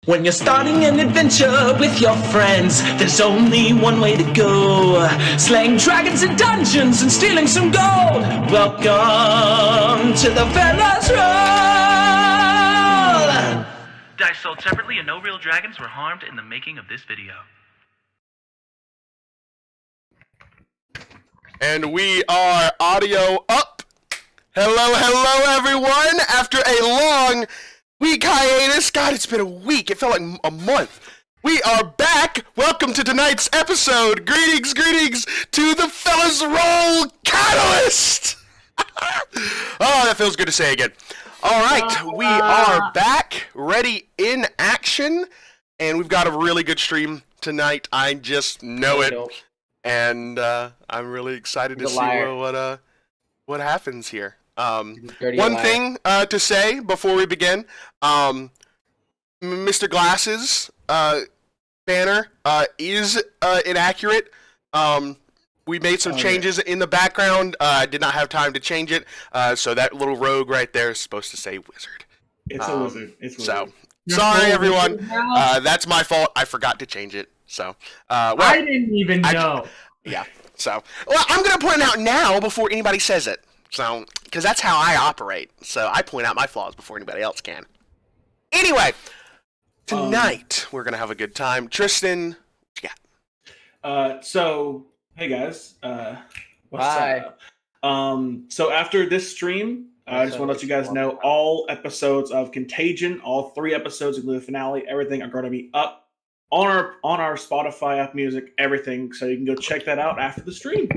When you're starting an adventure with your friends, there's only one way to go. Slaying dragons in dungeons and stealing some gold. Welcome to the Fellas Roll! Dice sold separately and no real dragons were harmed in the making of this video. And we are audio up. Hello, everyone. After a long week hiatus. God, it's been a week. It felt like a month. We are back. Welcome to tonight's episode. Greetings to the Fellas Roll Catalyst. Oh, that feels good to say again. All right, we are back, ready in action, and we've got a really good stream tonight. I just know it, and I'm really excited to see what happens here. One thing to say before we begin, Mr. Glass's banner is inaccurate. We made some changes in the background. I did not have time to change it, so that little rogue right there is supposed to say wizard. It's a wizard. It's wizard. So, sorry everyone. That's my fault. I forgot to change it. So, I didn't even know. Yeah. So, well, I'm gonna point it out now before anybody says it. So, because that's how I operate. So I point out my flaws before anybody else can. Anyway, tonight we're gonna have a good time. Tristan, what you got? So hey guys, what's up? So after this stream, I just want to let you guys know all episodes of Contagion, all 3 episodes, including the finale, everything are going to be up on our Spotify, App Music, everything. So you can go check that out after the stream.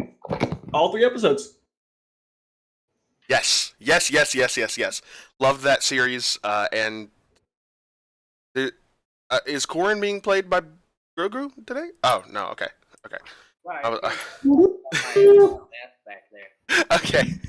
All 3 episodes. Yes. Love that series. And is Corin being played by Grogu today? Oh no. Okay. Back there. Okay.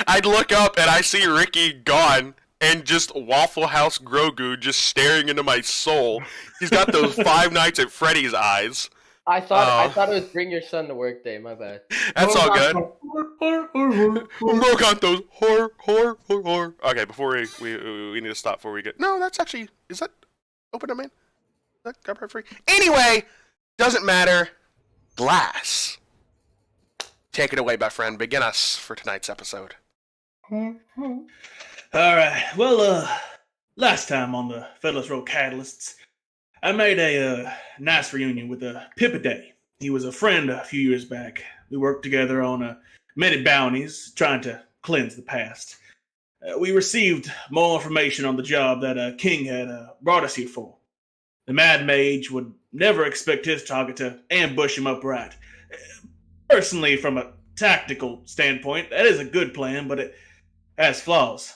I'd look up and I see Ricky gone and just Waffle House Grogu just staring into my soul. He's got those Five Nights at Freddy's eyes. I thought it was Bring Your Son to Work Day. My bad. That's all good. Morganto's horror. Okay, before we need to stop before we get. No, that's actually, is that open domain? Is that copyright free? Anyway, doesn't matter. Glass. Take it away, my friend. Begin us for tonight's episode. All right. Well, last time on the Fellas Roll Catalysts, I made a nice reunion with Pippaday. He was a friend a few years back. We worked together on many bounties, trying to cleanse the past. We received more information on the job that King had brought us here for. The Mad Mage would never expect his target to ambush him upright. Personally, from a tactical standpoint, that is a good plan, but it has flaws.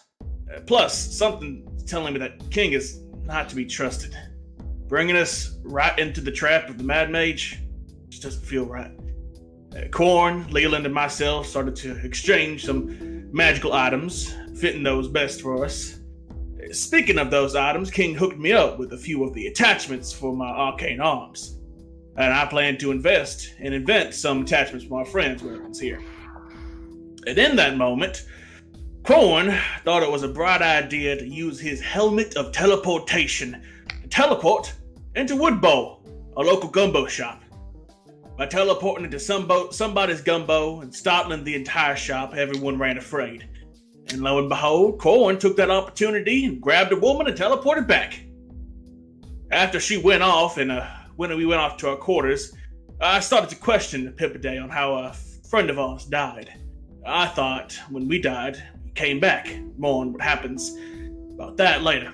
Plus, something telling me that King is not to be trusted. Bringing us right into the trap of the Mad Mage just doesn't feel right. Corn, Leland, and myself started to exchange some magical items, fitting those best for us. Speaking of those items, King hooked me up with a few of the attachments for my arcane arms. And I plan to invest and invent some attachments for my friends' weapons here. And in that moment, Corn thought it was a bright idea to use his helmet of teleportation to teleport into Woodbowl, a local gumbo shop. By teleporting into somebody's gumbo and startling the entire shop, everyone ran afraid. And lo and behold, Corn took that opportunity and grabbed a woman and teleported back. After she went off and when we went off to our quarters, I started to question Pippaday on how a friend of ours died. I thought when we died, we came back. More on what happens about that later.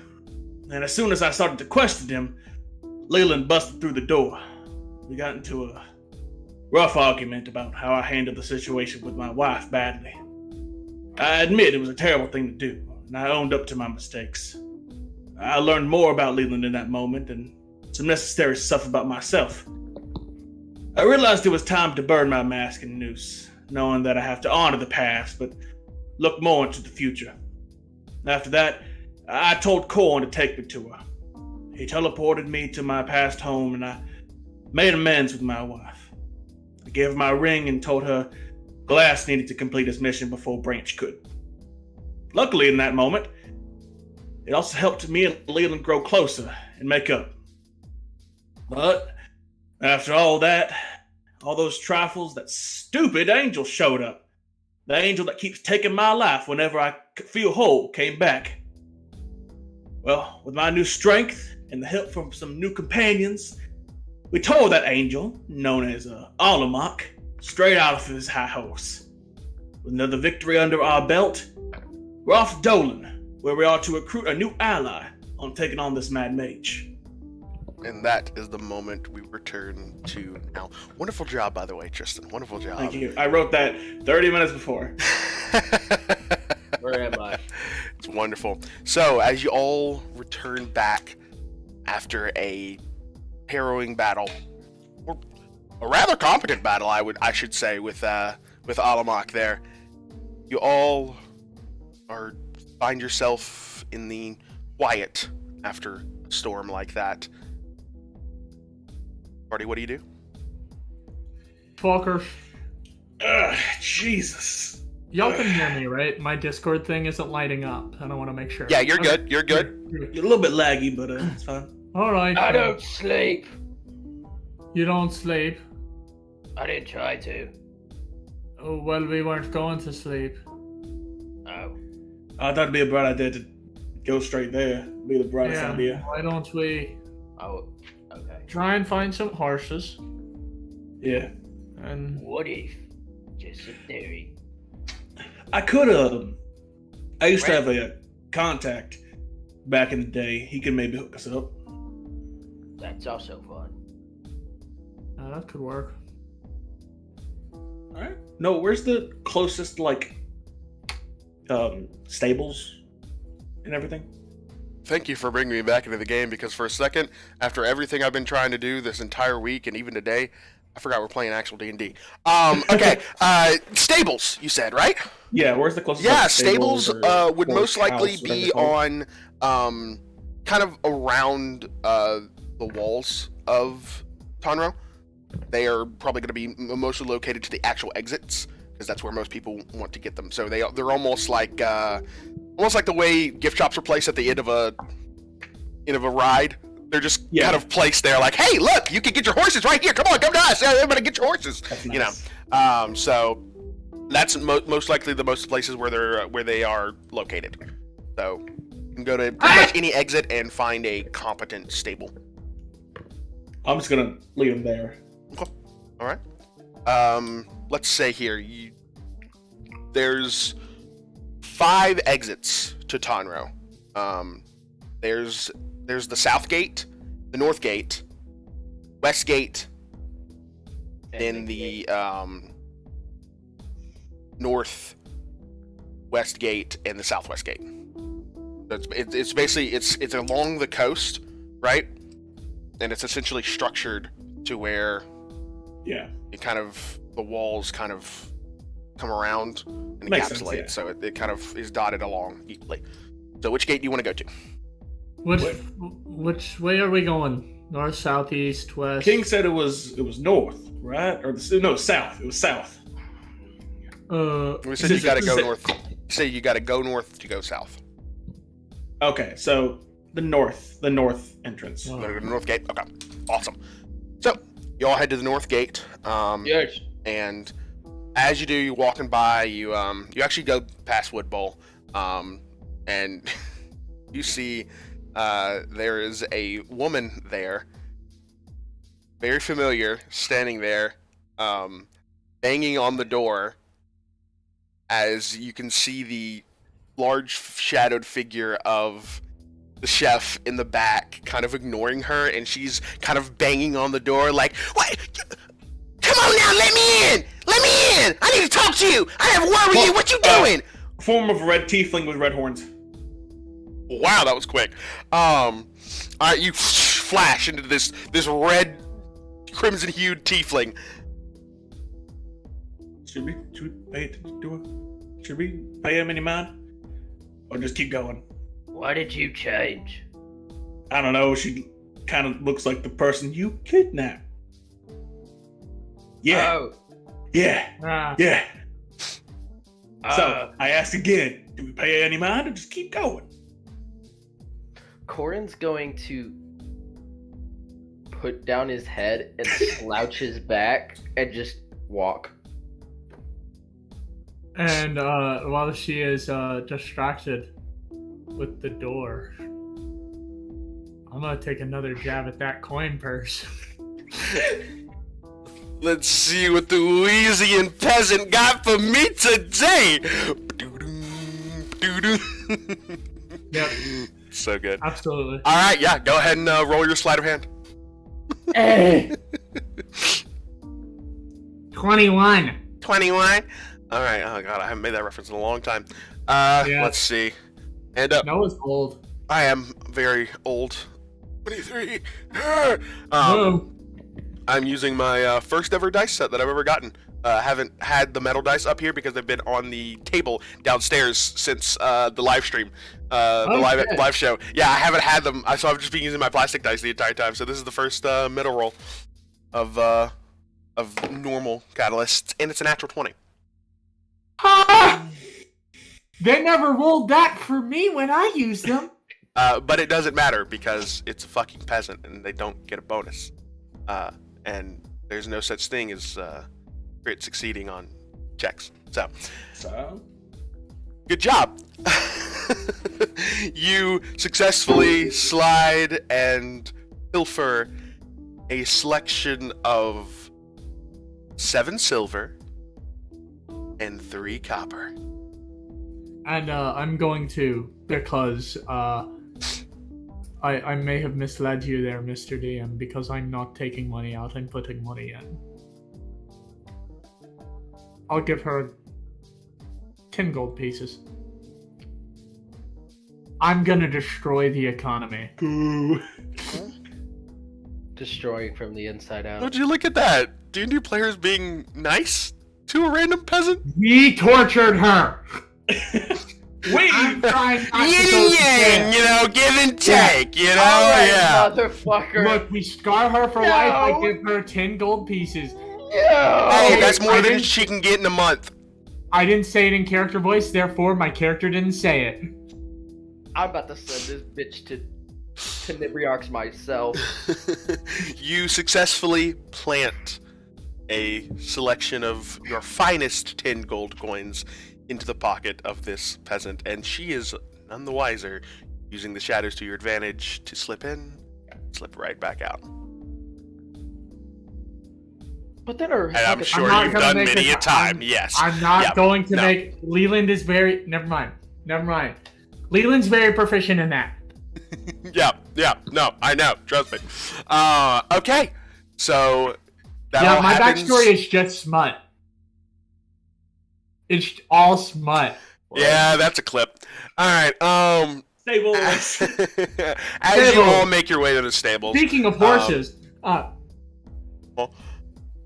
And as soon as I started to question him, Leland busted through the door. We got into a rough argument about how I handled the situation with my wife badly. I admit it was a terrible thing to do, and I owned up to my mistakes. I learned more about Leland in that moment and some necessary stuff about myself. I realized it was time to burn my mask and noose, knowing that I have to honor the past, but look more into the future. After that, I told Corn to take me to her. He teleported me to my past home, and I made amends with my wife. I gave her my ring and told her Glass needed to complete his mission before Branch could. Luckily, in that moment, it also helped me and Leland grow closer and make up. But after all that, all those trifles, that stupid angel showed up. The angel that keeps taking my life whenever I feel whole came back. Well, with my new strength and the help from some new companions, we tore that angel, known as Allamaq, straight out of his high horse. With another victory under our belt, we're off to Dolan, where we are to recruit a new ally on taking on this mad mage. And that is the moment we return to now. Wonderful job, by the way, Tristan. Wonderful job. Thank you. I wrote that 30 minutes before. Where am I? It's wonderful. So, as you all return back after a harrowing battle, or a rather competent battle, I should say, with Allamaq there, you all find yourself in the quiet after a storm like that. Marty, what do you do? Fuckers. Ugh, Jesus. Y'all can hear me, right? My Discord thing isn't lighting up. I don't want to make sure. Yeah, you're good. You're good. You're a little bit laggy, but it's fine. Alright. I don't sleep. You don't sleep? I didn't try to. Oh, well, we weren't going to sleep. Oh. I thought it'd be a bright idea to go straight there. Be the brightest Yeah, idea. why don't we Oh. Okay. try and find some horses? Yeah. And What if? Just a theory. I could have. I used to have a contact back in the day. He could maybe hook us up. That's also fun. that could work. Alright. No, where's the closest, stables and everything? Thank you for bringing me back into the game, because for a second, after everything I've been trying to do this entire week and even today, I forgot we're playing actual D&D. Okay, stables, you said, right? Yeah, where's the closest? Yeah, like, stables would or most likely house, be whatever it's on kind of around the walls of Tonro. They are probably going to be mostly located to the actual exits, because that's where most people want to get them. So they're almost like the way gift shops are placed at the end of a ride. They're just kind of placed there, like, hey, look, you can get your horses right here. Come on, come to us. Everybody, get your horses. That's You nice. know, so that's most likely the most places where they are located. So you can go to pretty much any exit and find a competent stable. I'm just gonna leave him there. Okay. All right. Let's say here, there's 5 exits to Tonro. There's the south gate, the north gate, west gate, then the north west gate, and the southwest gate. So it's basically it's along the coast, right? And it's essentially structured to where it kind of the walls kind of come around and Makes encapsulate, sense, yeah. so it kind of is dotted along equally. So which gate do you want to go to? Which way are we going? North, south, east, west? King said it was north, right? Or south. It was south. We said you got to go north. You say you got to go north to go south. Okay, so the north entrance. Go to the north gate. Okay, awesome. So you all head to the north gate. Yes. And as you do, you're walking by. You actually go past Wood Bowl, and you see there is a woman there, very familiar, standing there, banging on the door. As you can see the large shadowed figure of the chef in the back kind of ignoring her, and she's kind of banging on the door like, what? Come on now, let me in! Let me in! I need to talk to you! I have a word with you! What you doing? Form of red tiefling with red horns. Wow, that was quick. Alright, you flash into this red, crimson-hued tiefling. Should we pay attention to her? Should we pay him any mind? Or just keep going? Why did you change? I don't know, she kind of looks like the person you kidnapped. Yeah. Oh. Yeah. Yeah. So, I asked again, do we pay any mind or just keep going? Corin's going to put down his head and slouch his back and just walk. And while she is distracted with the door, I'm gonna take another jab at that coin purse. Let's see what the Louisian peasant got for me today. Yep, So good. absolutely. All right, yeah. Go ahead and roll your sleight of hand. 21. 21. All right. Oh god, I haven't made that reference in a long time. Yeah. Let's see. And up. Noah's old. I am very old. 23. Whoa. I'm using my first ever dice set that I've ever gotten. Haven't had the metal dice up here because they've been on the table downstairs since the live stream, the shit. live show. Yeah, I haven't had them, so I've just been using my plastic dice the entire time. So this is the first metal roll of normal catalysts, and it's a natural 20. Ah! They never rolled that for me when I used them. But it doesn't matter because it's a fucking peasant and they don't get a bonus. And there's no such thing as crit succeeding on checks. So, good job. You successfully slide and pilfer a selection of 7 silver and 3 copper. And I'm going to, because I may have misled you there, Mr. DM, because I'm not taking money out, I'm putting money in. I'll give her 10 gold pieces. I'm gonna destroy the economy. Destroying from the inside out. Would you look at that? D&D players being nice to a random peasant? We tortured her! Wait! I'm trying not to Yin go and to yang, jail. you know, give and take, you know? Alright, Yeah. motherfucker. Look, we scar her for life, I No. give her 10 gold pieces. Hey, that's more I than didn't- she can get in a month. I didn't say it in character voice, therefore my character didn't say it. I'm about to send this bitch to Nibriox myself. You successfully plant a selection of your finest 10 gold coins into the pocket of this peasant, and she is none the wiser, using the shadows to your advantage to slip in, slip right back out. But then her. And I'm sure not you've gonna done make many it- a time, I'm- yes. I'm not Yep. going to No. make... Leland is very... Never mind. Leland's very proficient in that. Yeah, no, I know, trust me. Okay, so that Yeah, all my happens. backstory is just smut. It's all smut. Yeah, that's a clip. Alright, Stable. as you Stable. all make your way to the stables. Speaking of horses,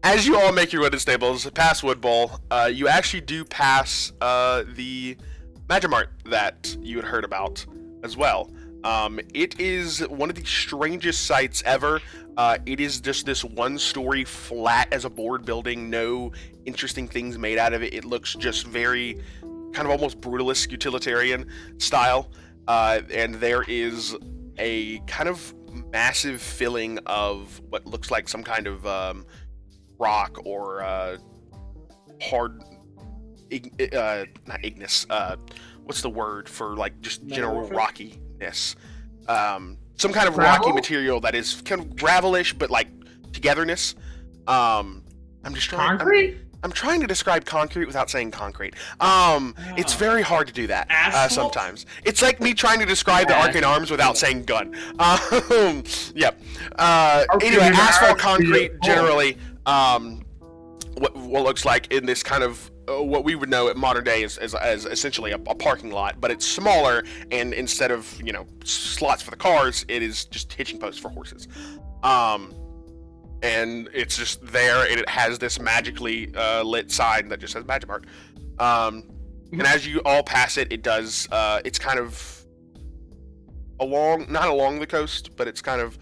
As you all make your way to the stables, past Wood Bowl, you actually do pass the Magimart that you had heard about as well. It is one of the strangest sights ever. It is just this one-story, flat as a board building, no interesting things made out of it. It looks just very, kind of almost brutalist utilitarian style. And there is a kind of massive filling of what looks like some kind of rock or hard, not igneous. What's the word for like just general rockiness? Some kind of rocky Gravel? material that is kind of gravelish, but like togetherness. I'm just trying. concrete? I'm trying to describe concrete without saying concrete. It's very hard to do that Asphalt? sometimes. It's like me trying to describe the Arcane Arms without saying gun. Yep. Anyway, asphalt concrete generally. What looks like in this kind of what we would know at modern day as essentially a parking lot, but it's smaller, and instead of slots for the cars, it is just hitching posts for horses. And it's just there, and it has this magically lit sign that just says Magimart. And as you all pass it, it does. It's kind of not along the coast, but it's kind of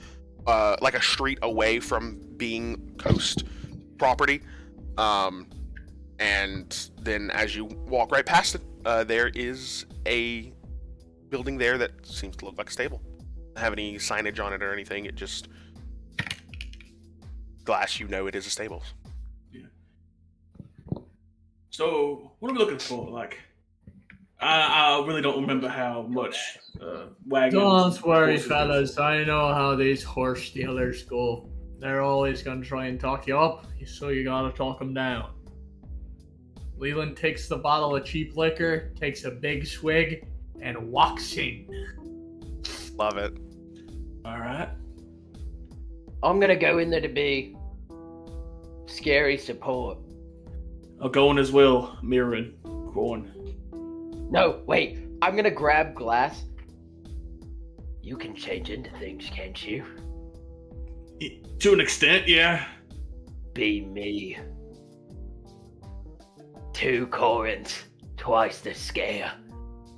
like a street away from being coast property. And then as you walk right past it, there is a building there that seems to look like a stable. have any signage on it or anything. It just glass. You know, it is a stables. So, what are we looking for? Like, I really don't remember how much wagons. Don't worry, horses fellas. I know how these horse dealers go. They're always gonna try and talk you up, so you gotta talk them down. Leland takes the bottle of cheap liquor, takes a big swig, and walks in. Love it. All right. I'm gonna go in there to be scary support. I'll go in as well, mirroring. Go on. No, wait. I'm gonna grab Glass. You can change into things, can't you? To an extent, yeah. Be me. 2 Corins, twice the scare.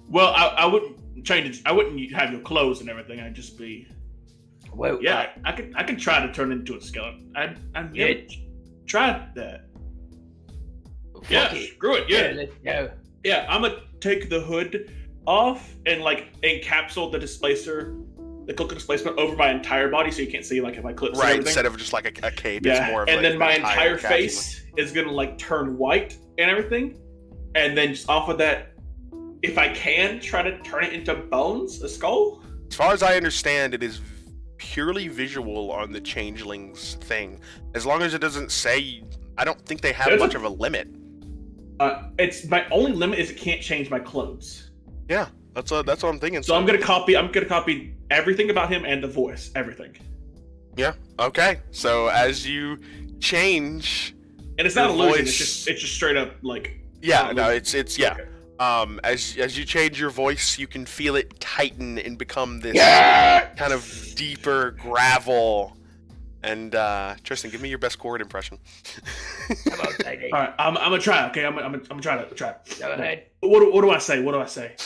Well, I wouldn't change it. I wouldn't have your clothes and everything. I'd just be. Well, Yeah, I could try to turn into a skeleton. I've Yeah. never tried that. fuck Yeah, it. screw it. Yeah, Let's go. yeah. I'm gonna take the hood off and like encapsulate the displacer, the cloak displacement over my entire body, so you can't see like if I clip. Right, instead of just like a cape, it's Yeah, more of and like then my an entire capsule. face is gonna like turn white and everything, and then just off of that, if I can, try to turn it into bones, a skull. As far as I understand, it is purely visual on the changelings thing. As long as it doesn't say, I don't think they have There's much a- of a limit. It's my only limit is it can't change my clothes. Yeah, that's what I'm thinking. So I'm gonna copy everything about him and the voice, everything. Yeah. Okay. So as you change, And it's not Your illusion. voice- It's just straight up like. yeah, not no, illusion. it's yeah. Okay. As you change your voice, you can feel it tighten and become this kind of deeper gravel. And Tristan, give me your best chord impression. Come on, baby. All right, I'm gonna try. Okay, I'm gonna try it. Try it. Go ahead. What do I say? What do I say?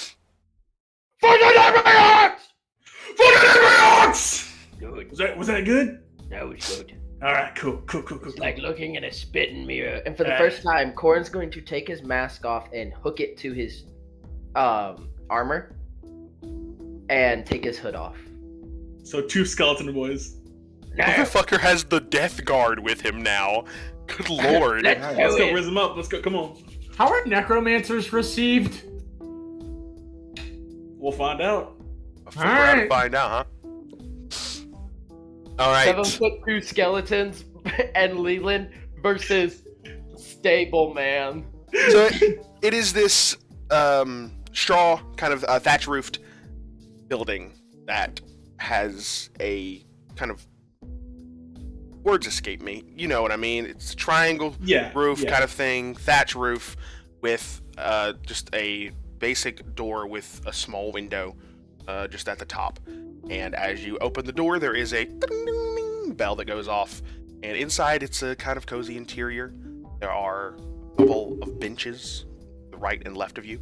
For the Democrats! For the Democrats! Good. Was that good? That was good. All right, cool. It's like looking in a spitting mirror. And for the first time, Corin's going to take his mask off and hook it to his armor and take his hood off. So 2 skeleton boys. Now, Motherfucker has the death guard with him now. Good lord. let's All right, go let's go in. raise them up. Let's go. Come on. How are necromancers received? We'll find out. I'll figure out and Alright. find out, huh? All right. 7'2" skeletons and Leland versus Stable Man. So it is this straw kind of thatch roofed building that has a kind of, words escape me, you know what I mean, it's a triangle Yeah. roof yeah. kind of thing, thatch roof with just a basic door with a small window just at the top, and as you open the door there is a ding-ding-ding bell that goes off, and inside it's a kind of cozy interior. There are a couple of benches to the right and left of you.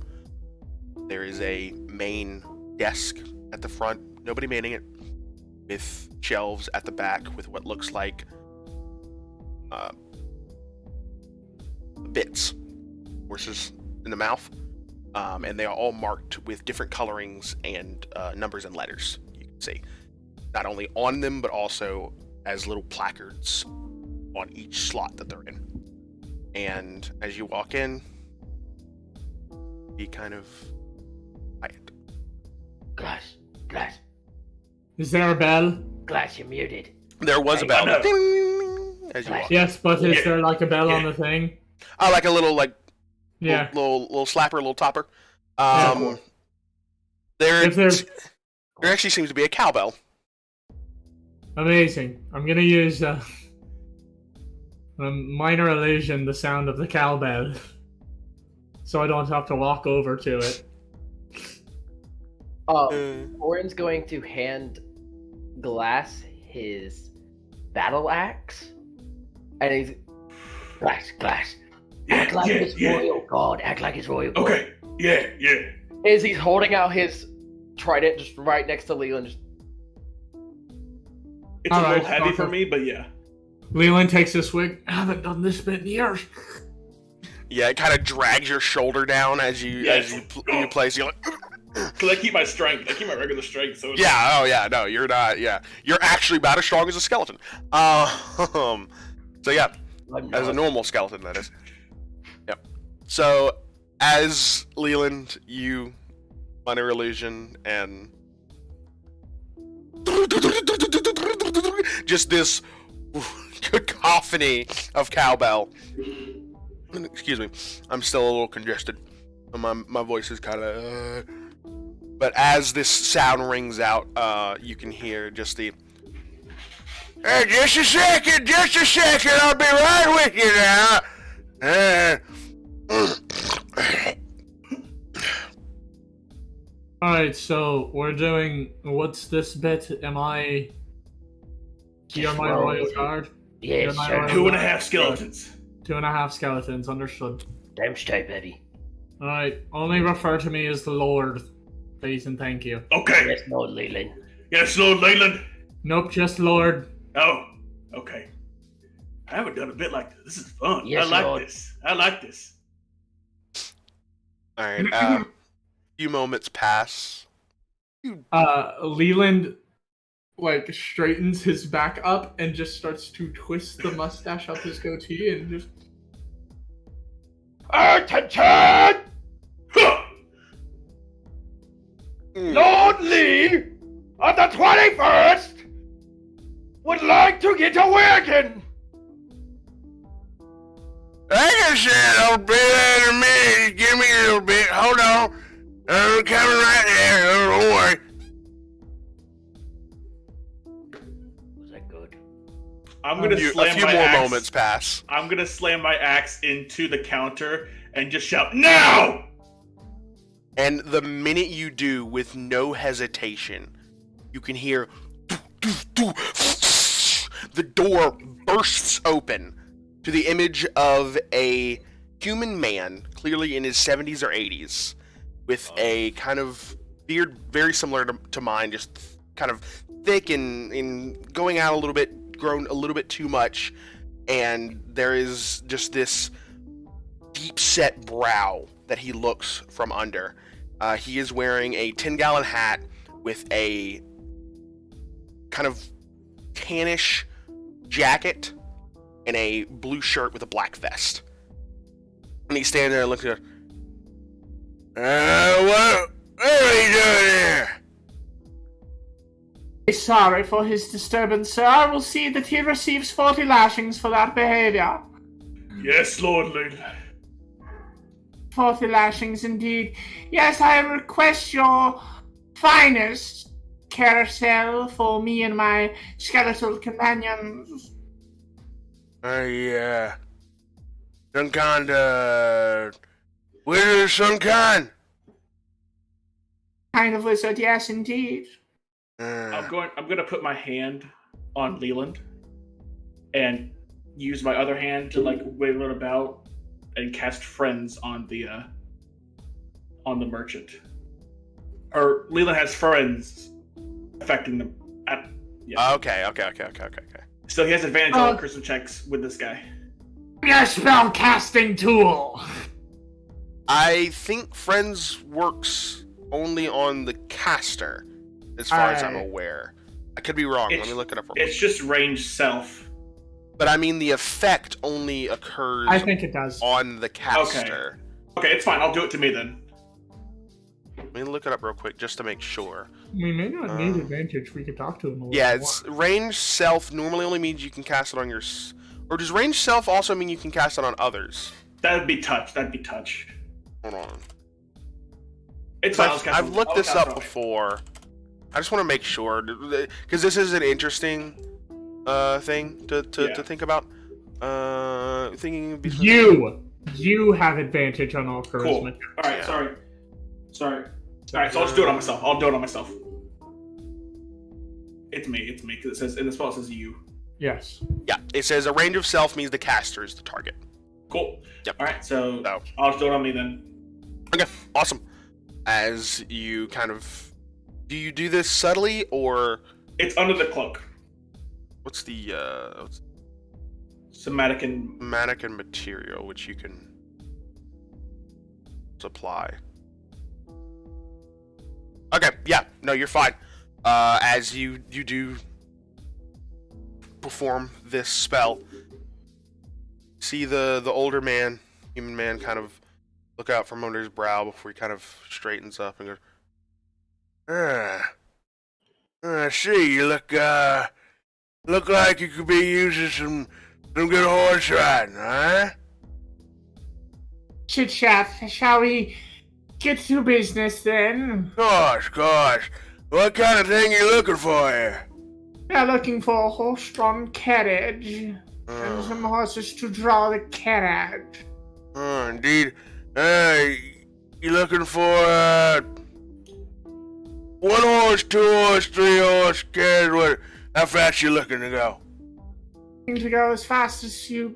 There is a main desk at the front, nobody manning it, with shelves at the back with what looks like bits, horses in the mouth, and they are all marked with different colorings and numbers and letters. You can see not only on them but also as little placards on each slot that they're in. And as you walk in, be kind of quiet. Glass. Is there a bell? Glass, you're muted. There was a Hey, bell. I know. Ding, as you walk. Yes, but is Yeah. there like a bell on Yeah. the thing? Like a little Yeah. little slapper, little topper. Yeah. There If there's actually seems to be a cowbell. amazing. I'm gonna use a minor illusion, the sound of the cowbell, so I don't have to walk over to it. Corin's going to hand Glass his battle axe, and he's Glass. Yeah, Act like yeah, it's yeah. royal god. Act like it's royal god. Okay. Yeah. as he's holding out his trident just right next to Leland. Just, It's a Alright, little heavy for okay. me, but yeah. Leland takes a swig. I haven't done this bit in years. Yeah, it kind of drags your shoulder down as you Yes. in your place. You're like, Because I keep my strength. I keep my regular strength. So Yeah. Oh yeah. No, you're not. Yeah, you're actually about as strong as a skeleton. So yeah, as a normal skeleton, that is. Yep. So as Leland, you minor illusion and just this cacophony of cowbell. Excuse me, I'm still a little congested. My voice is kind of. But as this sound rings out, you can hear just the. Hey, just a second, I'll be right with you now. Alright, so we're doing. What's this bit? Am I. You're my royal guard? Yes, my sir. royal 2.5 skeletons. 2.5 skeletons, understood. Damn straight, baby. Alright, only refer to me as the Lord, please and thank you. Okay. Yes, Lord Leland. Yes, Lord Leyland. Nope, just Lord. Oh, okay. I haven't done a bit like this. This is fun. Yes, I like Lord. this. I like this. All right. A few moments pass. Leland, like, straightens his back up and just starts to twist the mustache up his goatee and just... Attention! Huh. Lord Lee, on the 21st, would like to get a wagon. Like I said, I'll be there in a minute. Give me a little bit. Hold on. I'm coming right there. Oh, don't worry. Was that good? I'm gonna A slam few my more axe. moments pass. I'm gonna slam my axe into the counter and just shout, "Now!" And the minute you do, with no hesitation, you can hear the door bursts open to the image of a human man, clearly in his 70s or 80s, with a kind of beard very similar to mine, just kind of thick and going out a little bit, grown a little bit too much, and there is just this deep-set brow that he looks from under. He is wearing a 10-gallon hat with a kind of tannish jacket and a blue shirt with a black vest. And he's standing there and looking at what are you doing here? Sorry for his disturbance, sir. I will see that he receives 40 lashings for that behavior. Yes, Lord Leyland. 40 lashings indeed. Yes, I request your finest carousel for me and my skeletal companions. Some kind of wizard of some kind. Kind of wizard, yes, indeed. I'm gonna put my hand on Leland and use my other hand to like wiggle it about and cast friends on the merchant. Or Leland has friends affecting them. Okay. So he has advantage on charisma checks with this guy. Your spell casting tool. I think friends works only on the caster, as far as I'm aware. I could be wrong. Let me look it up. It's just range self. But I mean, the effect only occurs. I think it does. On the caster. Okay, it's fine. I'll do it to me then. Let me look it up real quick just to make sure. We may not need advantage. We could talk to him a little Yeah, more. it's range self normally only means you can cast it on your. Or does range self also mean you can cast it on others? That'd be touch. Hold on. It's I've looked this up before. I just want to make sure because this is an interesting thing to think about. Thinking you have advantage on all charisma. Cool. All right. Sorry. All right. So I'll just do it on myself. It's me. Because it says in the spell it says you. Yes. Yeah. It says a range of self means the caster is the target. Cool. Yep. All right. So I'll just do it on me then. Okay. Awesome. As you kind of, do you do this subtly or? It's under the cloak. What's the somatic and material which you can supply? Okay, yeah, no, you're fine. As you do perform this spell, see the older man, human man, kind of look out from under his brow before he kind of straightens up and goes, I see, you look like you could be using some good horse riding, huh? Chit chat. Shall we get to business then? Gosh. What kind of thing you looking for here? We are looking for a horse-drawn carriage and some horses to draw the carriage. Oh, indeed. You looking for, 1 horse, 2 horse, 3 horse carriage? How fast you looking to go? Looking to go as fast as you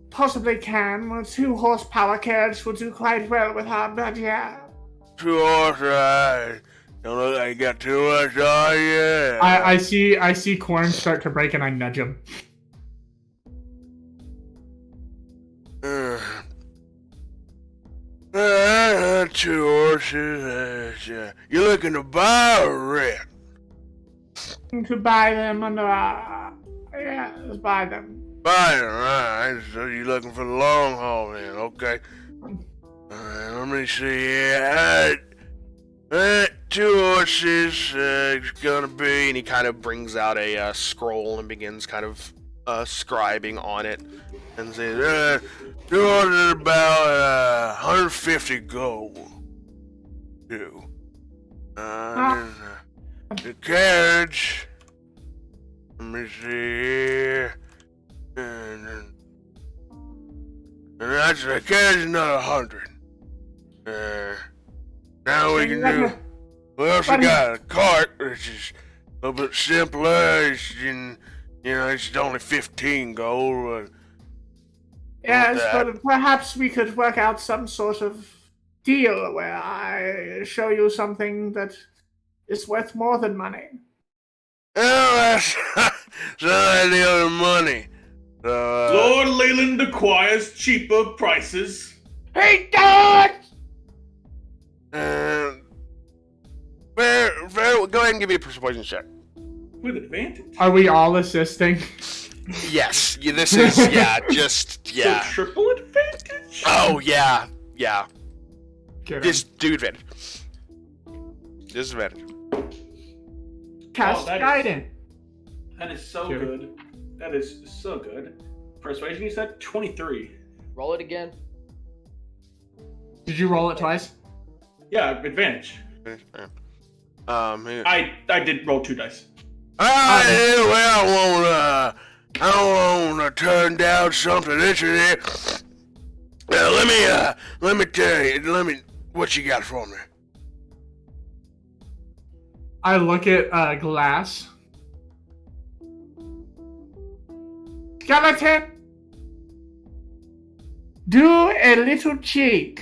possibly can. A 2 horsepower carriage will do quite well with our budget. 2 horse, don't look like you got too much on you. I see Corn start to break and I nudge him. 2 horses, you looking to buy or rent? Looking to buy them under let's buy them. Buy them, alright. So you're looking for the long haul then, okay. Let me see here. 2 horses, it's gonna be, and he kind of brings out a scroll and begins kind of scribing on it, and says, 2 horses about 150 gold. 2. The carriage. Let me see here. And that's the carriage, another 100. Now we can do. We also got a cart, which is a little bit simpler. It's only 15 gold. Yes, but perhaps we could work out some sort of deal where I show you something that is worth more than money. Oh, that's not the other money. Lord Leyland acquires cheaper prices. Hey, God! Fair, go ahead and give me a persuasion check. With advantage. Are we all assisting? Yes, this is, So triple advantage? Oh, yeah. Get him. Just do advantage. Disadvantage. Cast guidance. That is so Sure. good. That is so good. Persuasion, you said? 23. Roll it again. Did you roll it twice? Yeah, advantage. Here. I did roll 2 dice. I don't want to turn down something this or that. Let me tell you, what you got for me? I look at Glass. Skeleton! Do a little jig.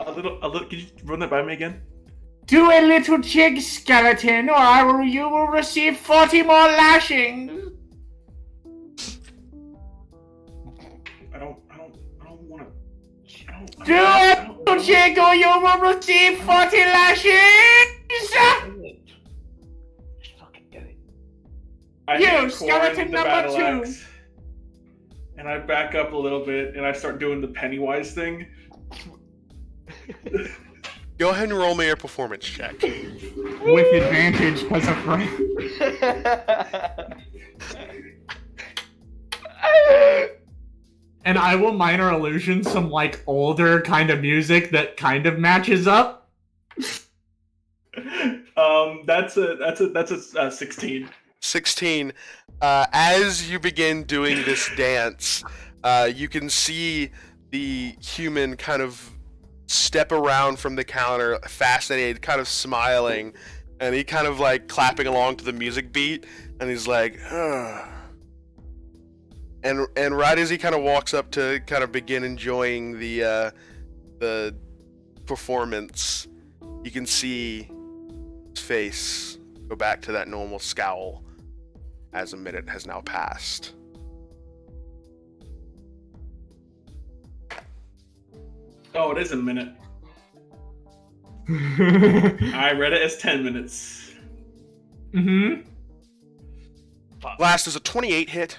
A little, can you run that by me again? Do a little jig, skeleton, or you will receive 40 more lashings. I don't want to. Do a little jig, or you will receive 40 lashings. Just fucking do it. I You, hand Corin skeleton the number battle 2. axe, and I back up a little bit, and I start doing the Pennywise thing. Go ahead and roll me a performance check. With advantage, because of friend. And I will minor illusion some older kind of music that kind of matches up. That's a 16. 16. As you begin doing this dance, you can see the human kind of step around from the counter, fascinated, kind of smiling, and he kind of clapping along to the music beat, and he's like, and right as he kind of walks up to kind of begin enjoying the performance, you can see his face go back to that normal scowl as a minute has now passed. Oh, it is a minute. I read it as 10 minutes. Mm-hmm. Glass is a 28 hit.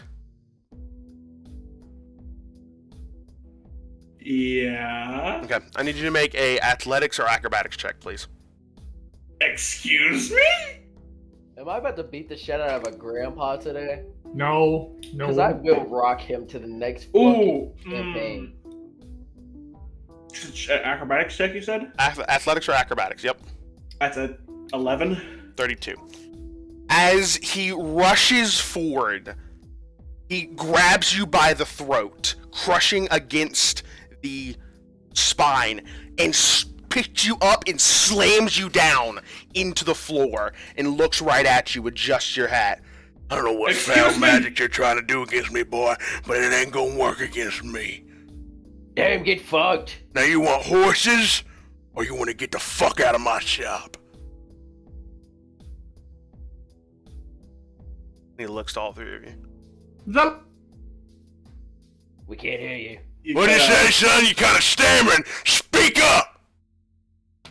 Yeah. Okay, I need you to make a athletics or acrobatics check, please. Excuse me? Am I about to beat the shit out of a grandpa today? No. Because I will rock him to the next fucking campaign. Acrobatics check, you said? Athletics or acrobatics, yep. That's a 11. 32. As he rushes forward, he grabs you by the throat, crushing against the spine, and picks you up and slams you down into the floor and looks right at you, adjusts your hat. I don't know what foul magic you're trying to do against me, boy, but it ain't gonna work against me. Damn, get fucked. Now you want horses, or you want to get the fuck out of my shop? He looks to all three of you. We can't hear you. What do you say, son? You kind of stammering. Speak up!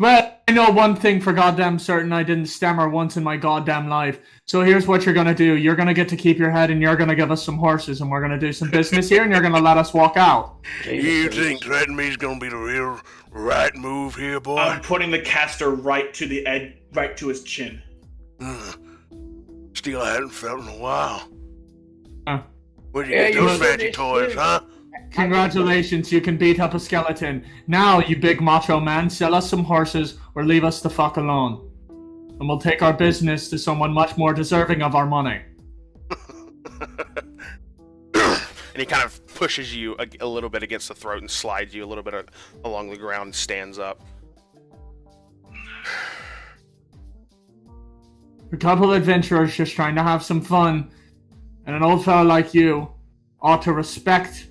Well, I know one thing for goddamn certain. I didn't stammer once in my goddamn life. So here's what you're gonna do. You're gonna get to keep your head, and you're gonna give us some horses, and we're gonna do some business here, and you're gonna let us walk out. You think threatening me is gonna be the real right move here, boy? I'm putting the caster right to the edge, right to his chin. Still, I hadn't felt in a while. Where'd you Yeah, get you those should fancy be toys, too. huh? Congratulations, you can beat up a skeleton. Now, you big macho man, sell us some horses or leave us the fuck alone. And we'll take our business to someone much more deserving of our money. And he kind of pushes you a little bit against the throat and slides you a little bit along the ground and stands up. A couple adventurers just trying to have some fun, and an old fellow like you ought to respect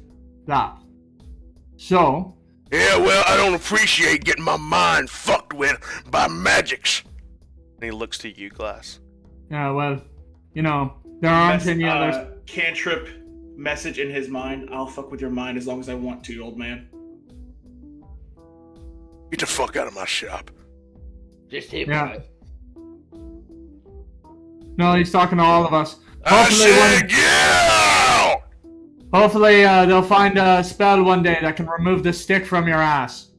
that. So... Yeah, well, I don't appreciate getting my mind fucked with by magics. And he looks to you, Glass. Yeah, well, you know, there aren't any others. Cantrip message in his mind. I'll fuck with your mind as long as I want to, old man. Get the fuck out of my shop. Just hit Yeah. me. No, he's talking to all of us. I said, yeah! Hopefully, they'll find a spell one day that can remove the stick from your ass.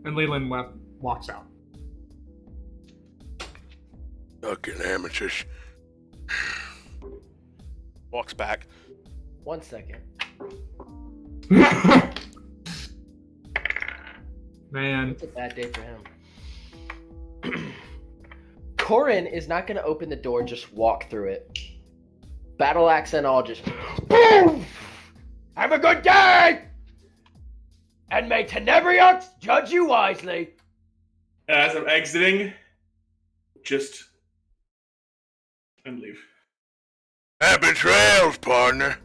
And Leland walks out. Fucking amateurs. Walks back. 1 second. Man. It's a bad day for him. Corin is not going to open the door and just walk through it. Battle axe and all, just boom! Have a good day! And may Tenebriox judge you wisely. As I'm exiting, just... and leave. Happy trails, partner.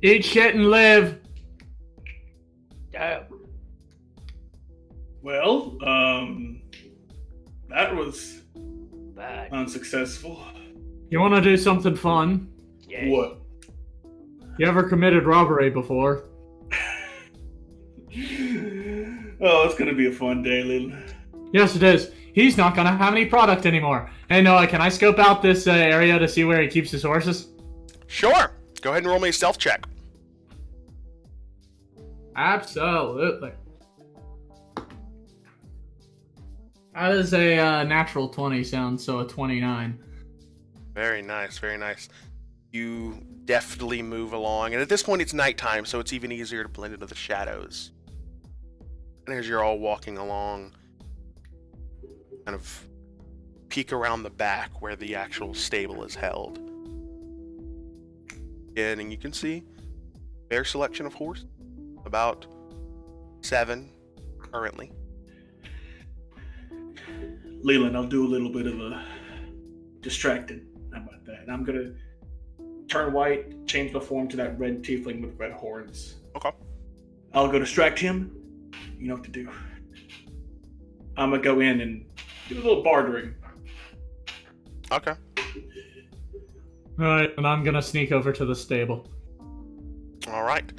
Eat shit and live. Damn. Well, that was Bad. unsuccessful. You want to do something fun? Yeah. What? You ever committed robbery before? Oh, it's gonna be a fun day, Lil. Yes, it is. He's not gonna have any product anymore. Hey, Noah, can I scope out this area to see where he keeps his horses? Sure. Go ahead and roll me a stealth check. Absolutely. That is a natural 20 sound, so a 29. Very nice, very nice. You deftly move along, and at this point it's nighttime, so it's even easier to blend into the shadows. And as you're all walking along, kind of peek around the back where the actual stable is held. And you can see a fair selection of horses, about 7 currently. Leland, I'll do a little bit of a distracted. How about that? I'm gonna turn white, change my form to that red tiefling with red horns. Okay. I'll go distract him. You know what to do. I'm gonna go in and do a little bartering. Okay. Alright, and I'm gonna sneak over to the stable. All right.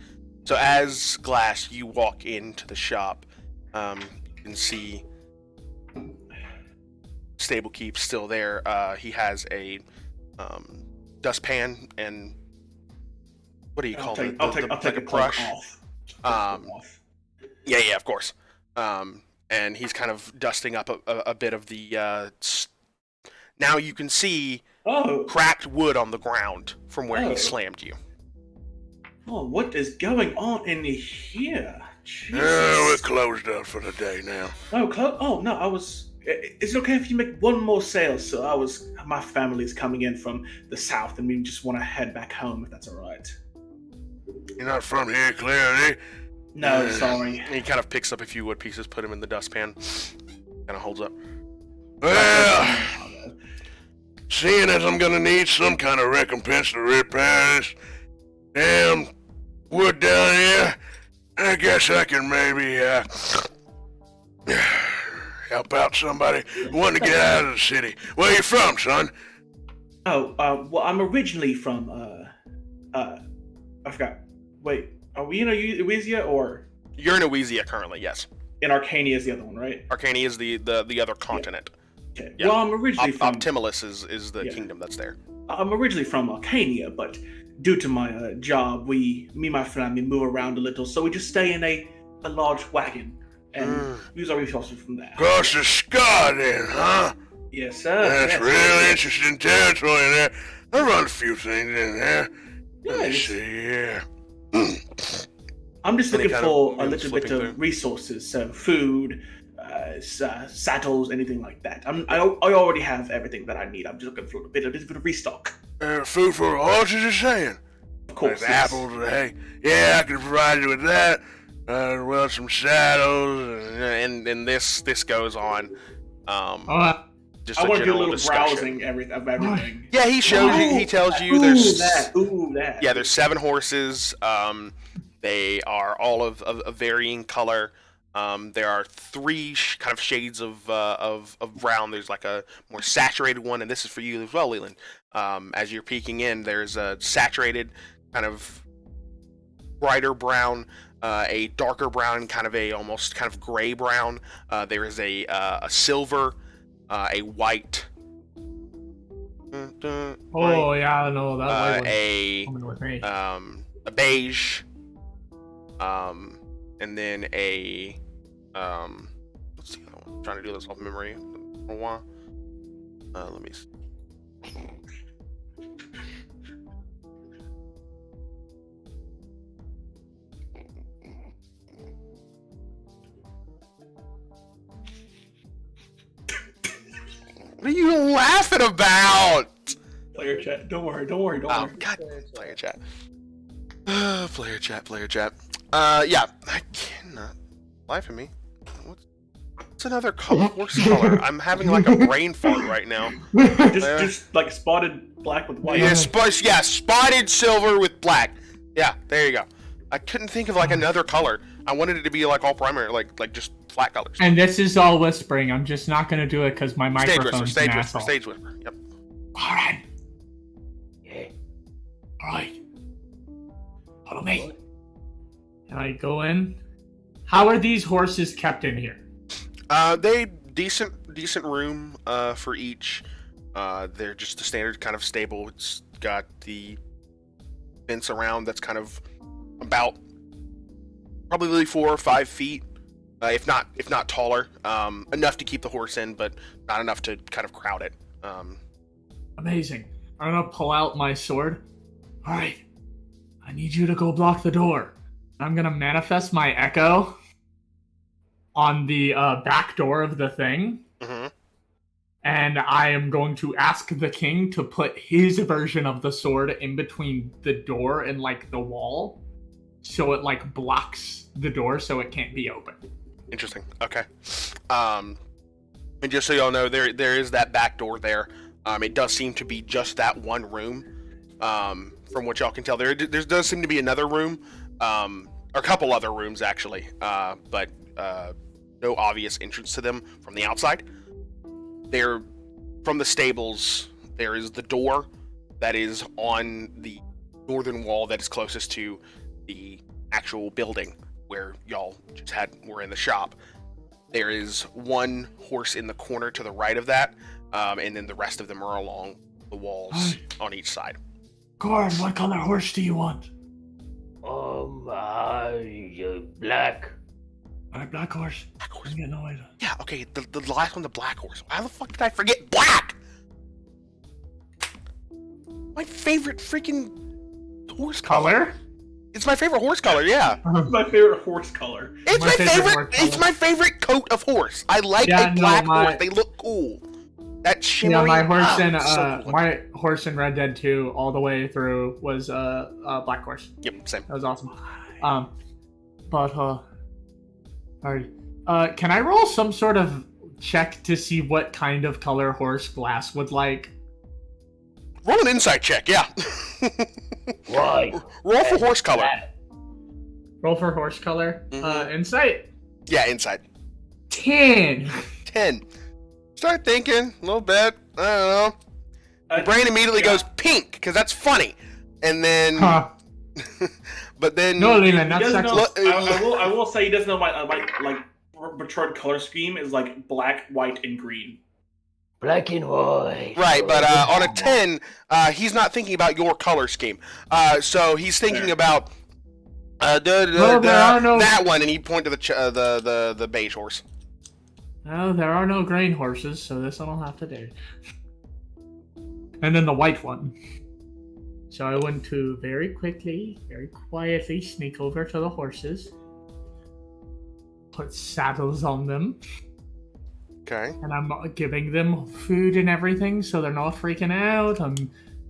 So as Glass, you walk into the shop, You can see stable keep still there. He has a dustpan and what do you call it? I'll take a brush off. Yeah, of course. And he's kind of dusting up a bit of the. Now you can see cracked wood on the ground from where he slammed you. Oh, what is going on in here? Jesus. We're closed up for the day now. Oh, no, I was... Is it okay if you make one more sale? So my family's coming in from the south and we just want to head back home, if that's alright. You're not from here, clearly. No, sorry. He kind of picks up a few wood pieces, put them in the dustpan, kind of holds up. Well, seeing as I'm gonna need some kind of recompense to repair this damn wood down here, I guess I can maybe help out somebody who wanting to get out of the city. Where you from, son? Well, I'm originally from, I forgot. Wait, are we in Louisiana or? You're in Louisiana currently, yes. And Arcania is the other one, right? Arcania is the other continent. Okay. Yeah. Well, I'm originally from... Optimalus is the kingdom that's there. I'm originally from Arcania, but due to my job, me and my family move around a little, so we just stay in a large wagon and use our resources from there. Across the sky then, huh? Yes, sir. That's real interesting territory there. I run a few things in there. Let me Yes. see here. I'm just And he looking kind for of a little bit flipping of through. resources, so food, saddles, anything like that. I already have everything that I need. I'm just looking for a bit of restock. Food for horses, you're saying? Of course. Like yes. apples, hey. Yeah, I can provide you with that. Well, some saddles. And this goes on. Just I want to do a general little discussion. browsing of everything. Yeah, he shows you. He tells you there's that. Yeah, there's 7 horses. They are all of varying color. There are 3 kind of shades of brown. There's like a more saturated one, and this is for you as well, Leland. As you're peeking in, there's a saturated, kind of brighter brown, a darker brown, kind of a almost kind of gray brown. There is a silver, a white. Oh yeah, no, that way a coming with me. a beige, and then a what's the other one? I'm trying to do this off memory for a while. Let me see. What are you laughing about? Player chat. Don't worry. Oh, worry. God. Player chat. Player chat. Yeah. I cannot. Life in me. What's another horse color? I'm having like a brain fart right now. Just like spotted black with white. Yeah, spotted silver with black. Yeah, there you go. I couldn't think of like another color. I wanted it to be like all primary, like just flat colors. And this is all whispering. I'm just not gonna do it because my microphone's Stage an whisper. asshole. Stage whisper. Yep. All right. Yeah. All right. Follow me. Can I go in? How are these horses kept in here? They decent room for each. They're just a standard kind of stable. It's got the fence around that's kind of about probably 4 or 5 feet, if not taller. Enough to keep the horse in, but not enough to kind of crowd it. Amazing. I'm gonna pull out my sword. All right. I need you to go block the door. I'm gonna manifest my echo on the back door of the thing. Mm-hmm. And I am going to ask the king to put his version of the sword in between the door and like the wall, so it like blocks the door so it can't be open. Interesting. Okay. And just so y'all know, there is that back door there. It does seem to be just that one room. From what y'all can tell, there does seem to be another room, or a couple other rooms actually, but no obvious entrance to them from the outside. There, from the stables, there is the door that is on the northern wall that is closest to the actual building where y'all were in the shop. There is one horse in the corner to the right of that, and then the rest of them are along the walls on each side. Corin, what color horse do you want? Black. Alright, black horse. Black horse. I'm getting annoyed. Yeah, okay, the last one, the black horse. How the fuck did I forget black? My favorite freaking horse color. It's my favorite horse color, yeah. My favorite horse color. It's My my favorite favorite. horse It's color. my favorite coat of horse. I like Yeah, a no, black my- horse. They look cool. That Yeah, shimmery. my horse so cool. my horse in Red Dead 2 all the way through was a black horse. Yep, same. That was awesome. Alright. Can I roll some sort of check to see what kind of color horse Glass would like? Roll an insight check, yeah. Why? Roll for horse color. Roll for horse color. Mhm. Insight. Yeah, insight. 10. 10. Start thinking a little bit. I don't know. Uh, Your brain immediately goes pink because that's funny, and then, Huh. but then No, Leland, He that's doesn't know, sexist. I will say he doesn't know my like Bertrand color scheme is like black, white, and green. Black and white. right. But on a 10, he's not thinking about your color scheme. So he's thinking about there are no- that one, and he pointed to the beige horse. No, there are no grain horses, so this one will have to do. And then the white one. So I went to very quickly, very quietly sneak over to the horses, put saddles on them, Okay. and I'm giving them food and everything so they're not freaking out. I'm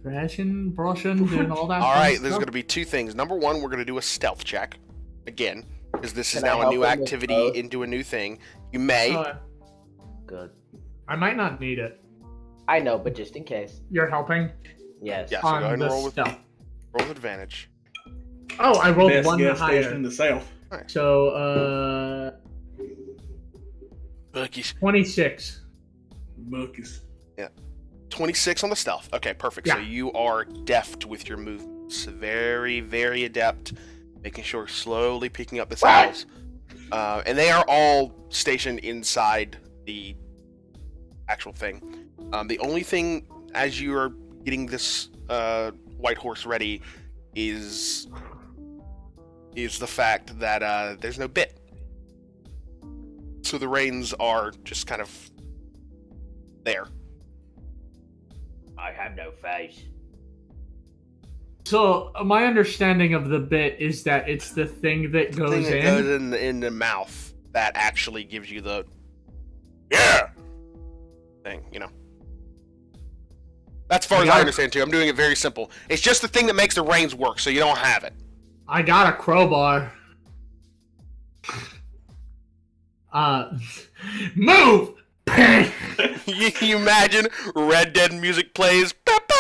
brushing, doing all that. All fun right. There's stuff. going to be two things. Number one, we're going to do a stealth check again, because this is Can I now a help new him with activity both? into a new thing. You may. Good. I might not need it. I know, but just in case. You're helping Yes. Yeah. So go ahead on and the roll with stealth. advantage. Oh, I rolled Best one gas station higher. in the south. So, Buckies. 26. Buckies. 26 on the stealth. Okay, perfect. So Yeah. you are deft with your movements. Very, very adept. Making sure slowly picking up the saddles. And they are all stationed inside the actual thing. The only thing, as you are getting this white horse ready, is the fact that there's no bit. So the reins are just kind of there. I have no face. So my understanding of the bit is that it's the thing that goes Thing that in. goes in the mouth that actually gives you the yeah thing, you know. That's as far as I understand too. I'm doing it very simple. It's just the thing that makes the reins work, so you don't have it. I got a crowbar. Move! You imagine Red Dead music plays. Ba-ba,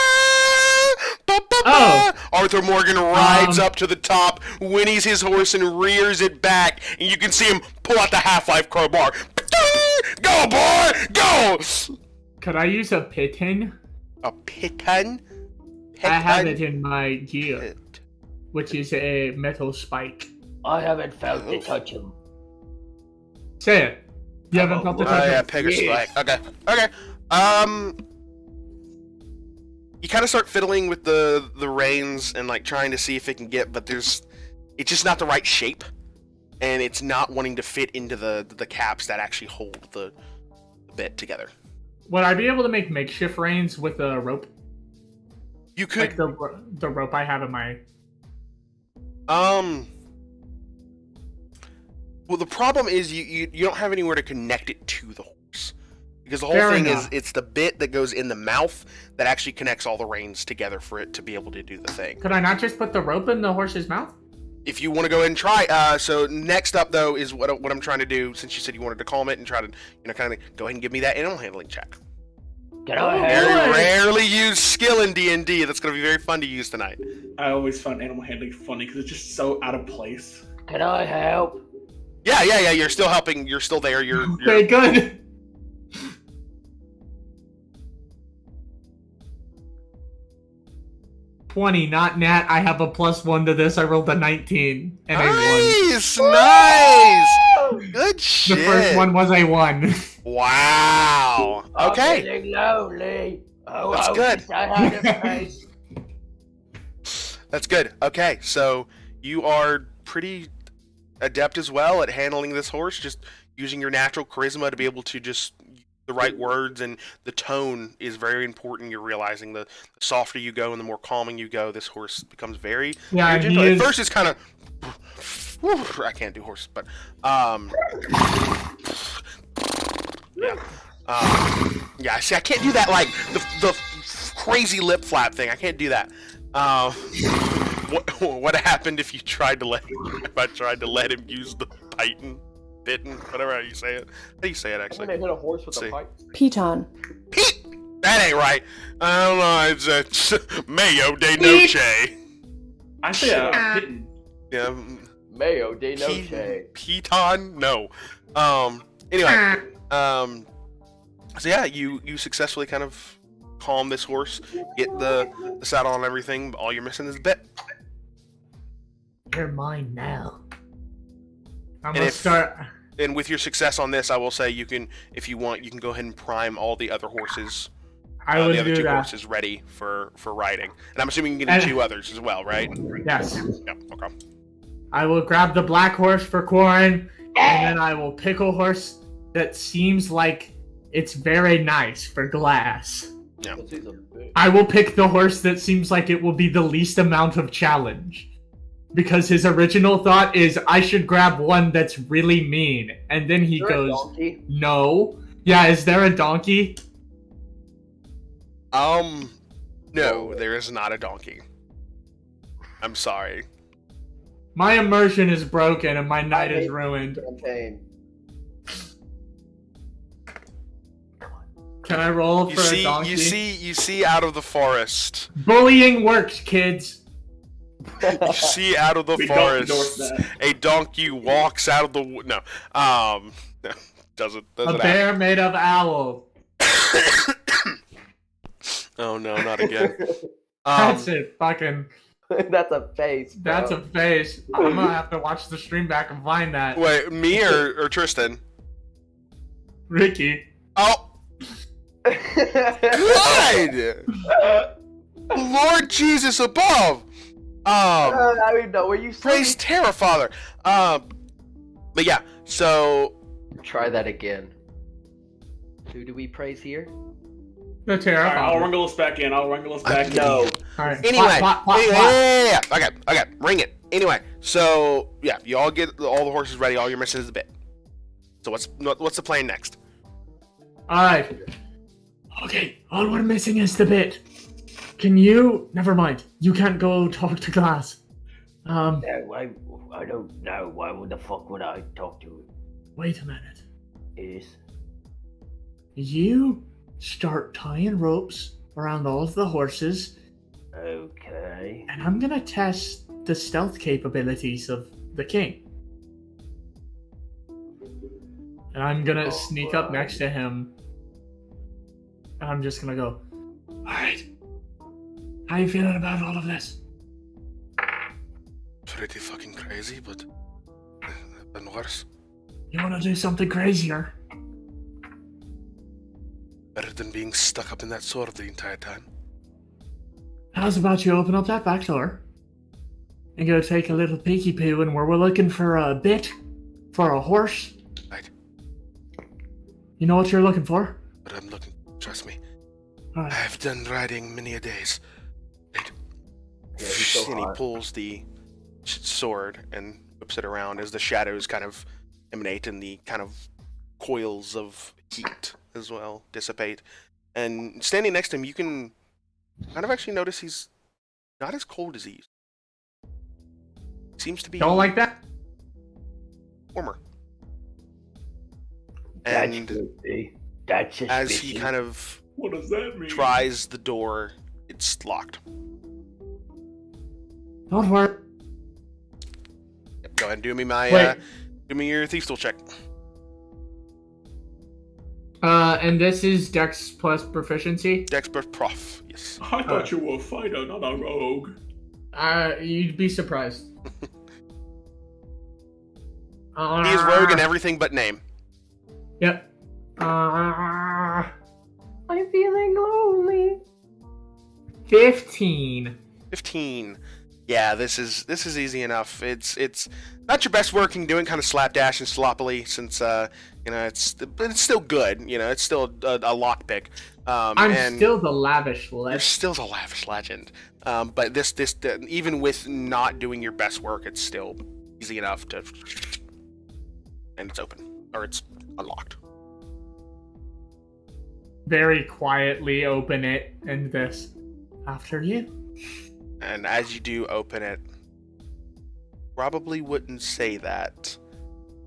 ba-ba-ba. Oh. Arthur Morgan rides up to the top, whinnies his horse, and rears it back, and you can see him pull out the Half-Life crowbar. Go, boy, go! Could I use a piton? A piton? I have it in my gear, which is a metal spike. I haven't felt to touch him. Say it. You haven't felt the touch yeah, of- peg or spike. Okay. You kind of start fiddling with the reins and like trying to see if it can get, but it's just not the right shape, and it's not wanting to fit into the caps that actually hold the bit together. Would I be able to make makeshift reins with a rope? You could Like the rope I have in my... Well, the problem is you don't have anywhere to connect it to the horse. Because the whole Fair thing enough. is, it's the bit that goes in the mouth that actually connects all the reins together for it to be able to do the thing. Could I not just put the rope in the horse's mouth? If you want to go ahead and try, so next up though is what I'm trying to do. Since you said you wanted to calm it and try to, kind of go ahead and give me that animal handling check. Can I Very have? rarely used skill in D&D. That's going to be very fun to use tonight. I always find animal handling funny because it's just so out of place. Can I help? Yeah. You're still helping. You're still there. You're Okay, good. $20, not nat. I have a +1 to this. I rolled a 19 and I won. nice. Good shit. The first one was a 1. Wow. Okay. I'm feeling lonely. Oh, That's I good. wish I had a face. That's good. Okay, so you are pretty adept as well at handling this horse, just using your natural charisma to be able to just use the right words, and the tone is very important. You're realizing the softer you go and the more calming you go, this horse becomes very, very and gentle. he At is... first it's kind of... I can't do horse, but... yeah. Yeah, see, I can't do that, like, the crazy lip flap thing. I can't do that. What happened if I tried to let him use the bitten, whatever how you say it. How do you say it, I'm actually? gonna hit a horse with a pipe. Piton. Pete! That ain't right. I don't know, it's Mayo de Noche. I say kitten. Yeah. Mayo de Noche. Piton? No. Anyway. So yeah, you successfully kind of calm this horse, get the saddle and everything, but all you're missing is the bit. You're mine now. I'm And gonna start... And with your success on this, I will say you can, if you want, you can go ahead and prime all the other horses. I would the other do two that. horses ready for riding. And I'm assuming you can get 2 others as well, right? Yes. Yep, okay. I will grab the black horse for Corin, and then I will pick a horse that seems like it's very nice for Glass. Yeah. I will pick the horse that seems like it will be the least amount of challenge. Because his original thought is, I should grab one that's really mean. And then he goes, no. Yeah, is there a donkey? No, there is not a donkey. I'm sorry. My immersion is broken and my night is ruined. Can I roll for a donkey? You see out of the forest. Bullying works, kids. You see out of the forest a donkey walks out of the no. No, doesn't a bear happen. made of owl. Oh no, not again. That's it, fucking. That's a face. Bro. That's a face. I'm gonna have to watch the stream back and find that. Wait, me or Tristan? Ricky. Oh. Good. Lord Jesus above. I don't even know where you praise Terra Father. But yeah, so try that again. Who do we praise here? The Terra Father. I'll wrangle us back in. No. Alright. Anyway, Plot. yeah. Okay, ring it. Anyway, so yeah, you all get all the horses ready. All you're missing is the bit. So what's the plan next? Alright. Okay, all we're missing is the bit. Can you... Never mind. You can't go talk to Glass. No, I don't know. Why would the fuck would I talk to him? Wait a minute. Yes. You start tying ropes around all of the horses. Okay. And I'm gonna test the stealth capabilities of the king. And I'm gonna sneak up next to him. And I'm just gonna go, alright. How you feeling about all of this? Pretty fucking crazy, but been worse. You wanna do something crazier? Better than being stuck up in that sword the entire time. How's about you open up that back door and go take a little peeky poo, and we're looking for a bit for a horse. Right. You know what you're looking for? But I'm looking, trust me. All right. I've done riding many a days. Right. Yeah, he's so And he hot. pulls the sword and whips it around as the shadows kind of emanate and the kind of coils of heat as well dissipate. And standing next to him, you can kind of actually notice he's not as cold as he used. Seems to be Don't like that? warmer. That's And creepy. That's suspicious. as he kind of What does that mean? tries the door, it's locked. Don't worry. Yep, go ahead and do me do me your thief tool check. And this is Dex plus proficiency. Dex plus prof, yes. I thought you were a fighter, not a rogue. You'd be surprised. He is rogue in everything but name. Yep. I'm feeling lonely. 15. 15. Yeah, this is easy enough. It's not your best working, doing kind of slapdash and sloppily, since but it's still good. It's still a lockpick. I'm still the lavish legend. You're still the lavish legend. But this even with not doing your best work, it's still easy enough to, and it's open or it's unlocked. Very quietly open it, and this after you. And as you do open it, probably wouldn't say that,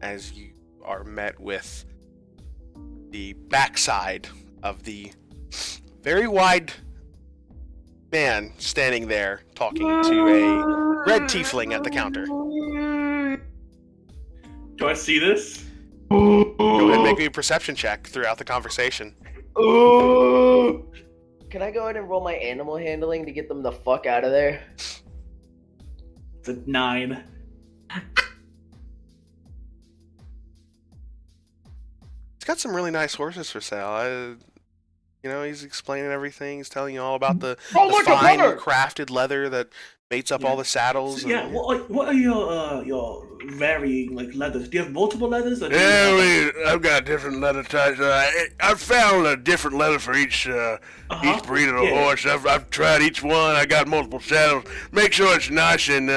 as you are met with the backside of the very wide man standing there talking to a red tiefling at the counter. Do I see this? Go ahead and make me a perception check throughout the conversation. Can I go ahead and roll my animal handling to get them the fuck out of there? It's a 9. He's got some really nice horses for sale. He's explaining everything. He's telling you all about the fine crafted leather that mates up all the saddles. So, yeah, what are your varying leathers? Do you have multiple leathers? Or I've got different leather types. I've found a different leather for each breed of horse. I've tried each one. I got multiple saddles. Make sure it's nice and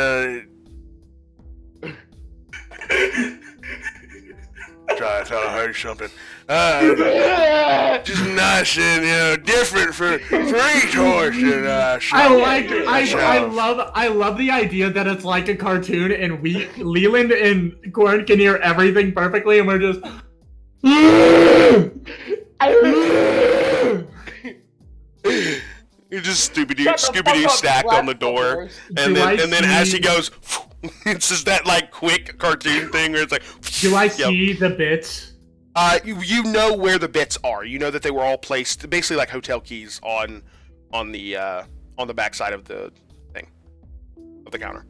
try to tell I heard something. Just nice and different for each horse. And I love the idea that it's like a cartoon, and Leland and Goran can hear everything perfectly, and we're just. You're just Scooby-Doo stacked on the door, and then as he goes, it's just that quick cartoon thing where it's like. Do I see the bits? You know where the bits are. You know that they were all placed basically like hotel keys on the backside of the thing, of the counter.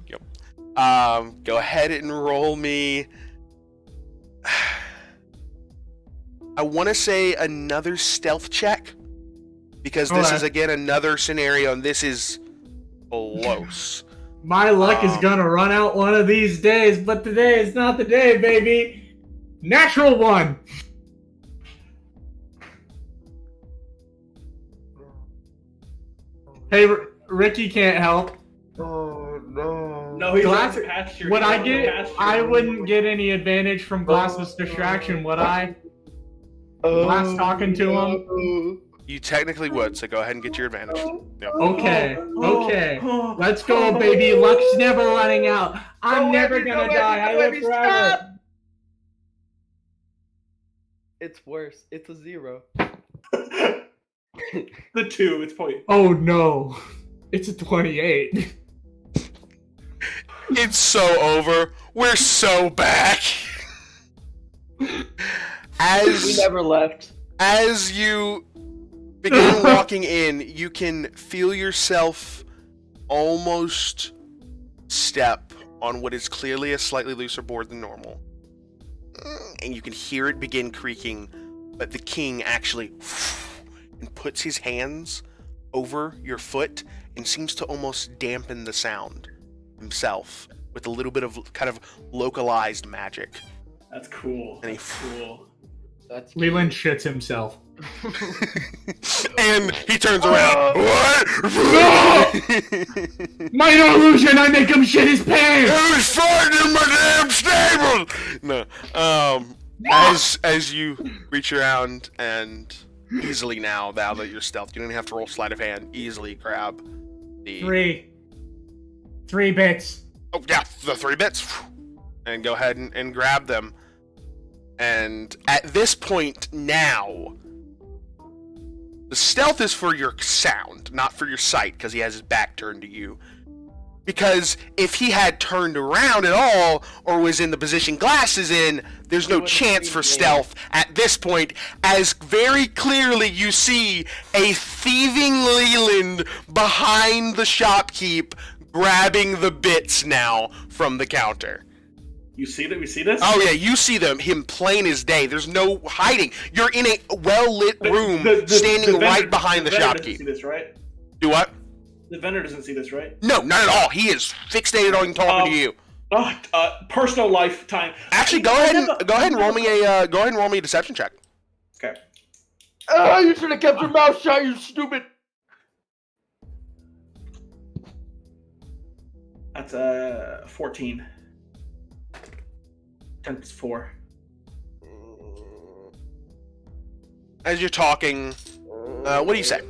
Yep. Go ahead and roll me. I want to say another stealth check, because this is again another scenario, and this is close. My luck is gonna run out one of these days, but today is not the day, baby. Natural 1. Hey, Ricky can't help. Oh no! No, he's Glass. on pasture. Would I get? I wouldn't get any advantage from Glass's distraction, would I? Glass talking to him. You technically would, so go ahead and get your advantage. Yep. Okay. Let's go, baby. Luck's never running out. I'm never gonna die. I live forever. It's worse. It's a 0. The 2. It's point. Oh no. It's a 28. It's so over. We're so back. We never left. As you begin walking in, you can feel yourself almost step on what is clearly a slightly looser board than normal. And you can hear it begin creaking, but the king actually and puts his hands over your foot and seems to almost dampen the sound himself with a little bit of kind of localized magic. That's cool. And cool. Leland shits himself. And he turns around. What? Minor illusion, I make him shit his pants! Who's fighting in my damn stable? No. As you reach around and easily now that you're stealth, you don't even have to roll sleight of hand, easily grab the 3 bits. Oh yeah, the 3 bits. And go ahead and grab them. And at this point now, the stealth is for your sound, not for your sight, because he has his back turned to you. Because if he had turned around at all, or was in the position Glass is in, there's no chance for stealth at this point, as very clearly you see a thieving Leland behind the shopkeep grabbing the bits now from the counter. You see that? We see this? Oh yeah, you see him plain as day. There's no hiding. You're in a well-lit room, standing right behind the vendor shopkeep. doesn't see this, right? Do what? The vendor doesn't see this, right? No, not at all. He is fixated on talking to you. Personal lifetime. Actually, go ahead and roll me a deception check. Okay. You should have kept your mouth shut, you stupid. That's 14. 10 plus 4. As you're talking, what do you say?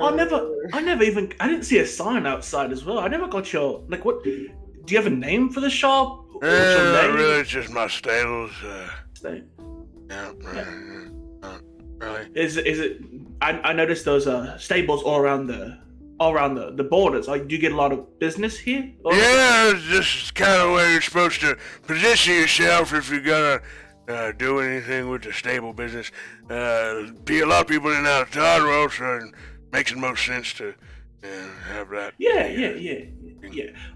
I didn't see a sign outside as well. I never got your, what, do you have a name for the shop? What's your name? Really, it's just my stables. Yeah. Really. Is it, I noticed those stables all around the borders. Do you get a lot of business here? Yeah, it's just kind of where you're supposed to position yourself if you're gonna do anything with the stable business. Be a lot of people in and out of town, road, so it makes the most sense to have that. Yeah.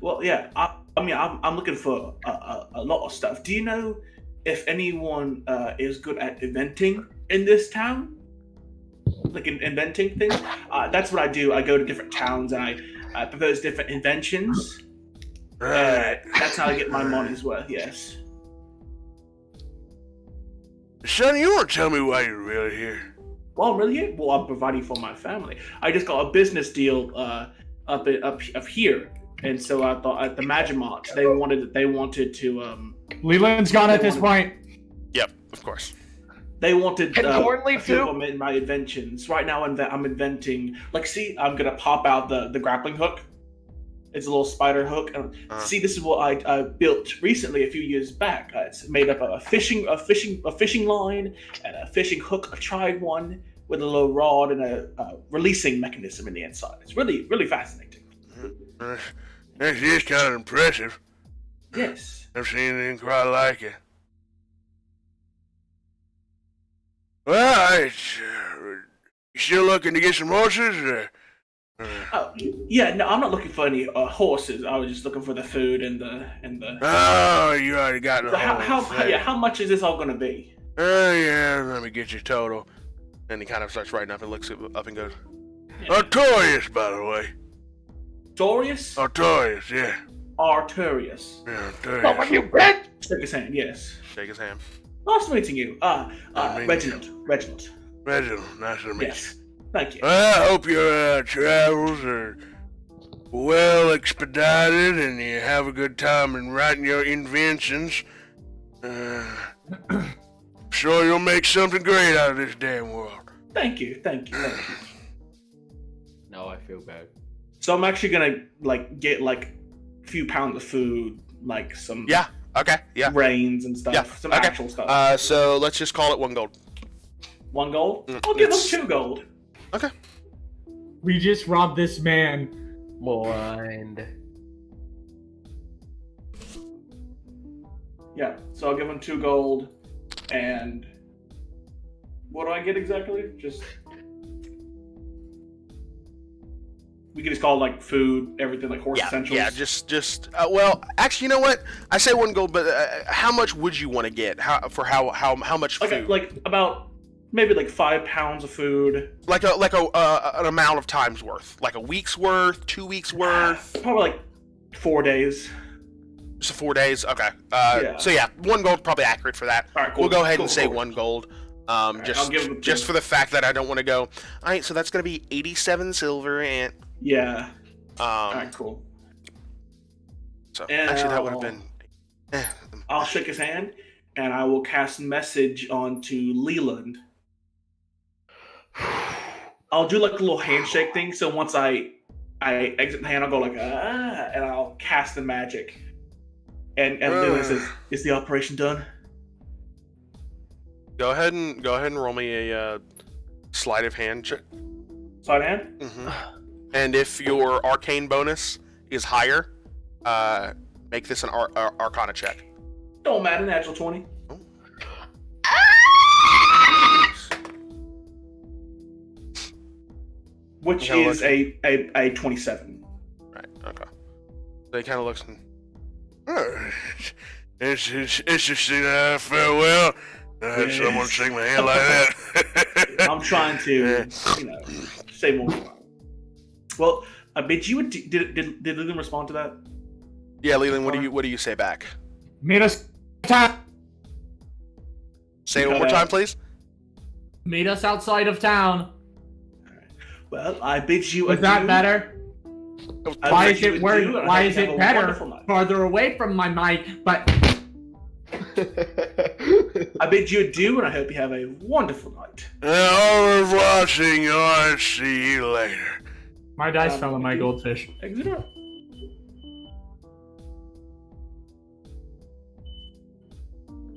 Well, yeah. I'm looking for a lot of stuff. Do you know if anyone is good at inventing in this town? Like inventing things? That's what I do. I go to different towns and I propose different inventions. Right. That's how I get my money's worth, yes. Son, you want to tell me why you're really here? Well, I'm really here? Well, I'm providing for my family. I just got a business deal up here. And so I thought at the Magimart, they wanted to Leland's gone at this point. Yep, of course. They wanted Can Corn a leave few too? of them in my inventions. Right now, I'm inventing. See, I'm gonna pop out the grappling hook. It's a little spider hook. See, this is what I built recently a few years back. It's made up of a fishing line and a fishing hook, a tried one with a little rod and a releasing mechanism in the inside. It's really, really fascinating. That is kind of impressive. Yes. Never seen anything quite like it. Well, you still looking to get some horses? Yeah, no, I'm not looking for any horses. I was just looking for the food and the. Oh, you already got the How much is this all gonna be? Yeah, let me get your total. And he kind of starts writing up and looks up and goes, Artorius, by the way. Dorius? Artorius, yeah. Arturius. Yeah, Artorius. You bitch! Shake his hand, yes. shake his hand. Nice meeting you. meeting Reginald. Reginald, nice to meet Yes. Thank you. you. I hope your travels are well expedited and you have a good time in writing your inventions. Sure you'll make something great out of this damn world. Thank you. No, I feel bad. So I'm actually gonna get a few pounds of food, some Okay, yeah. grains and stuff, some actual stuff. So let's just call it 1 gold. 1 gold? I'll give them 2 gold. Okay. We just robbed this man. Blind. Yeah, so I'll give them 2 gold, and what do I get exactly? We can just call it food, everything, horse essentials. Yeah, just well, actually, you know what? I say 1 gold, but how much would you want to get? How much food? About maybe 5 pounds of food. An amount of times worth, like a week's worth, 2 weeks worth. Probably 4 days. Just 4 days. Okay. Yeah. So yeah, 1 gold probably accurate for that. All right, cool. We'll go ahead and say 1 gold. I'll give him Just for the fact that I don't want to go. All right, so that's gonna be 87 silver and. Yeah. All right, cool. So And actually, that would have been. I'll shake his hand, and I will cast message onto Leland. I'll do a little handshake thing. So once I exit the hand, I'll go and I'll cast the magic. And Leland says, "Is the operation done?" Go ahead and roll me a sleight of hand check. Sleight of hand. Mm-hmm. And if your arcane bonus is higher, make this an Arcana check. Don't matter. Natural 20. Which is a 27. Right. Okay. So he kind of looks. It's interesting. Farewell. I had someone shake my hand like that. I'm trying to, say more. Well, I bet you would. Did Leland respond to that? Yeah, Leland. What do you say back? Meet us time. Say it one more time, please. Meet us outside of town. Well, I bid you. Is that better? Why is it Why is it better? Farther away from my mic, but. I bid you adieu, and I hope you have a wonderful night. Au revoir, senor. See you later. My dice fell in my goldfish. Exit up.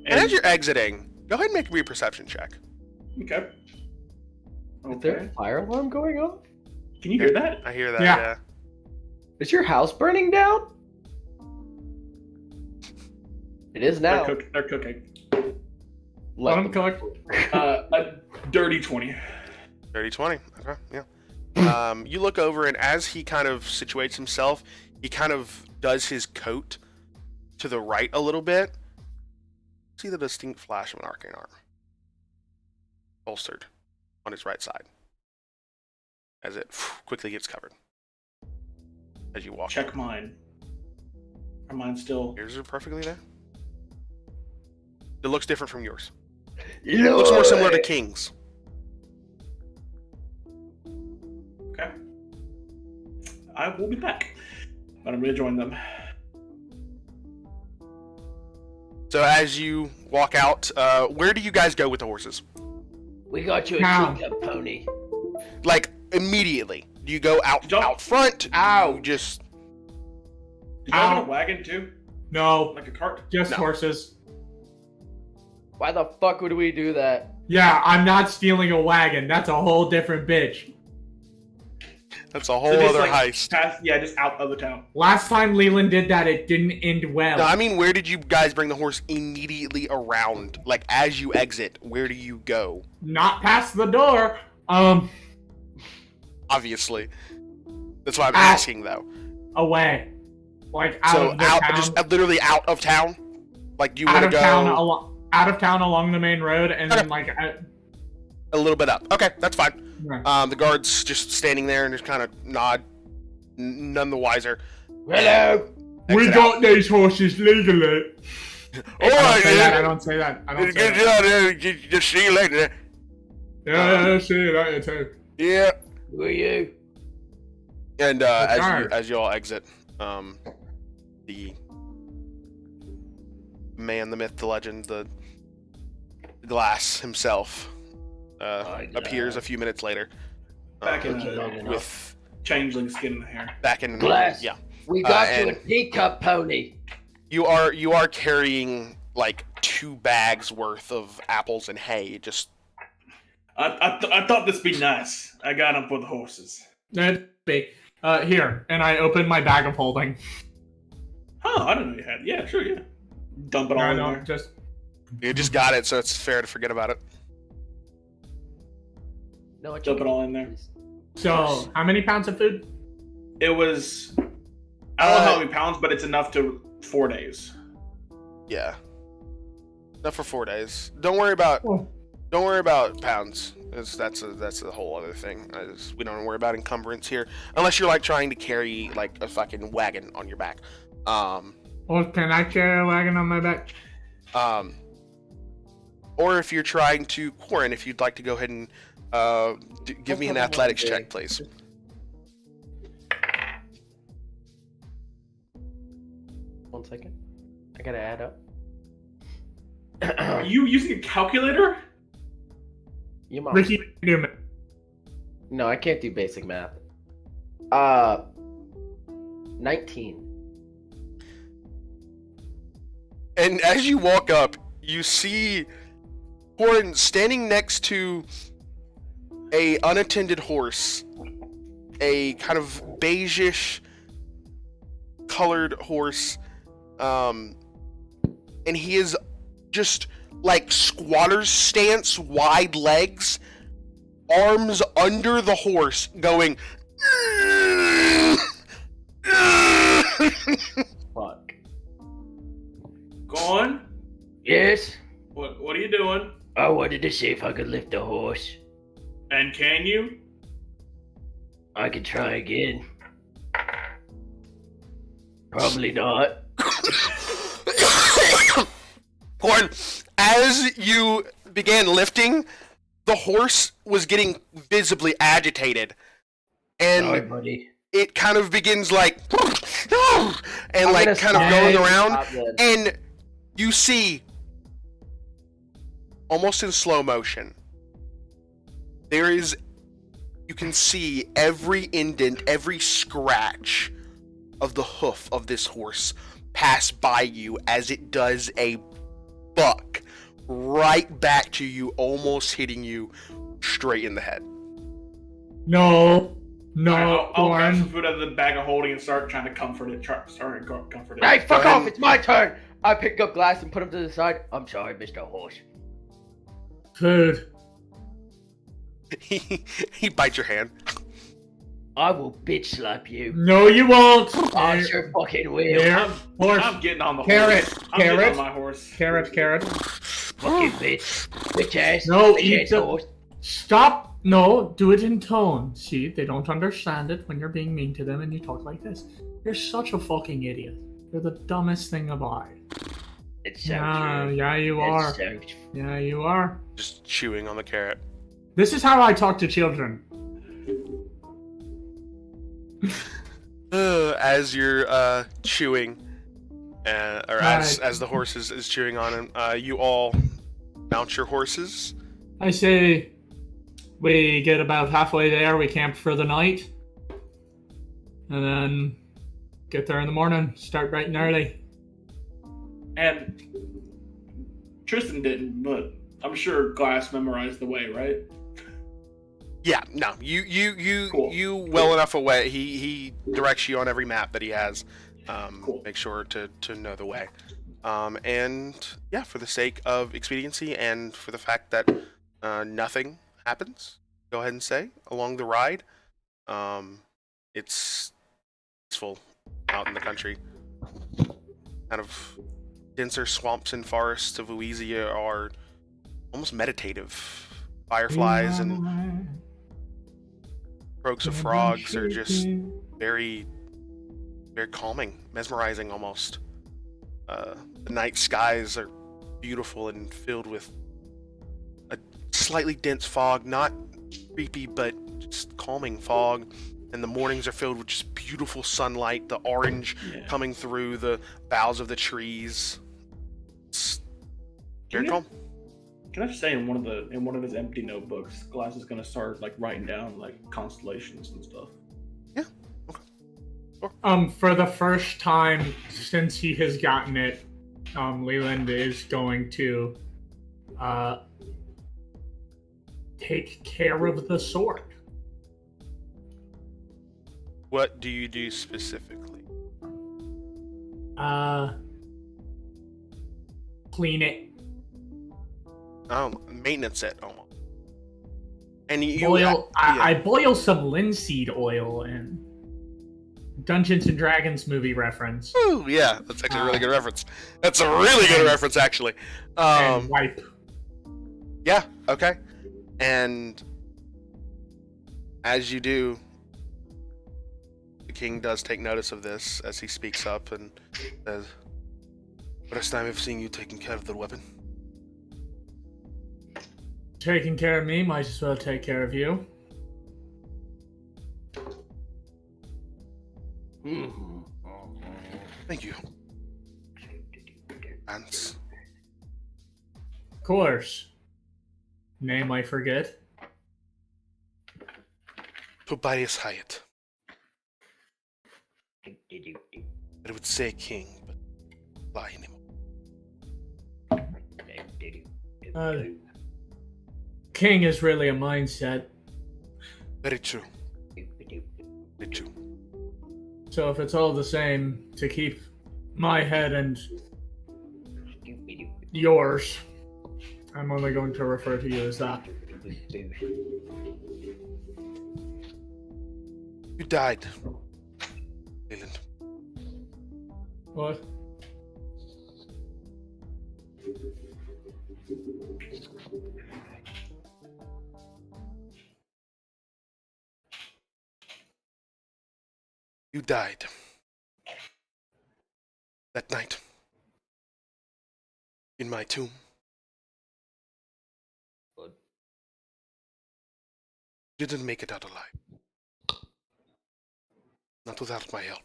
And as you're exiting, go ahead and make me a perception check. Okay. Is there a fire alarm going off? Can you hear that? I hear that. Yeah. Yeah. Is your house burning down? It is now. They're cooking. Let them Uncooked. A dirty 20. Dirty 20. Okay. Yeah. You look over, and as he kind of situates himself, he kind of does his coat to the right a little bit. See the distinct flash of an arcane arm, bolstered on his right side, as it quickly gets covered. As you walk. Check mine. Are mine still? Yours are perfectly there. It looks different from yours. It It looks more similar to King's. Okay. I will be back. But I'm going to join them. So as you walk out, where do you guys go with the horses? We got you a Now. teacup pony. Like immediately? Do you go out front? Ow. You just Did you have a wagon too? No, Like a cart? just No. horses. Why the fuck would we do that? Yeah, I'm not stealing a wagon. That's a whole different bitch. that's a whole So just, other like, heist. Just out of the town. Last time Leland did that, it didn't end well. No, I mean, where did you guys bring the horse immediately around? Like as you exit, where do you go? Not past the door. Obviously, that's why I'm asking though. Away. Like out So of the out, town. just literally out of town. Like you out want of to go town out of town along the main road, and then like a little bit up. Okay, that's fine. right. The guard's just standing there and just kind of nod, none the wiser. Hello. We Exit got out. these horses legally. All right, I then. don't say that. I don't say Good that. job, there. Just see you later. Yeah, see you later too. Yeah. Who are you? And guard. as you all exit, the man, the myth, the legend, the glass himself appears a few minutes later. Back in with changeling skin in the hair. back in Glass. yeah. We got you a and- teacup pony. You are carrying like 2 bags worth of apples and hay. Just I thought this'd be nice. I got them for the horses. That'd be here, and I open my bag of holding. Oh, I didn't know you had. Yeah, sure, yeah. Dump it all in there. Just you just got it, so it's fair to forget about it. No, Dump it all in there. so. How many pounds of food? It was. I don't know how many pounds, but it's enough to 4 days. Yeah. Not for 4 days. Don't worry about pounds. That's a whole other thing. We don't worry about encumbrance here, unless you're like trying to carry like a fucking wagon on your back. Or can I carry a wagon on my back? Or if you're trying to Corin, if you'd like to go ahead and give me an athletics check, please. One second. I gotta add up. Are you using a calculator? You mom. Ricky Newman. No, I can't do basic math. 19. And as you walk up, you see Corin standing next to a unattended horse, a kind of beigeish colored horse, and he is just like squatter's stance, wide legs, arms under the horse, going Fuck. Go on. Yes? What are you doing? I wanted to see if I could lift a horse. And can you? I could try again. Probably not. Corn, as you began lifting, the horse was getting visibly agitated. And Sorry, buddy. it kind of begins like and I'm like gonna kind of stop. going Stop around, then. and you see almost in slow motion you can see every indent, every scratch of the hoof of this horse pass by you as it does a buck right back to you, almost hitting you straight in the head. No, I'll grab some Corn. food out of the bag of holding and start trying to comfort it. Comfort it. Hey, fuck Go off! ahead. It's my turn. I pick up Glass and put him to the side. I'm sorry, Mr. Horse. Food. He bites your hand. I will bitch slap you. No, you won't. I Here, sure fucking will. here. Horse. I'm getting on the Carrot, horse. I'm getting carrot. on my horse. Carrot. Fucking bitch. Bitch ass. No, bitch eat ass the- horse. Stop. No, do it in tone. See, they don't understand it when you're being mean to them and you talk like this. You're such a fucking idiot. You're the dumbest thing alive. It's so true. Yeah, you are. It's so Yeah, you are. Just chewing on the carrot. This is how I talk to children. As you're chewing, or as the horse is chewing on him, you all mount your horses. I say we get about halfway there, we camp for the night, and then get there in the morning, start bright and early. And Tristan didn't, but I'm sure Glass memorized the way, right? Yeah, no, you Cool. well enough away. He directs you on every map that he has. Cool. Make sure to know the way. And yeah, for the sake of expediency and for the fact that nothing happens, go ahead and say along the ride. It's peaceful out in the country. Kind of denser swamps and forests of Louisiana are almost meditative. Fireflies and croaks of frogs are just very, very calming, mesmerizing almost. The night skies are beautiful and filled with a slightly dense fog, not creepy, but just calming fog. And the mornings are filled with just beautiful sunlight, the orange coming through the boughs of the trees. It's very calm. Can I just say in one of his empty notebooks, Glass is gonna start like writing down like constellations and stuff. Yeah. Okay. For the first time since he has gotten it, Leland is going to take care of the sword. What do you do specifically? Clean it. Maintenance it almost. And you Boil. I boil some linseed oil in. Dungeons and Dragons movie reference. Ooh, yeah, that's actually a really good reference. That's a really good reference, actually. And wipe. Yeah, okay. And as you do, the king does take notice of this as he speaks up and says, "First time I've seen you taking care of the weapon." Taking care of me, might as well take care of you. Thank you. Ants. Of course. Name I forget. Tobias Hyatt. I would say king, but lie anymore. King is really a mindset. Very true. Very true. So if it's all the same to keep my head and yours, I'm only going to refer to you as that. You died, Leland. What? You died. That night. In my tomb. What? You didn't make it out alive. Not without my help.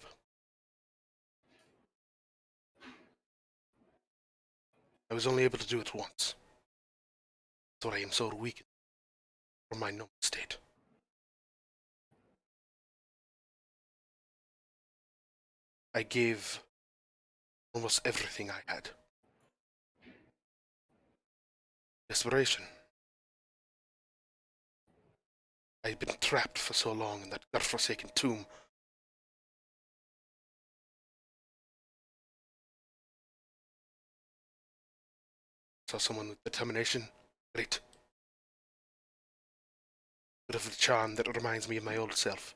I was only able to do it once. So I am so weak from my normal state. I gave almost everything I had. Desperation. I had been trapped for so long in that godforsaken tomb. Saw someone with determination. Great. Bit of a charm that reminds me of my old self.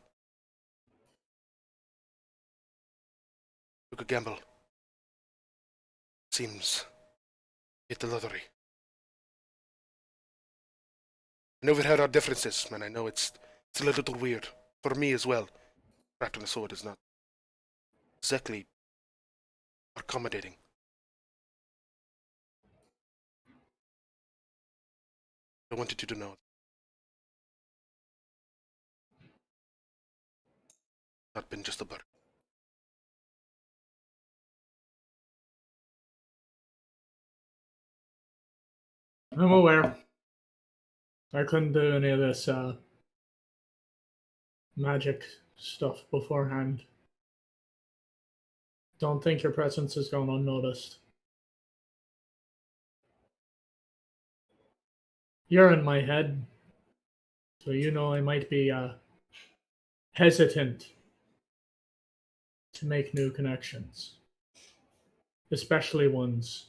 Took a gamble. Seems hit the lottery. I know we've had our differences, and I know it's a little weird. For me as well. Trapped on a sword is not exactly accommodating. I wanted you to know. Not been just a burden. I'm aware. I couldn't do any of this magic stuff beforehand. Don't think your presence is going unnoticed. You're in my head, so you know I might be hesitant to make new connections, especially ones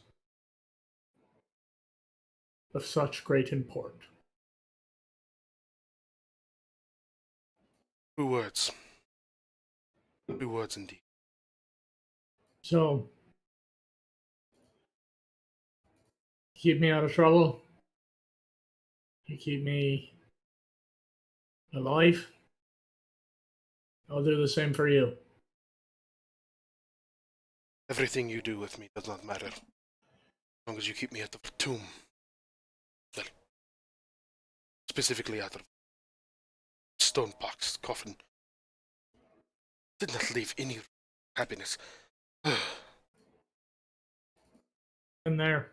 of such great import. Two words. Two words indeed. So, keep me out of trouble. You keep me alive. I'll do the same for you. Everything you do with me does not matter. As long as you keep me at the tomb. Well, specifically out of stone box coffin. Did not leave any happiness. And there.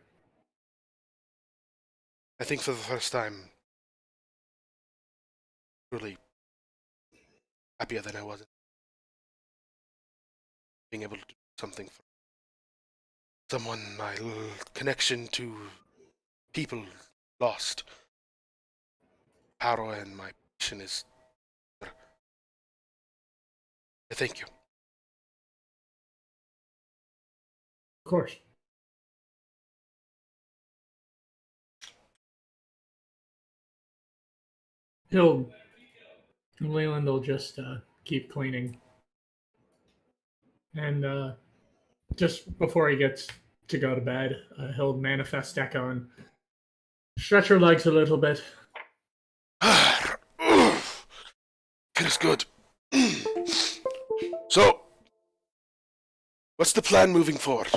I think for the first time, really happier than I was. Being able to do something for someone, my connection to people lost. Power and my passion is. I thank you. Of course. Leland will just keep cleaning. And just before he gets to go to bed, he'll manifest Echo and stretch her legs a little bit. Feels good. So, what's the plan moving forward?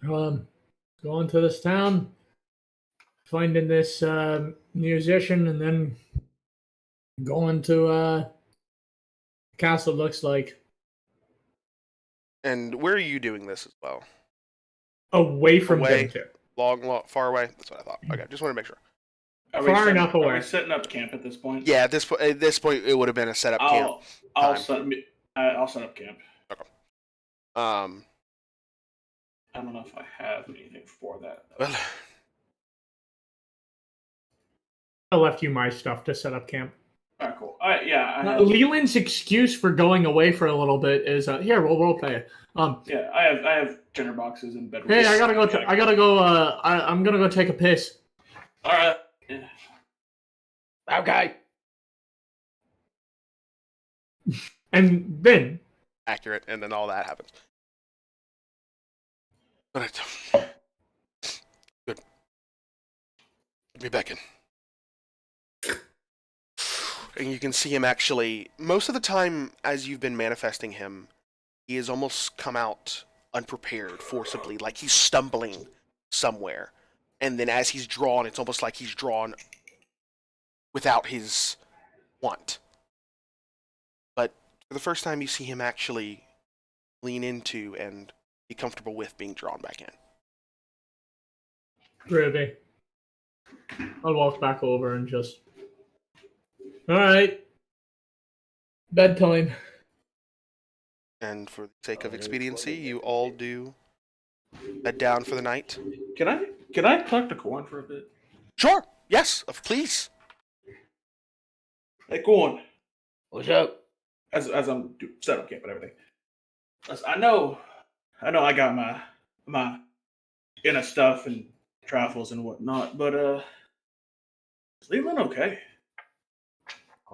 Going to this town, finding this musician, and then going to castle. Looks like And where are you doing this as well? away from Away. them too. Long, far away? That's what I thought. Okay, just want to make sure. Far enough away. Are we setting up camp at this point? Yeah, at this point, it would have been a setup camp. I'll set up camp. Okay. I don't know if I have anything for that. Well, I left you my stuff to set up camp. Alright, cool. I have, Leland's excuse for going away for a little bit is here. We'll role play it. yeah, I have dinner boxes and bed. Hey, I gotta go. I'm gonna go take a piss. All right. Yeah. Okay. And then accurate, and then all that happens. But good. Let me back in. And you can see him actually, most of the time as you've been manifesting him, he has almost come out unprepared, forcibly, like he's stumbling somewhere. And then as he's drawn, it's almost like he's drawn without his want. But for the first time, you see him actually lean into and be comfortable with being drawn back in. Groovy. I'll walk back over and just... Alright. Bedtime. And for the sake of expediency, you all do bed down for the night. Can I talk to Corn for a bit? Sure. Yes. Please. Hey, Corn. What's up? As I'm setting up camp and everything. I know I got my inner stuff and trifles and whatnot, but is Leland okay?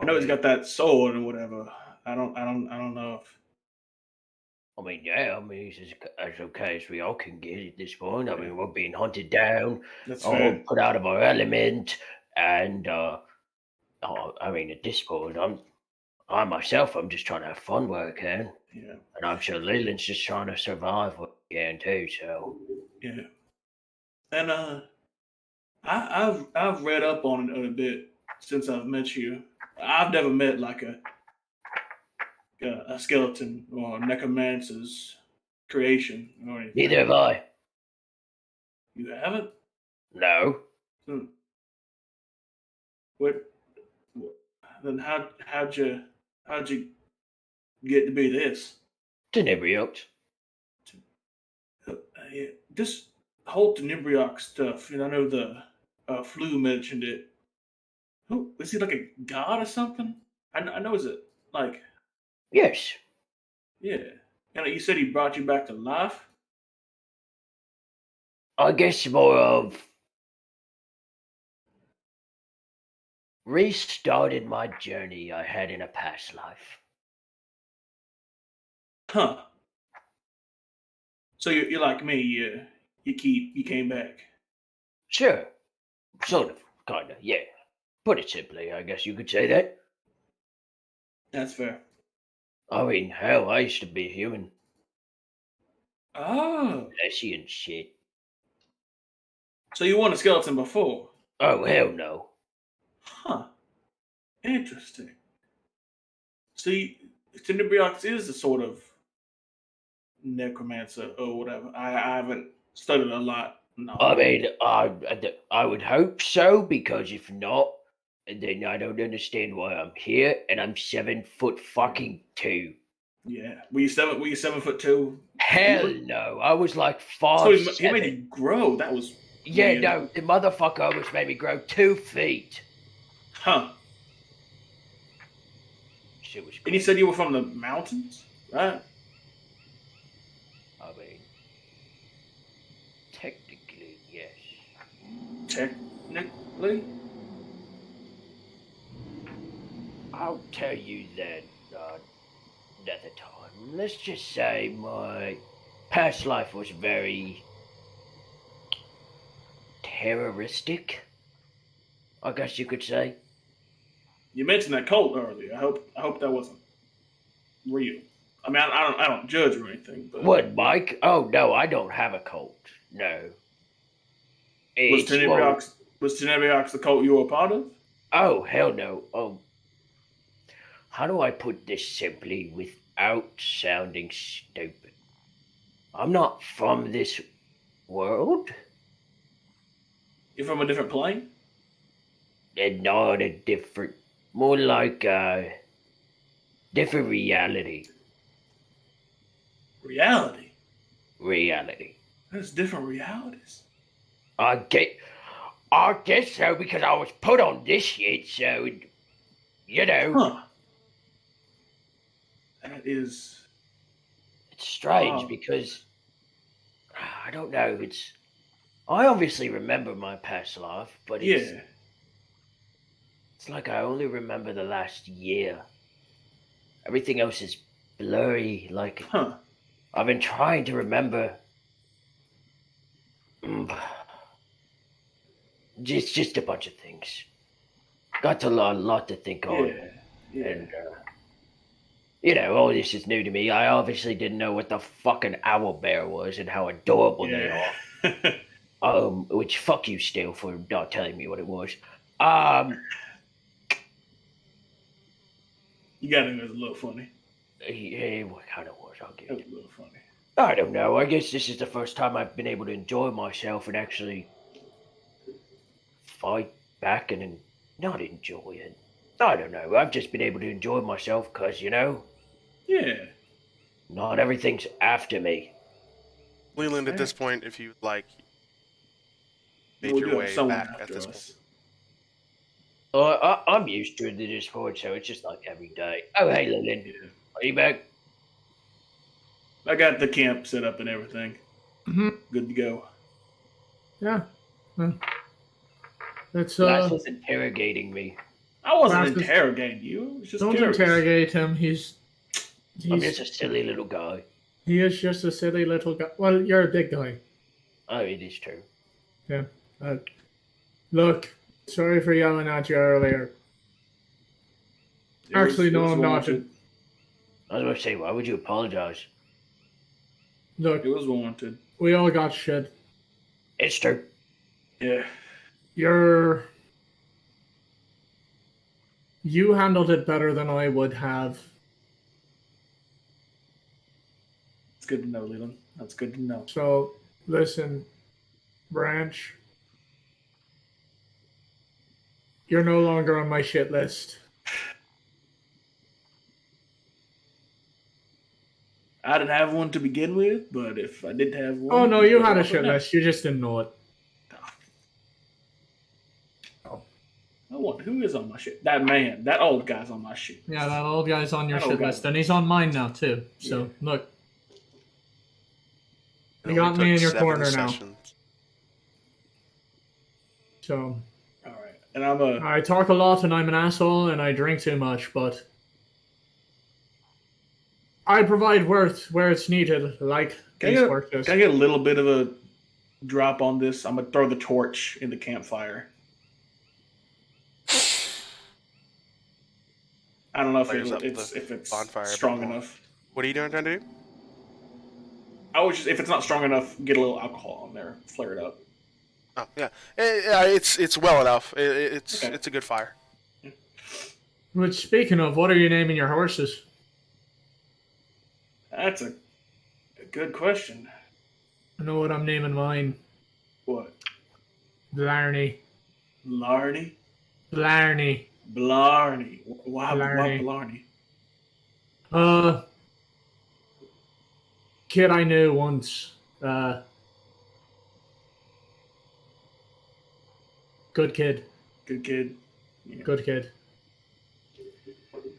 I know he's got that sword and whatever. I don't know if. I mean, yeah, I mean, he's as okay as we all can get at this point. I mean, we're being hunted down, That's all fair. put out of our element, and, I mean, at this point, I myself, I'm just trying to have fun where I can. Yeah. And I'm sure Leland's just trying to survive what he can too, so. Yeah. And I've read up on it a bit since I've met you. I've never met like a skeleton or necromancer's creation or anything. Neither have I. You haven't? No. What? Then how'd you get to be this? Tenebriot. Yeah, this whole Tenebriok stuff. I know the Flu mentioned it. Who is he, like a god or something? I know. Is it like? Yes. Yeah. And you said he brought you back to life? I guess more of restarted my journey I had in a past life. Huh. So you're like me, you came back. Sure. Sort of, kinda, yeah. Put it simply, I guess you could say that. That's fair. I mean, hell, I used to be human. Oh. Fleshy and shit. So you weren't a skeleton before? Oh, hell no. Huh. Interesting. See, Tenebriox is a sort of necromancer or whatever. I haven't studied a lot. No. I mean, I would hope so, because if not, then I don't understand why I'm here, and I'm 7'2". Yeah. Were you 7'2"? Hell no. I was like So 5'7". he made you grow. That was Yeah, weird. no, the motherfucker almost made me grow 2 feet. Huh. Shit was And crazy. you said you were from the mountains, right? I mean, technically, yes. Technically? I'll tell you that another time. Let's just say my past life was very terroristic, I guess you could say. You mentioned that cult earlier. I hope that wasn't real. I mean, I don't judge or anything, but What, Mike? Oh, no, I don't have a cult. No. was It's more- Tenebriox the cult you were a part of? Oh, hell no. Oh. How do I put this simply without sounding stupid? I'm not from this world, You're from a different plane? and not a different, more like a different reality. Reality. Reality. There's different realities. I guess so, because I was put on this shit, so, you know, Huh. That is. it's strange Wow. because, I don't know, I obviously remember my past life, but Yeah. it's like I only remember the last year. Everything else is blurry, like, Huh. I've been trying to remember Just a bunch of things. Got a lot to think on. Yeah. And, all this is new to me. I obviously didn't know what the fucking owl bear was and how adorable they are. Which fuck you still for not telling me what it was. You got it was a little funny. Yeah, what kind of was? I'll give It was it. a little funny. I don't know. I guess this is the first time I've been able to enjoy myself and actually fight back and not enjoy it. I don't know. I've just been able to enjoy myself because, Yeah. not everything's after me. Leland, at this point, if you like, make We'll your do it way someone back at after this us. point. I'm used to this point, so it's just like every day. Oh, hey, Leland. Yeah. Are you back? I got the camp set up and everything. Mm-hmm. Good to go. Yeah. That's Lass was interrogating me. I wasn't Francis, interrogating you. I was just don't curious. interrogate him. He's I'm just a silly little guy. he is just a silly little guy. Well, you're a big guy. Oh, it is true. Yeah. Look, sorry for yelling at you earlier. It was- Actually, no, it was I'm not. warranted. I was going to say, why would you apologize? Look, It was warranted. we all got shit. It's true. Yeah. You handled it better than I would have. It's good to know, Leland. That's good to know. So, listen, Branch, you're no longer on my shit list. I didn't have one to begin with, but if I did have one... Oh no, you had a I'll shit know. list. You just didn't know it. No one. Who is on my shit? That man. That old guy's on my shit. Yeah, that old guy's on your That old shit guy. list, and he's on mine now too. So Yeah. look, It you got only me in took your 7 corner now. sessions. So All right. And I'm a... I talk a lot, and I'm an asshole, and I drink too much, but I provide worth where it's needed, like Can I, these get, workers. can I get a little bit of a drop on this? I'm going to throw the torch in the campfire. I don't know if Fires up it's bonfire a bit strong more. enough. What are you trying to do? I was just, if it's not strong enough, get a little alcohol on there, flare it up. Oh, yeah. It's well enough. It's Okay. it's a good fire. Which, speaking of, what are you naming your horses? That's a good question. I know what I'm naming mine. What? Blarney. Blarney? Blarney. Blarney. Why Blarney. Blarney? Kid I knew once. Good kid. Good kid. Yeah. Good kid.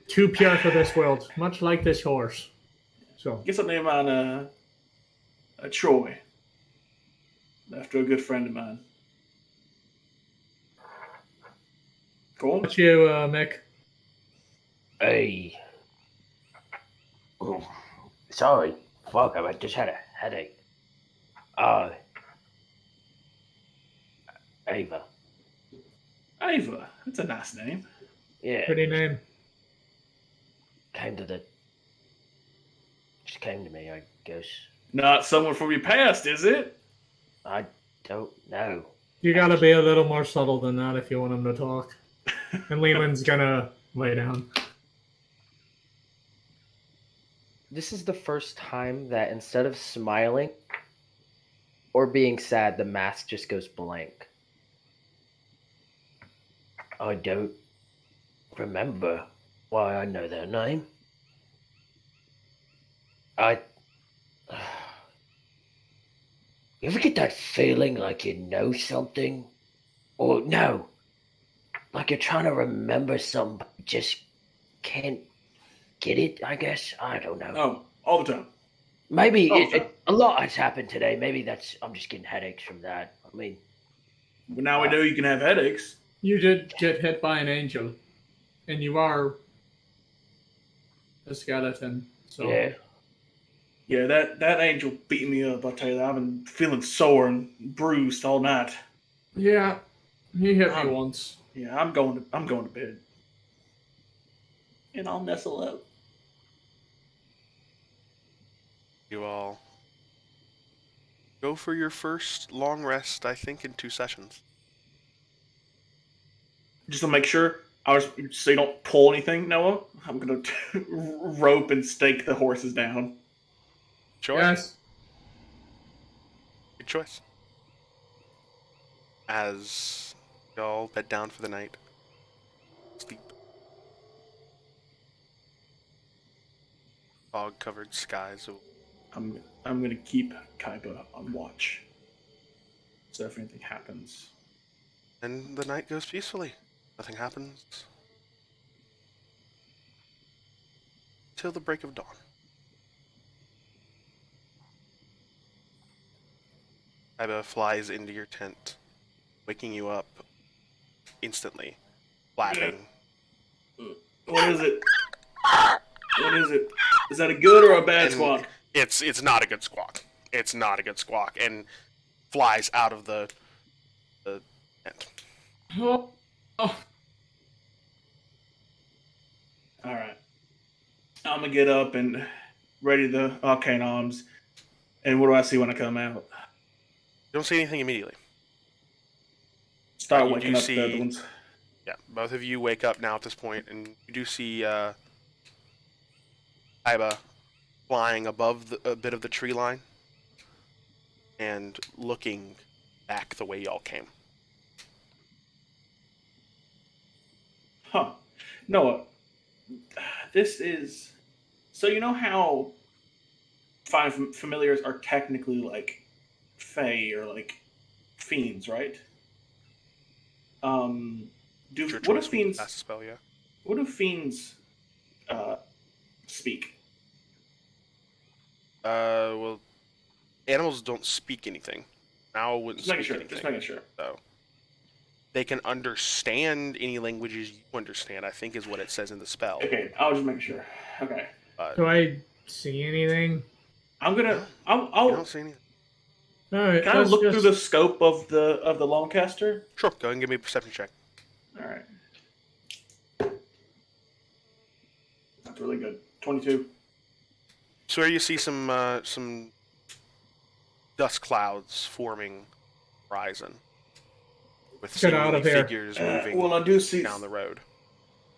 Too pure for this world, much like this horse. So, Get some name on a Troy. After a good friend of mine. Cool. what's you, Mick? Hey. Oh, sorry. Fuck, I just had a headache. Ava. Ava. That's a nice name. Yeah. Pretty name. Just came to me, I guess. Not someone from your past, is it? I don't know. You gotta be a little more subtle than that if you want him to talk. And Leland's gonna lay down. This is the first time that instead of smiling or being sad, the mask just goes blank. I don't remember why I know their name. You ever get that feeling like you know something? Or no, like you're trying to remember something, but just can't get it, I guess? I don't know. Oh, all the time. Maybe Oh, sure. a lot has happened today. Maybe I'm just getting headaches from that. I mean, But now we know you can have headaches. You did get hit by an angel. And you are a skeleton. So yeah. Yeah, that angel beat me up. I'll tell you that. I've been feeling sore and bruised all night. Yeah, he hit me once. Yeah, I'm going to bed, and I'll nestle up. You all go for your first long rest, I think, in 2 sessions. Just to make sure, so you don't pull anything, Noah. I'm gonna rope and stake the horses down. Sure. Yes. Good choice. As y'all bed down for the night, sleep. Fog-covered skies. I'm gonna keep Kaiba on watch. So if anything happens, And the night goes peacefully. Nothing happens. Till the break of dawn. Kaiba flies into your tent, waking you up instantly, flapping. what is it? What is it? Is that a good or a bad And squawk? It's not a good squawk. It's not a good squawk, and flies out of the tent. Oh. All right. I'm gonna get up and ready the arcane arms. And what do I see when I come out? You don't see anything immediately. Start You waking do up the other see- ones. Yeah, both of you wake up now at this point, and you do see Kaiba flying above a bit of the tree line and looking back the way y'all came. Huh. Noah, this is... So you know how five familiars are technically like fae or like fiends, right? Your What choice do fiends? cast a spell, yeah. What do fiends speak? Well, animals don't speak anything. Owl wouldn't Just making speak sure. anything. Just making sure. So they can understand any languages you understand, I think is what it says in the spell. Okay, I'll just make sure. Okay, Do I see anything? I'm gonna. You I'll. don't see anything. All right. Can I let's look just- through the scope of the Longcaster? Sure, go ahead and give me a perception check. All right. That's really good. 22. So here you see some dust clouds forming horizon with Get out seemingly of here. figures moving Well, I do see. down the road.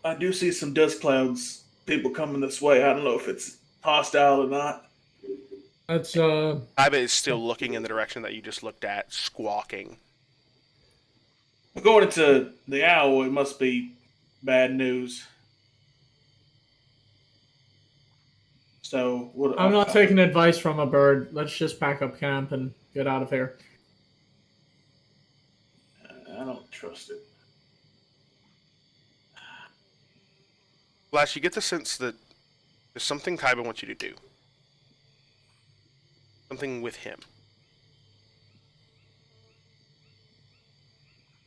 I do see some dust clouds. People coming this way. I don't know if it's hostile or not. Let's Kaiba is still looking in the direction that you just looked at, squawking. According to the owl, it must be bad news. So what? I'm not taking advice from a bird. Let's just pack up camp and get out of here. I don't trust it. Flash, you get the sense that there's something Kaiba wants you to do. Something with him.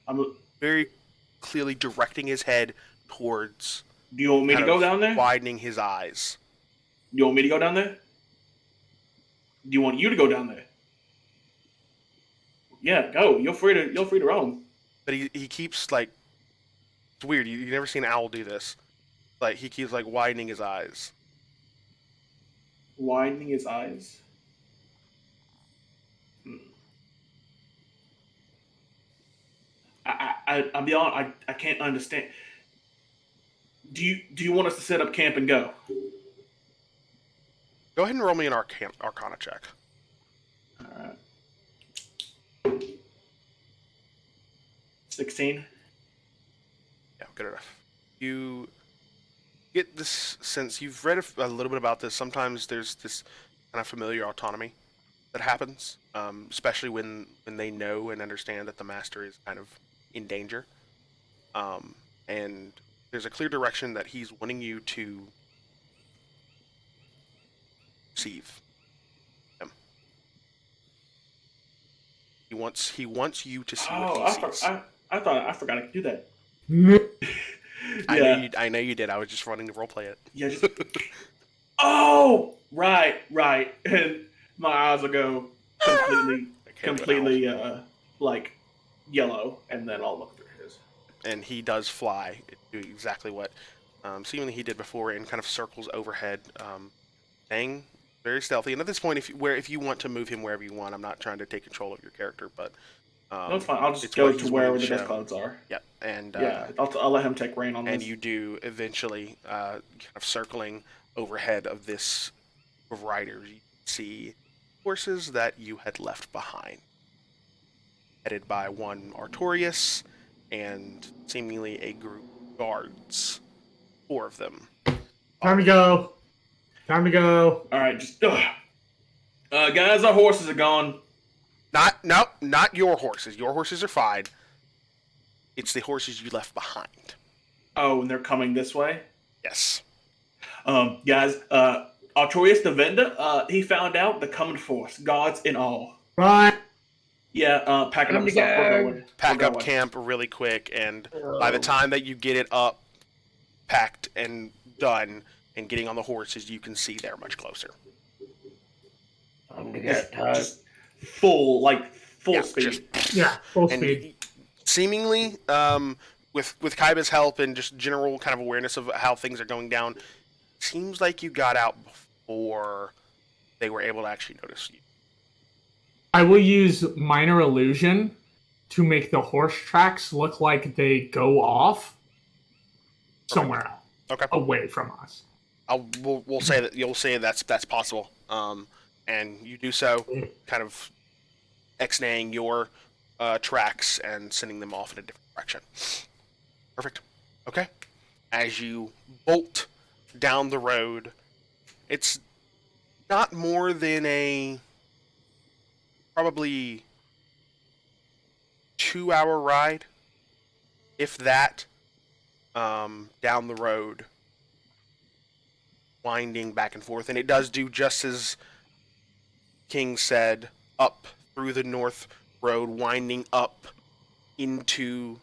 I'm. Very clearly directing his head towards Do you want me to kind go of down there? widening his eyes. Do you want me to go down there? Do you want you to go down there? Yeah, go. You're free to roam. But he keeps like, it's weird. You never seen an owl do this. Like he keeps like widening his eyes. Widening his eyes. I'll be honest. I can't understand. Do you want us to set up camp and go? Go ahead and roll me an Arcana check. All right. 16. Yeah, good enough. You get this sense, you've read a little bit about this. Sometimes there's this kind of familiar autonomy that happens, especially when they know and understand that the master is kind of in danger. And there's a clear direction that he's wanting you to receive him. He wants you to see what he sees. I thought I forgot I could do that. I know you did. I was just running to roleplay it. Yeah, just Oh, right. And my eyes will go completely, like yellow, and then I'll look through his. And he does fly, doing exactly what seemingly he did before, and kind of circles overhead, staying very stealthy. And at this point, if you want to move him wherever you want, I'm not trying to take control of your character, but No, it's fine. I'll just go to wherever the death clouds are. Yep, and Yeah, I'll let him take reign on this. and you do eventually kind of circling overhead of this group of riders. You see horses that you had left behind, headed by one Artorius and seemingly a group of guards, 4 of them. Time to go. Time to go. All right, just guys, our horses are gone. Not your horses. Your horses are fine. It's the horses you left behind. Oh, and they're coming this way. Yes. Guys, Artorius the vendor, he found out the coming force, gods in all. Right. Yeah, packing up stuff. We're going. Pack We're up going. camp really quick, and by the time that you get it up, packed and done, and getting on the horses, you can see they're much closer. I'm to get Just full Yeah, speed. Yeah, full And speed. seemingly, with Kaiba's help and just general kind of awareness of how things are going down, seems like you got out before they were able to actually notice you. I will use minor illusion to make the horse tracks look like they go off somewhere else, Okay. away from us. We'll say that you'll say that's possible. And you do so, kind of ex-naying your tracks and sending them off in a different direction. Perfect. Okay. As you bolt down the road, it's not more than a probably 2-hour ride, if that, down the road, winding back and forth. And it does do just as King said, up through the north road, winding up into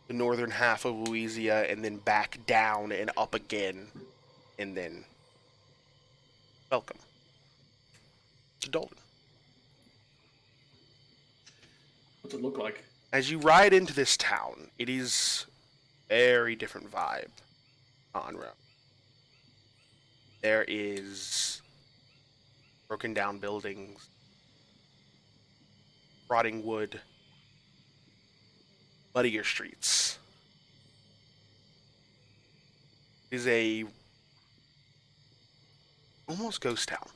the northern half of Louisiana, and then back down and up again, and then welcome to Dolan. What's it look like? As you ride into this town, it is very different vibe on road. There is broken down buildings, rotting wood, muddier streets. It is a almost ghost town.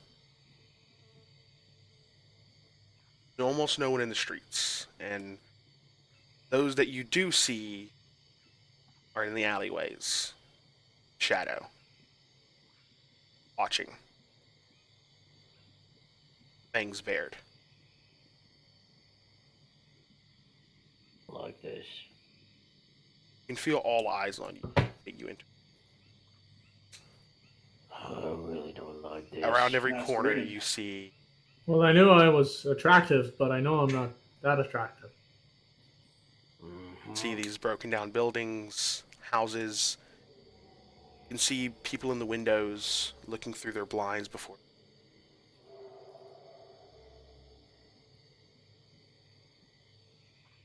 There's almost no one in the streets, and those that you do see are in the alleyways, shadow, watching, fangs bared. like this. You can feel all eyes on you, take you into. I really don't like this. Around every That's corner weird. you see Well, I knew I was attractive, but I know I'm not that attractive. see these broken down buildings, houses. You can see people in the windows looking through their blinds before.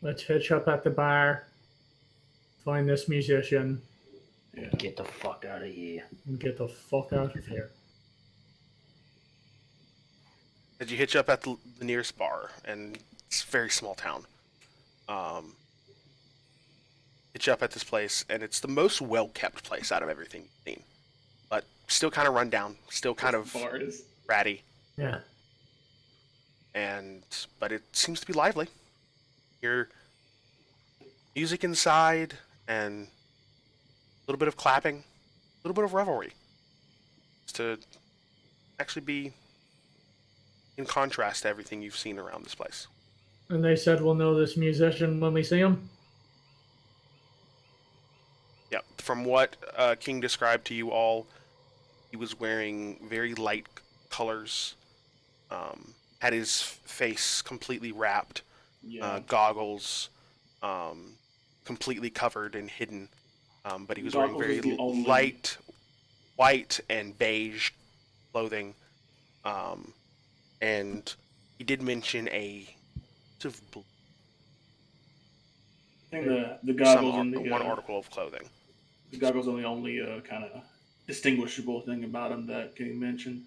Let's hitch up at the bar, find this musician, Get the fuck out of here. and get the fuck out of here. As you hitch up at the nearest bar, and it's a very small town. Hitch up at this place, and it's the most well-kept place out of everything you've seen. But still kind of run down, still kind of Bars. Yeah. ratty, but it seems to be lively. Hear music inside, and a little bit of clapping, a little bit of revelry. It's to actually be in contrast to everything you've seen around this place. And they said we'll know this musician when we see him. Yeah, from what King described to you all, he was wearing very light colors, had his face completely wrapped, Yeah. goggles, completely covered and hidden, but he was Goggles wearing is the very only- light white and beige clothing, and he did mention a sort of I think the goggles some and the one article of clothing. The goggles are the only kind of distinguishable thing about him that can mention.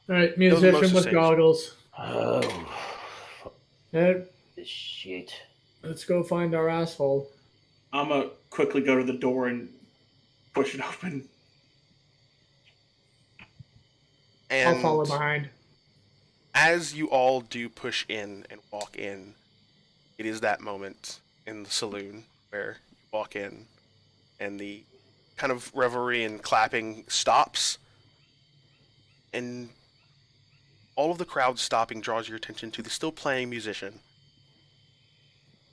All right, Those are musician most with distinguished. goggles. Oh, this shit. Let's go find our asshole. I'm gonna quickly go to the door and push it open. And I'll follow behind. as you all do push in and walk in, it is that moment in the saloon where you walk in and the kind of revelry and clapping stops, and all of the crowd stopping draws your attention to the still playing musician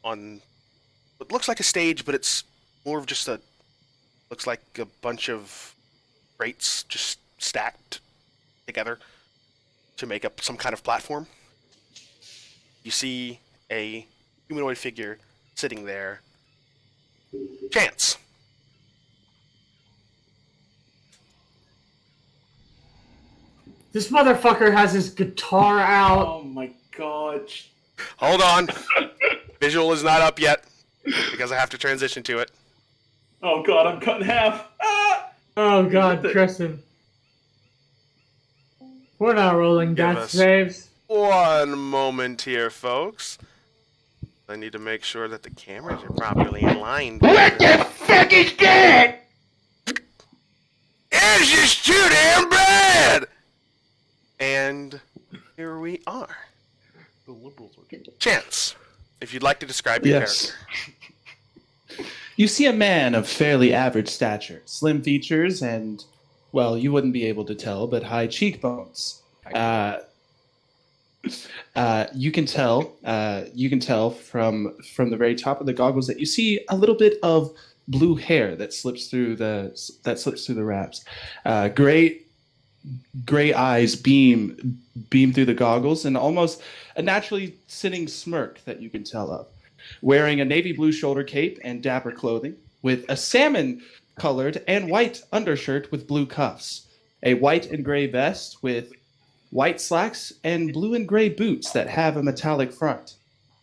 on what looks like a stage, but it's more of just looks like a bunch of crates just stacked together to make up some kind of platform. You see a humanoid figure sitting there. Chance. This motherfucker has his guitar out. Oh my god. Hold on. Visual is not up yet because I have to transition to it. Oh god, I'm cut in half. Ah! Oh god, Tristan. We're not rolling Give death us- saves. One moment here, folks. I need to make sure that the cameras are properly aligned. What the fuck is that? It's just too damn bad! And here we are. Chance, if you'd like to describe your Yes. character. You see a man of fairly average stature, slim features, and, well, you wouldn't be able to tell, but high cheekbones. You can tell from the very top of the goggles that you see a little bit of blue hair that slips through the wraps. Gray eyes beam through the goggles, and almost a naturally sitting smirk that you can tell of. Wearing a navy blue shoulder cape and dapper clothing, with a salmon-colored and white undershirt with blue cuffs, a white and gray vest with white slacks, and blue and gray boots that have a metallic front,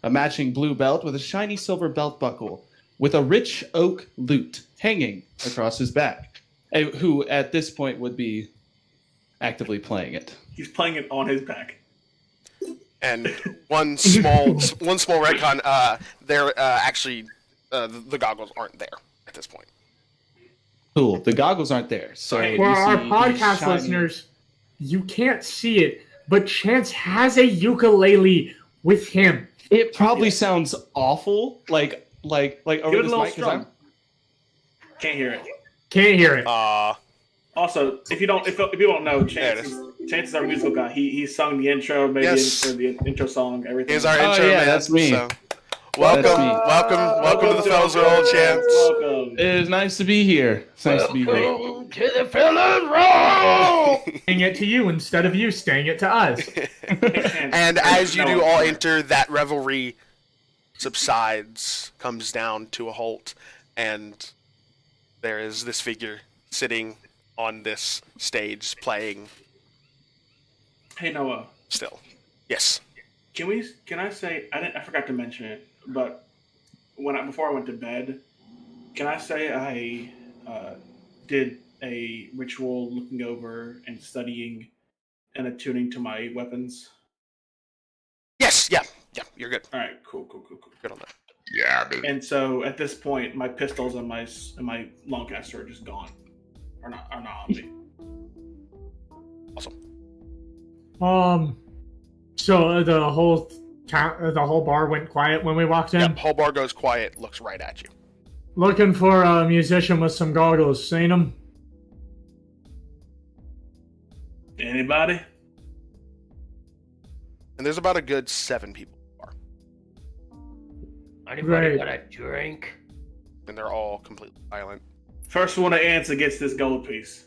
a matching blue belt with a shiny silver belt buckle, with a rich oak lute hanging across his back, who at this point would be actively playing it. He's playing it on his back. And one small retcon. They're actually the goggles aren't there at this point. Cool. The goggles aren't there, so For you For our see these podcast shiny- listeners, you can't see it, but Chance has a ukulele with him. It probably sounds awful, like over Give it a this little mic. 'Cause strum. Can't hear it. Can't hear it. Also, if you don't know, There it Chance is our musical guy. He sung the intro, maybe Yes. the intro song, everything. Here's our Oh, intro yeah, man. that's me. So, welcome to the Fells Roll, Chance. Welcome. It is nice to be here. It's nice to be here. Welcome to the fellas roll. Saying it to you instead of you saying it to us. And as you do all enter, that revelry subsides, comes down to a halt, and there is this figure sitting on this stage playing Hey Noah, still. Yes. can I say I forgot to mention it, but before I went to bed, can I say I did a ritual looking over and studying and attuning to my weapons? Yes, yeah, you're good. All right, cool. Good on that. Yeah, baby. And so at this point, my pistols and my longcaster are just gone, are not on me. Awesome. So the whole bar went quiet when we walked in. Yep, whole bar goes quiet, looks right at you. Looking for a musician with some goggles. Seen him? Anybody? And there's about a good 7 people in the bar, Anybody Right. got a drink? and they're all completely silent. First one to answer gets this gold piece.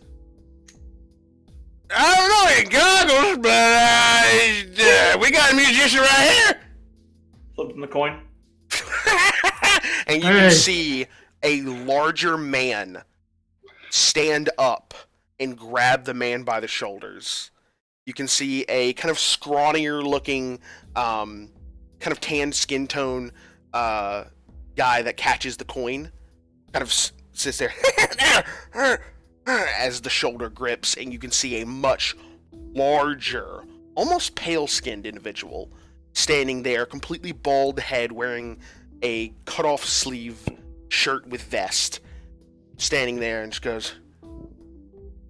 I don't know any goggles, but we got a musician right here. Flipping the coin. And you Hey. can see a larger man stand up and grab the man by the shoulders you can see a kind of scrawnier looking, kind of tanned skin tone guy that catches the coin. Kind of sits there as the shoulder grips, and you can see a much larger, almost pale-skinned individual standing there, completely bald head, wearing a cut-off sleeve shirt with vest, standing there and just goes,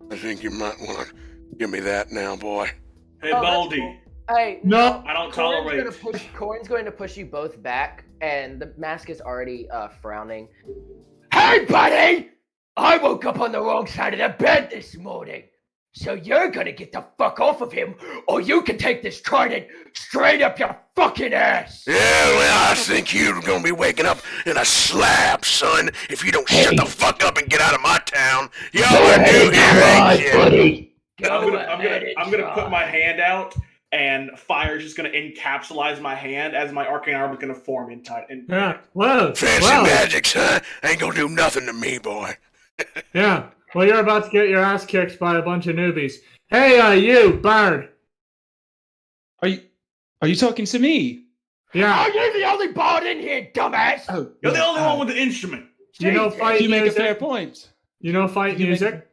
I think you might want to give me that now, boy. Hey, Baldy. Hey, No. I don't Corin's tolerate. Corin's going to push you both back, and the mask is already frowning. Hey, buddy! I woke up on the wrong side of the bed this morning. So you're gonna get the fuck off of him, or you can take this trident straight up your fucking ass! Yeah, well, I think you're gonna be waking up in a slab, son, if you don't shut the fuck up and get out of my town. Y'all are new here, ain't you? buddy. I'm gonna put my hand out, and fire's just gonna encapsulate my hand as my arcane arm is gonna form in tight. Yeah. Whoa. Fancy Whoa. magic, son. Ain't gonna do nothing to me, boy. Yeah. Well, you're about to get your ass kicked by a bunch of newbies. Hey, you, Bard. Are you talking to me? Yeah. Oh, you're the only bard in here, dumbass! Oh, You're the only one with the instrument. You know fight you make a music? fair point. You know fight You make- music?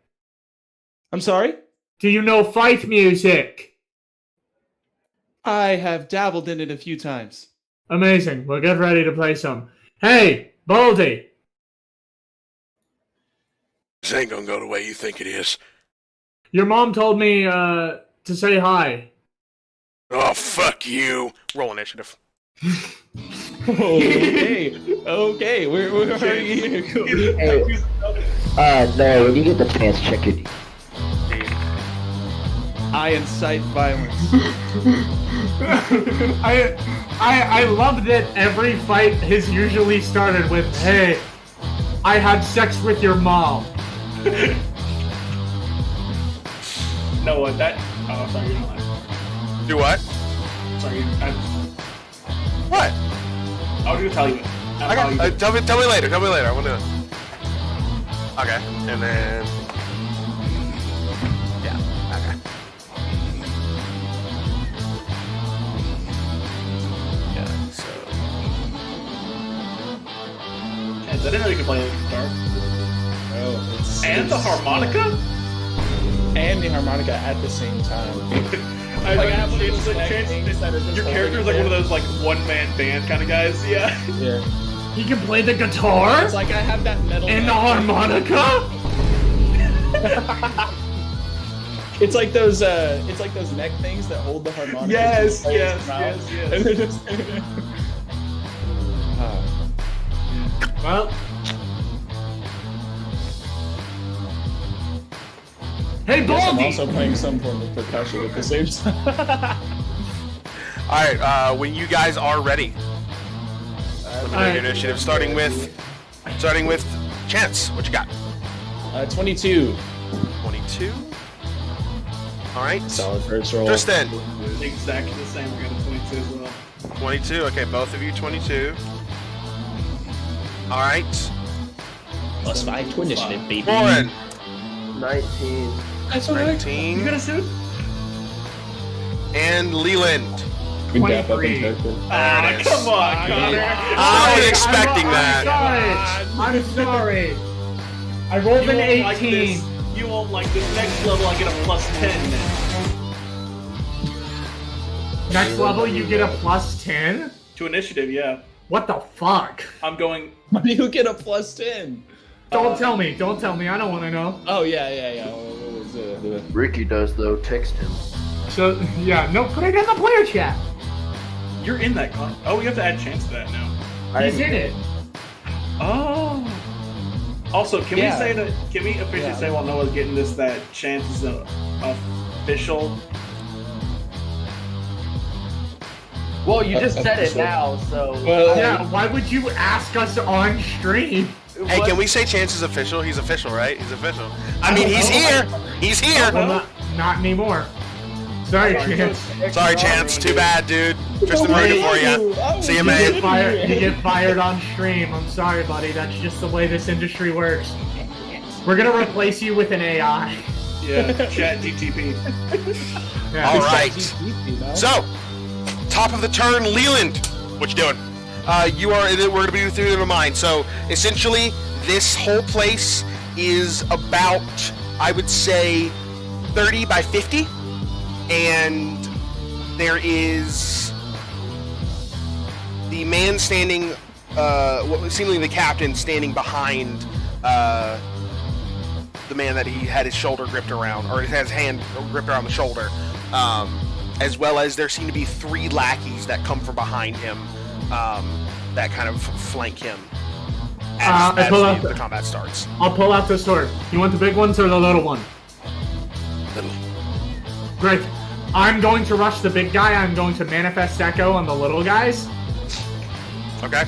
I'm sorry? Do you know fight music? I have dabbled in it a few times. Amazing. Well, get ready to play some. Hey, Baldy. This ain't gonna go the way you think it is. Your mom told me to say hi. Oh, fuck you. roll initiative. Okay. Okay. Where are you? No, when you get the chance, check your I incite violence. I love that every fight has usually started with, hey, I had sex with your mom. No, what that? Oh, sorry, you're not. Do what? Sorry, What? I was gonna tell you. I got, tell me later. Tell me later. I want to. Okay, and then. Yeah. Okay. Yeah. So. I didn't know you could play the guitar. Oh, it's And the harmonica? and the harmonica at the same time. I Like, I have one of changed those the neck chance. things that are just Your character is like one of those like one-man band kind of guys. Yeah. Yeah. He can play the guitar It's like I have that metal. and the neck. harmonica. It's like those neck things that hold the harmonica. Yes, to the player's yes, mouth. yes, yes. And they're just- Well. Hey, I'm Baldy! also playing some form of percussion at the same time. All right. When you guys are ready, let me know your initiative. Starting with Chance. What you got? 22. 22. All right. Solid first roll. Tristan. Exactly the same. We got a 22 as well. 22. Okay, both of you 22. All right. +5 to initiative, baby. Warren. 19. That's alright. 19. You got a suit? And Leland. We dap up 23. in character. Ah, There it is. come on, Connor. I was expecting that. I'm sorry. I rolled an won't like 18. this. You won't like this. Next level, I get a +10 then. Next level, you get a +10? To initiative, yeah. What the fuck? I'm going. Why do you get a +10? Don't tell me. Don't tell me. I don't want to know. Oh, yeah. What was the... Ricky does, though. Text him. So, yeah. No, put it in the player chat. You're in that con. Oh, we have to add chance to that now. He's in it. Oh. Also, can Yeah. we say that? Can we officially say while Noah's getting this that chance is official? Well, you just said it official. now, so. Well, Yeah, why would you ask us on stream? Hey, can we say Chance is official? He's official, right? He's official. I mean, he's here. He's here. Well, not anymore. Sorry, Chance. Sorry, Chance. Too bad, dude. Tristan ruined it for you. See you, You man. get fired on stream. I'm sorry, buddy. That's just the way this industry works. We're gonna replace you with an AI. Yeah, chat GTP. Yeah. All right. You know? So, top of the turn, Leland. What you doing? We're gonna be through the mine. So, essentially, this whole place is about, I would say, 30 by 50, and there is the man standing, seemingly the captain standing behind the man that he had his shoulder gripped around, or had his hand gripped around the shoulder, as well as there seem to be 3 lackeys that come from behind him, that kind of flank him as the combat starts. I'll pull out the sword. You want the big ones or the little one? Little. Great. I'm going to rush the big guy. I'm going to manifest echo on the little guys. Okay.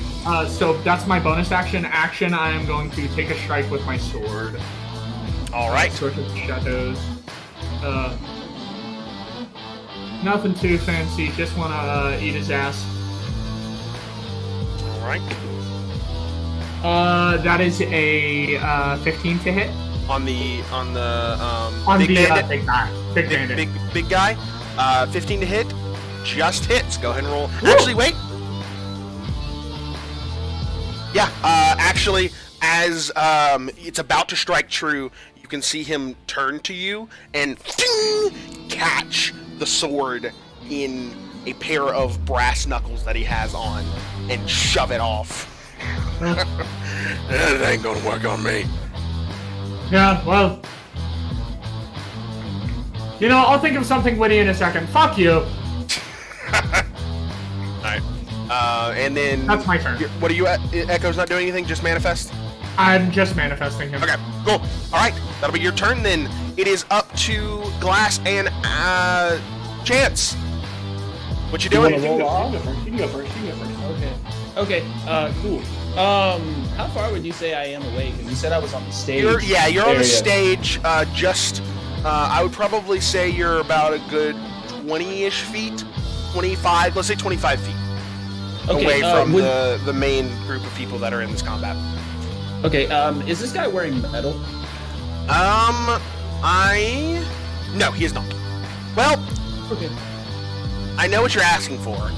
So that's my bonus action. I am going to take a strike with my sword. All right. Sword of Shadows. Nothing too fancy. Just want to eat his ass. All right. That is a 15 to hit. On the Big bandit? big guy. Big bandit. Big guy. 15 to hit. Just hits. Go ahead and roll. Woo! Actually, wait. Yeah. Actually, as it's about to strike true, you can see him turn to you and catch the sword in a pair of brass knuckles that he has on and shove it off. That ain't gonna work on me. Yeah, well... You know, I'll think of something witty in a second. Fuck you! Alright. And then... That's my turn. What are you at? Echo's not doing anything? Just manifest? I'm just manifesting him. Okay, cool. Alright, that'll be your turn then. It is up to Glass and Chance. What you doing? You wanna roll off? You can go first. Okay, cool. How far would you say I am away? Because you said I was on the stage. You're on the area. stage, I would probably say you're about a good 20-ish feet, 25, let's say 25 feet away from the main group of people that are in this combat. Okay, is this guy wearing metal? No, he is not. Well, Okay. I know what you're asking for.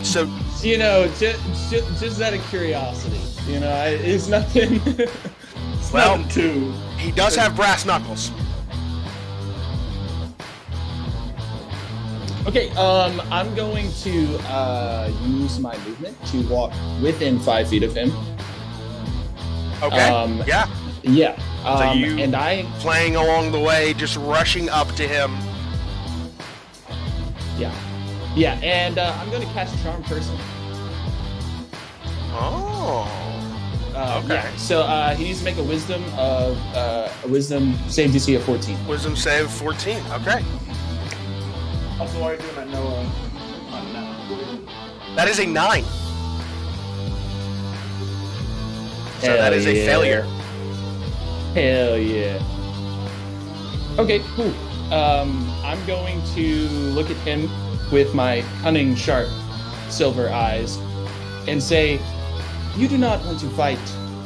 So, You know, just out of curiosity, you know, it's nothing. well, Nothing too. he does have brass knuckles. Okay, I'm going to use my movement to walk within 5 feet of him. Okay, yeah. Yeah. So you and I playing along the way, just rushing up to him. Yeah, and I'm going to cast Charm Person. Oh. Okay. Yeah. So he needs to make a wisdom save DC of 14. Wisdom save 14. Okay. Also, while you're doing that, no. That is a 9. So Hell that is a yeah. failure. Hell yeah. Okay, cool. I'm going to look at him with my cunning, sharp, silver eyes and say, you do not want to fight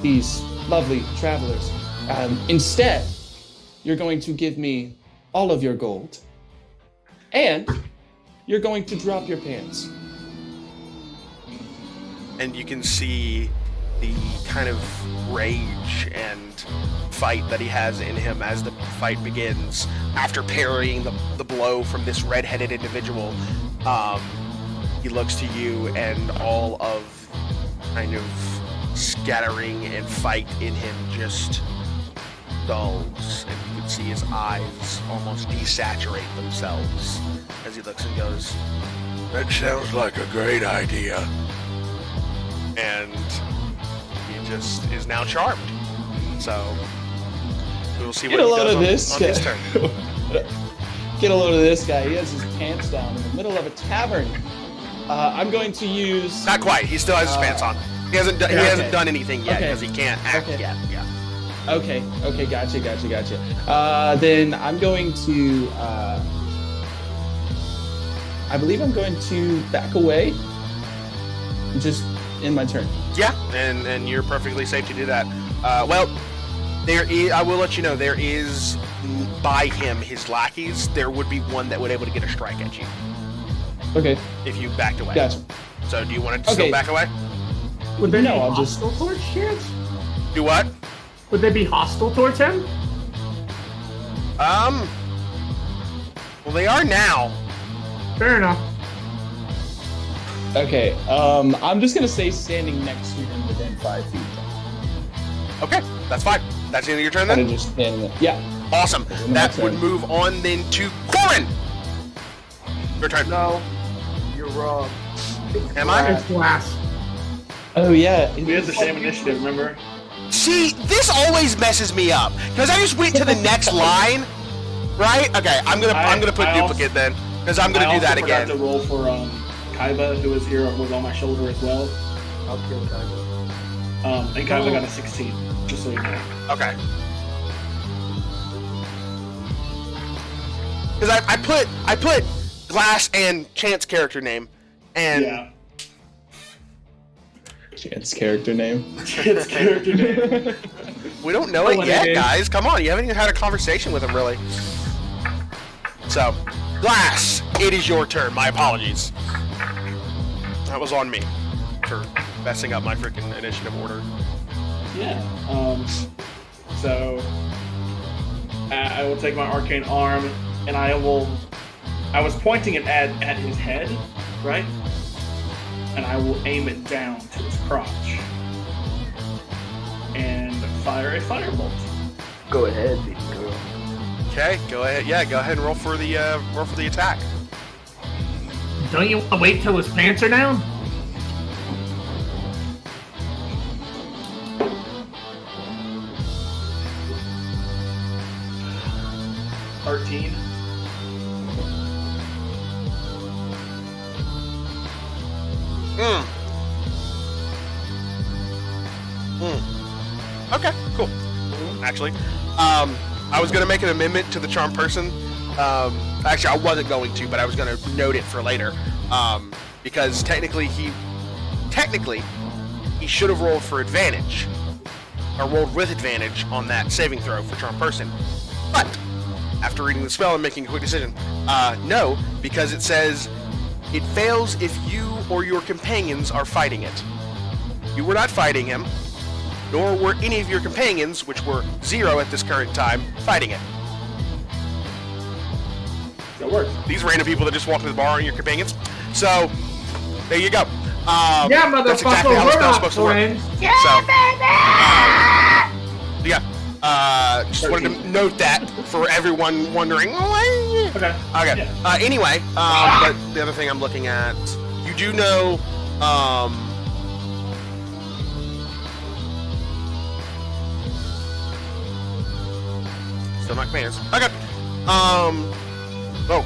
these lovely travelers. Instead, you're going to give me all of your gold and you're going to drop your pants. And you can see the kind of rage and fight that he has in him as the fight begins. After parrying the blow from this red-headed individual, he looks to you and all of kind of scattering and fight in him just dulls, and you can see his eyes almost desaturate themselves as he looks and goes, That sounds like a great idea. and he just is now charmed. So we'll see what Get a he load does of on this his guy. turn. Get a load of this guy. He has his pants down in the middle of a tavern. I'm going to use... Not quite. He still has his pants on. He hasn't done anything yet Okay. because he can't act Okay. yet. Yeah. Okay, gotcha. Then I'm going to... I believe I'm going to back away. Just in my turn. Yeah, and you're perfectly safe to do that. Well, There is. I will let you know. There is by him his lackeys. There would be one that would able to get a strike at you Okay. if you backed away. Gotcha. So do you want to Okay. still back away? Would they No, be I'll just- hostile towards Chance? Do what? Would they be hostile towards him? Well, they are now. Fair enough. Okay. I'm just gonna stay standing next to him within 5 feet. Okay, that's fine. That's the end of your turn Kind of then? just standing there. Yeah. Awesome. my That turn. would move on then to Corin! Your turn. No, you're wrong. Am I? It's glass. Oh yeah. We had the same initiative, remember? See, this always messes me up. Because I just went to the next line, right? Okay, I'm gonna put I duplicate then. Because I'm gonna do that I again. forgot to roll for Kaiba, who was here, was on my shoulder as well. I'll kill Kaiba. And Kaiba got a 16, just so you know. Okay. Because I put Glass and Chance character name, and Yeah. Chance character name. It's character name. we don't know it what yet, it is. guys. Come on, you haven't even had a conversation with him really. So, Glass, it is your turn. My apologies. That was on me for messing up my freaking initiative order. Yeah. So I will take my arcane arm, and I was pointing it at his head, right? And I will aim it down to his crotch and fire a firebolt. Go ahead, big girl. Okay, go ahead. Yeah, go ahead and roll for the attack. Don't you want to wait till his pants are down? $13. Okay, cool. Actually, I was gonna make an amendment to the charm person. Actually, I wasn't going to, but I was gonna note it for later. Because technically he should have rolled for advantage, or rolled with advantage on that saving throw for charm person. But after reading the spell and making a quick decision, no, because it says it fails if you or your companions are fighting it. You were not fighting him, nor were any of your companions, which were 0 at this current time, fighting it. That works. These random people that just walked to the bar aren't your companions. So, there you go. Yeah, motherfucker, that's exactly how the we're spell's not supposed to work. friends. So, just wanted to note that for everyone wondering. Okay. Okay. Yeah. Anyway, but the other thing I'm looking at, you do know, still not commands. Okay. Oh,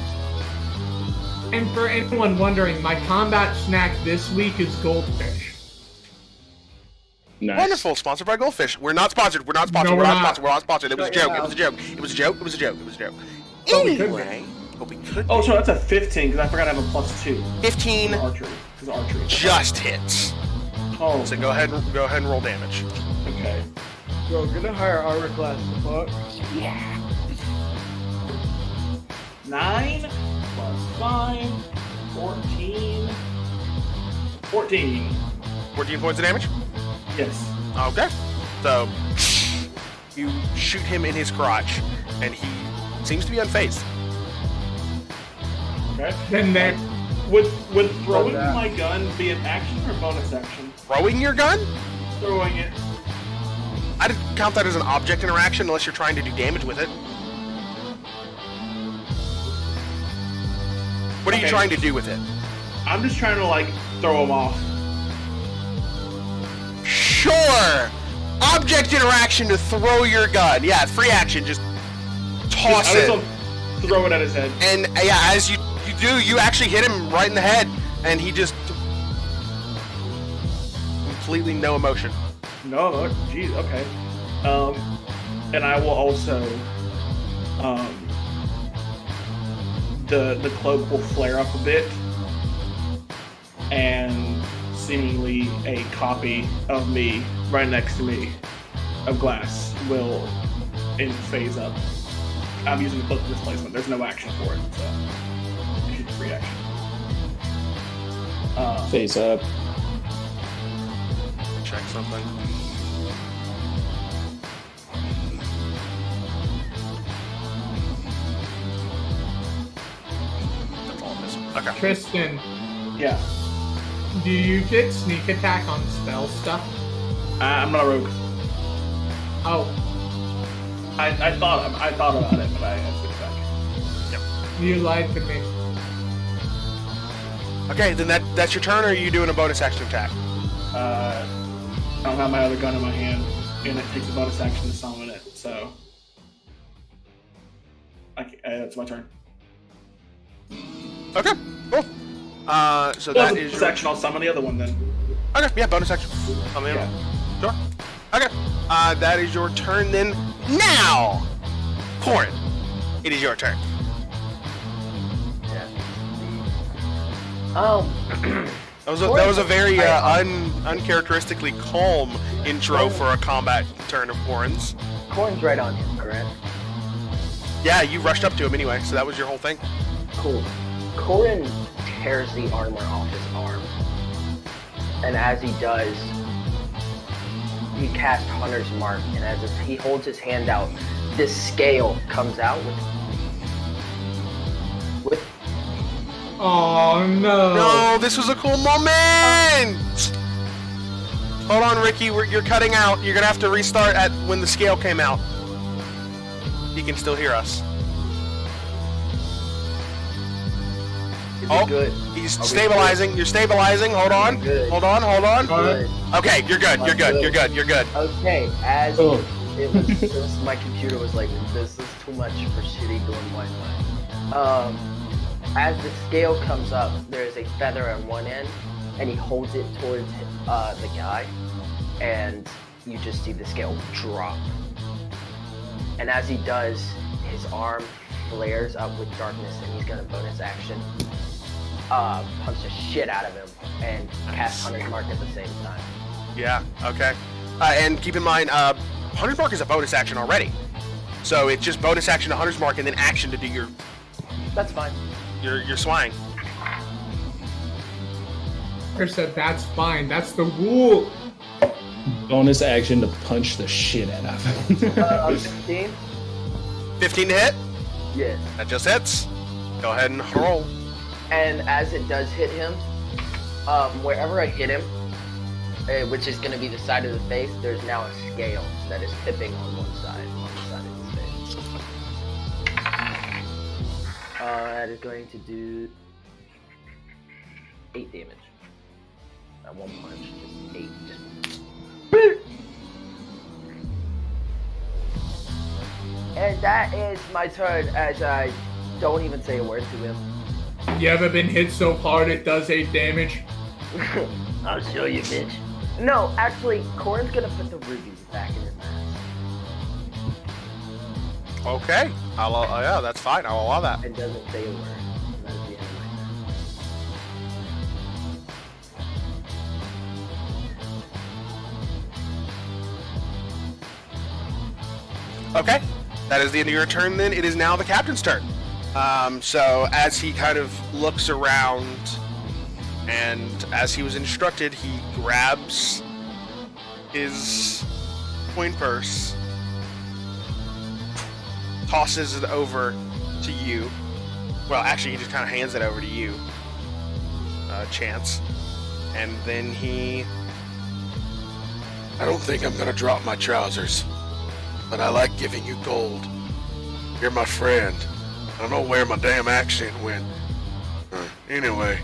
And for anyone wondering, my combat snack this week is goldfish. Nice. wonderful. Sponsored by Goldfish. We're not sponsored. We're not sponsored. No, we're we're not not. sponsored. We're not sponsored. It was a Shut joke. your It was a joke. It was a joke. It was a joke. It was a joke. But we could Anyway, but we could. Oh, so that's a 15 because I forgot to have a +2 15 for archery. Because archery. just hits. Oh, So go ahead and roll damage. okay. Bro, get a higher armor class. Fuck. 9 plus 5, 14. 14. 14 points of damage. Yes. Okay. So you shoot him in his crotch, and he seems to be unfazed. Okay. Then there. Would throwing that. my gun be an action or bonus action? Throwing your gun? Throwing it. I didn't count that as an object interaction unless you're trying to do damage with it. What are you Okay. trying to do with it? I'm just trying to like throw him off. Sure! Object interaction to throw your gun. Yeah, free action. Just toss I just it. don't throw it at his head. And yeah, as you do, you actually hit him right in the head, and he just completely no emotion. No, geez, okay. And I will also, the cloak will flare up a bit, and seemingly a copy of me right next to me of glass will phase up. I'm using the book displacement. There's no action for it, so it's just free action. Face up. Check something. Okay. Tristan, Yeah, do you get sneak attack on spell stuff? I'm not a rogue. Oh, I thought about it, but I switched back. you lied to me. Okay, then that's your turn, or are you doing a bonus action attack? I don't have my other gun in my hand, and it takes a bonus action to summon it, so it's my turn. Okay, cool. So that is bonus action. I'll summon the other one then. Okay, yeah, bonus action. Yeah. Sure. Okay. That is your turn then. Now, Corin, it is your turn. That was a very uncharacteristically calm intro for a combat turn of Corin's. Corn's right on him, correct? Yeah, you rushed up to him anyway, so that was your whole thing. Cool. Corin tears the armor off his arm. And as he does, he casts Hunter's Mark, and as he holds his hand out, this scale comes out with Oh no! No, this was a cool moment! Hold on, Ricky, you're cutting out. You're gonna have to restart at when the scale came out. He can still hear us. good. He's stabilizing. You're stabilizing. Hold on. Hold on. Good. Okay, you're good. You're good. You're good. You're good. Okay, as it was, my computer was like, this is too much for shitty doing Wi-Fi. As the scale comes up, there is a feather on one end, and he holds it towards the guy, and you just see the scale drop. And as he does, his arm flares up with darkness, and he's gonna bonus action punch the shit out of him and cast Hunter's Mark at the same time. Yeah. Okay. And keep in mind, Hunter's Mark is a bonus action already, so it's just bonus action to Hunter's Mark and then action to do your. That's fine. Your swang. I said that's fine. That's the rule. Bonus action to punch the shit out of him. 15? 15 to hit? Yes. That just hits. Go ahead and roll. And as it does hit him, wherever I hit him, which is going to be the side of the face, there's now a scale that is tipping on one side of his face. That is going to do 8 damage. That one punch, just 8. And that is my turn, as I don't even say a word to him. You ever been hit so hard it does 8 damage? I'll show you, bitch. No, actually, Corin's gonna put the rubies back in his mask. Okay. Yeah, that's fine. I'll allow that. And doesn't say a word. That is the end of my turn. Okay. That is the end of your turn then. It is now the captain's turn. So as he kind of looks around and as he was instructed, he grabs his coin purse, tosses it over to you. Well, actually, he just kind of hands it over to you, Chance. And then he... I don't think I'm gonna drop my trousers, but I like giving you gold. You're my friend. I don't know where my damn accent went. Anyway.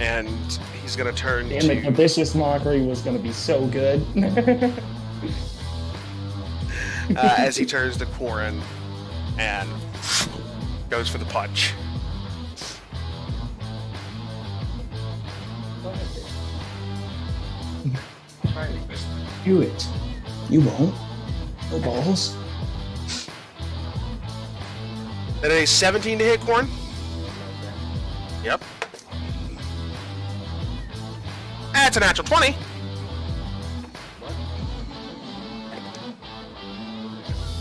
And he's gonna turn Damn to... it, the vicious mockery was gonna be so good. As he turns to Corin and goes for the punch. Do it. You won't. No balls. That is a 17 to hit, Corin? Yep. That's a natural 20.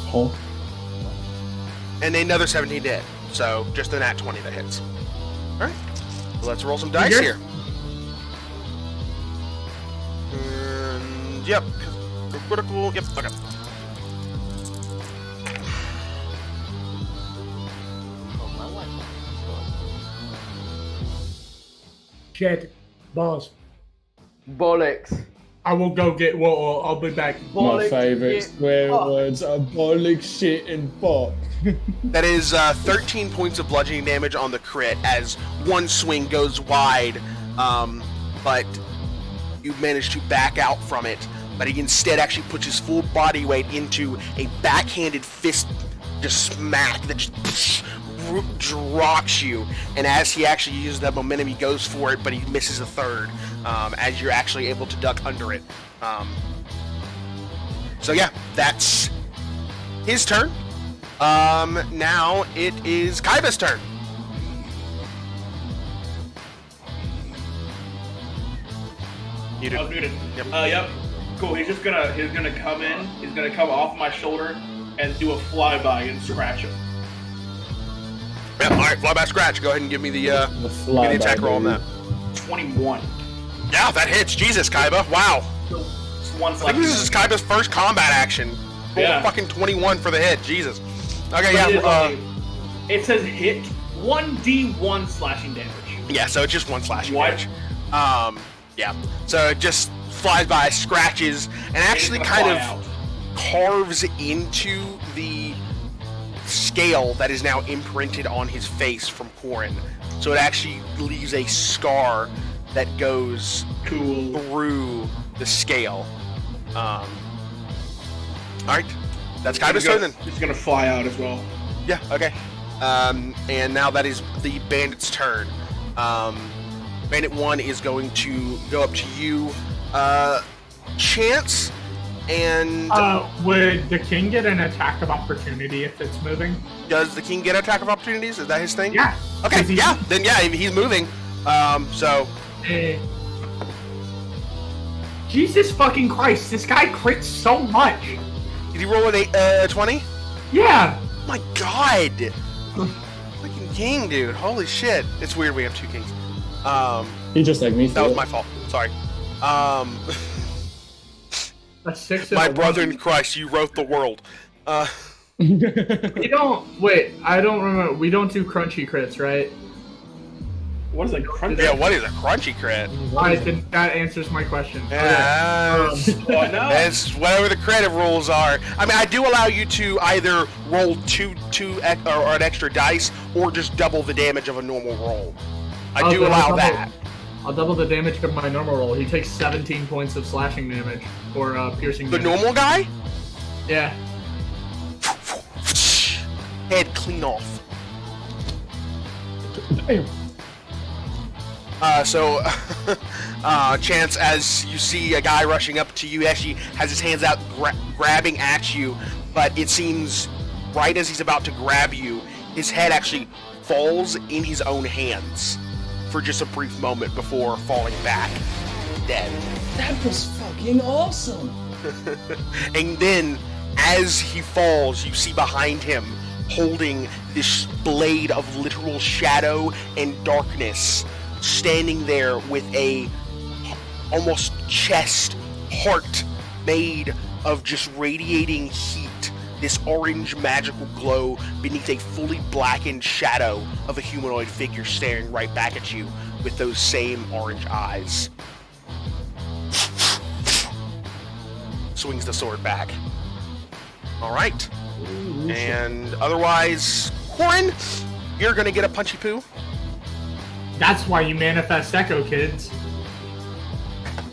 Huh? And another 17 to hit. So just a nat 20 that hits. Alright. Let's roll some dice here. And, yep. Critical. Yep. Okay. Shit. Balls. Bollocks. I will go get water. I'll be back. My favorite get swear fucked. words are bollock, shit, and fuck. That is 13 points of bludgeoning damage on the crit as one swing goes wide, but you manage to back out from it. But he instead actually puts his full body weight into a backhanded fist, just smack that just rocks you. And as he actually uses that momentum, he goes for it, but he misses a third, as you're actually able to duck under it. So yeah, that's his turn. Now it is Kaiba's turn. You I was do. muted. Yep. Yep. Cool. He's gonna come in. He's gonna come off my shoulder and do a flyby and scratch him. Yep. All right, fly by scratch. Go ahead and give me the give me fly the attack roll on that. 21. Yeah, that hits. Jesus, Kaiba. Wow. So it's one I slash. think this is Kaiba's first combat action. Roll Yeah. a fucking 21 for the hit. Jesus. Okay, But yeah. it says hit 1d1 slashing damage. Yeah, so it's just one slashing What? damage. Yeah. So it just flies by, scratches, and actually It's kind gonna of fly out. carves into the scale that is now imprinted on his face from Corin. So it actually leaves a scar that goes Cool. through the scale. Alright. That's Kaiba's turn then. It's gonna fly out as well. Yeah, okay. And now that is the bandit's turn. Bandit 1 is going to go up to you, Chance, and Would the king get an attack of opportunity if it's moving? does the king get attack of opportunities? Is that his thing? Yeah. Okay, Is he- yeah, then yeah, he's moving. So, Eh. Jesus fucking Christ, this guy crits so much. did he roll an 20? Yeah. My god! Fucking king, dude. Holy shit. It's weird we have two kings. He just like me. That was my fault. Sorry. A 6 and My a brother 1. in Christ, you wrote the world. We don't. Wait, I don't remember. We don't do crunchy crits, right? What is that? Crunch? Yeah, what is a crunchy crit? Alright, then that answers my question. Yeah, Okay. Oh no. that's whatever the creative rules are. I mean, I do allow you to either roll two or an extra dice, or just double the damage of a normal roll. I do then allow I'll that. I'll double the damage of my normal roll. He takes 17 points of slashing damage or piercing The damage. normal guy, Yeah. head clean off. Damn. So, Chance, as you see a guy rushing up to you, he actually has his hands out, grabbing at you, but it seems right as he's about to grab you, his head actually falls in his own hands for just a brief moment before falling back, dead. That was fucking awesome. And then, as he falls, you see behind him, holding this blade of literal shadow and darkness, standing there with a almost chest heart made of just radiating heat, this orange magical glow beneath a fully blackened shadow of a humanoid figure staring right back at you with those same orange eyes. Swings the sword back. Alright. And otherwise, Corin, you're gonna get a punchy poo. That's why you manifest Echo, kids.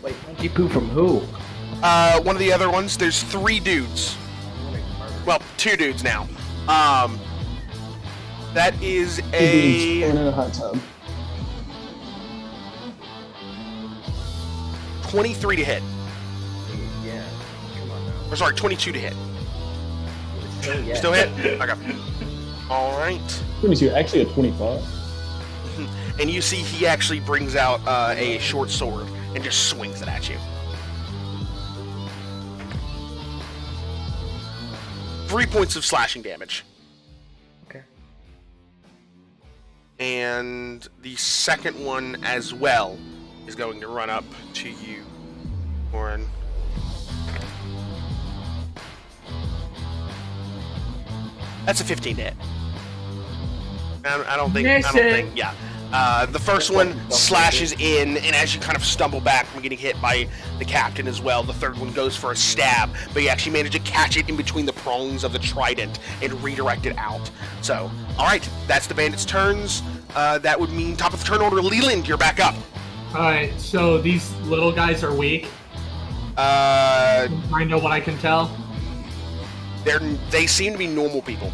Wait, monkey poo from who? One of the other ones, there's 3 dudes. Well, 2 dudes now. That is Beans a thrown in a hot tub. 23 to hit. Yeah. Come on now. Or sorry, 22 to hit. Oh, yeah. Still hit? Okay. Alright. 22, actually a 25. And you see he actually brings out a short sword and just swings it at you. 3 points of slashing damage. Okay. And the second one as well is going to run up to you, Warren. That's a 15 to hit. I don't think. Yeah. The first one slashes in, and as you kind of stumble back from getting hit by the captain as well, the third one goes for a stab, but you actually manage to catch it in between the prongs of the trident and redirect it out. So, all right, that's the bandits' turns. That would mean top of the turn order, Leland, you're back up. All right, so these little guys are weak. I know what I can tell. They seem to be normal people.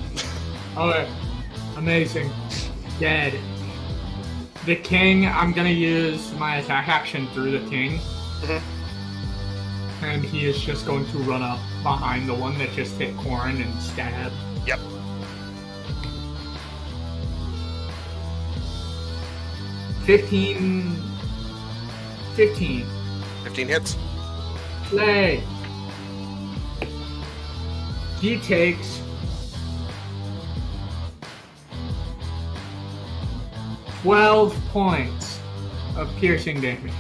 Okay, amazing. Dead. The king, I'm gonna use my attack action through the king. Mm-hmm. And he is just going to run up behind the one that just hit Corin and stab. Yep. Fifteen 15 hits. Play. He takes 12 points of piercing damage.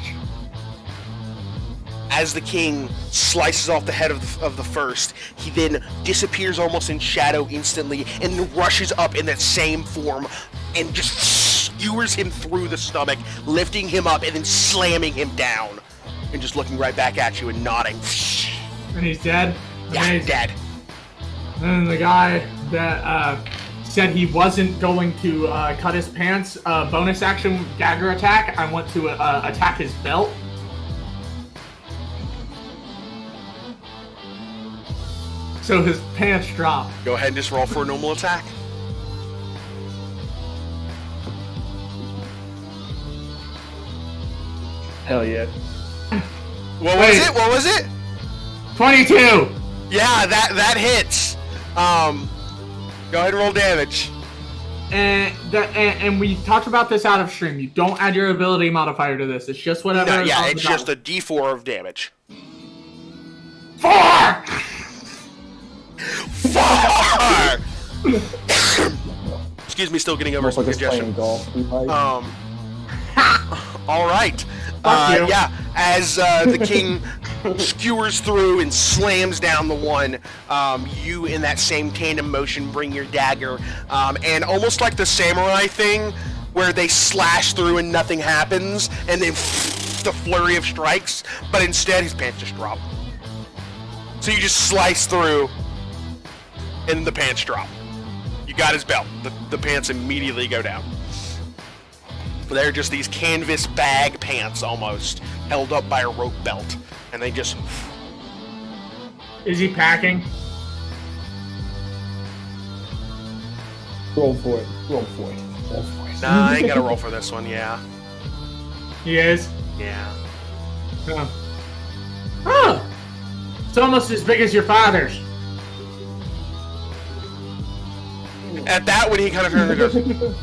As the king slices off the head of the first, he then disappears almost in shadow instantly and then rushes up in that same form and just skewers him through the stomach, lifting him up and then slamming him down and just looking right back at you and nodding. And he's dead? Yeah, Amazing. dead. And the guy that said he wasn't going to cut his pants, bonus action dagger attack, I want to attack his belt. So his pants drop. Go ahead and just roll for a normal attack. Hell yeah. What was it? 22! Yeah, that hits. Go ahead and roll damage. And we talked about this out of stream. You don't add your ability modifier to this. It's just whatever. No, yeah, it's just a D4 of damage. 4! 4! Excuse me, still getting over some congestion. All right. Yeah, as the king skewers through and slams down the one, you in that same tandem motion bring your dagger, and almost like the samurai thing where they slash through and nothing happens, and then the flurry of strikes, but instead his pants just drop. So you just slice through and the pants drop. You got his belt. The pants immediately go down. They're just these canvas bag pants almost, held up by a rope belt. And they just... Is he packing? Roll for it. Nah, I ain't gotta roll for this one, yeah. He is? Yeah. Oh! It's almost as big as your father's. At that one, he kind of turns and goes...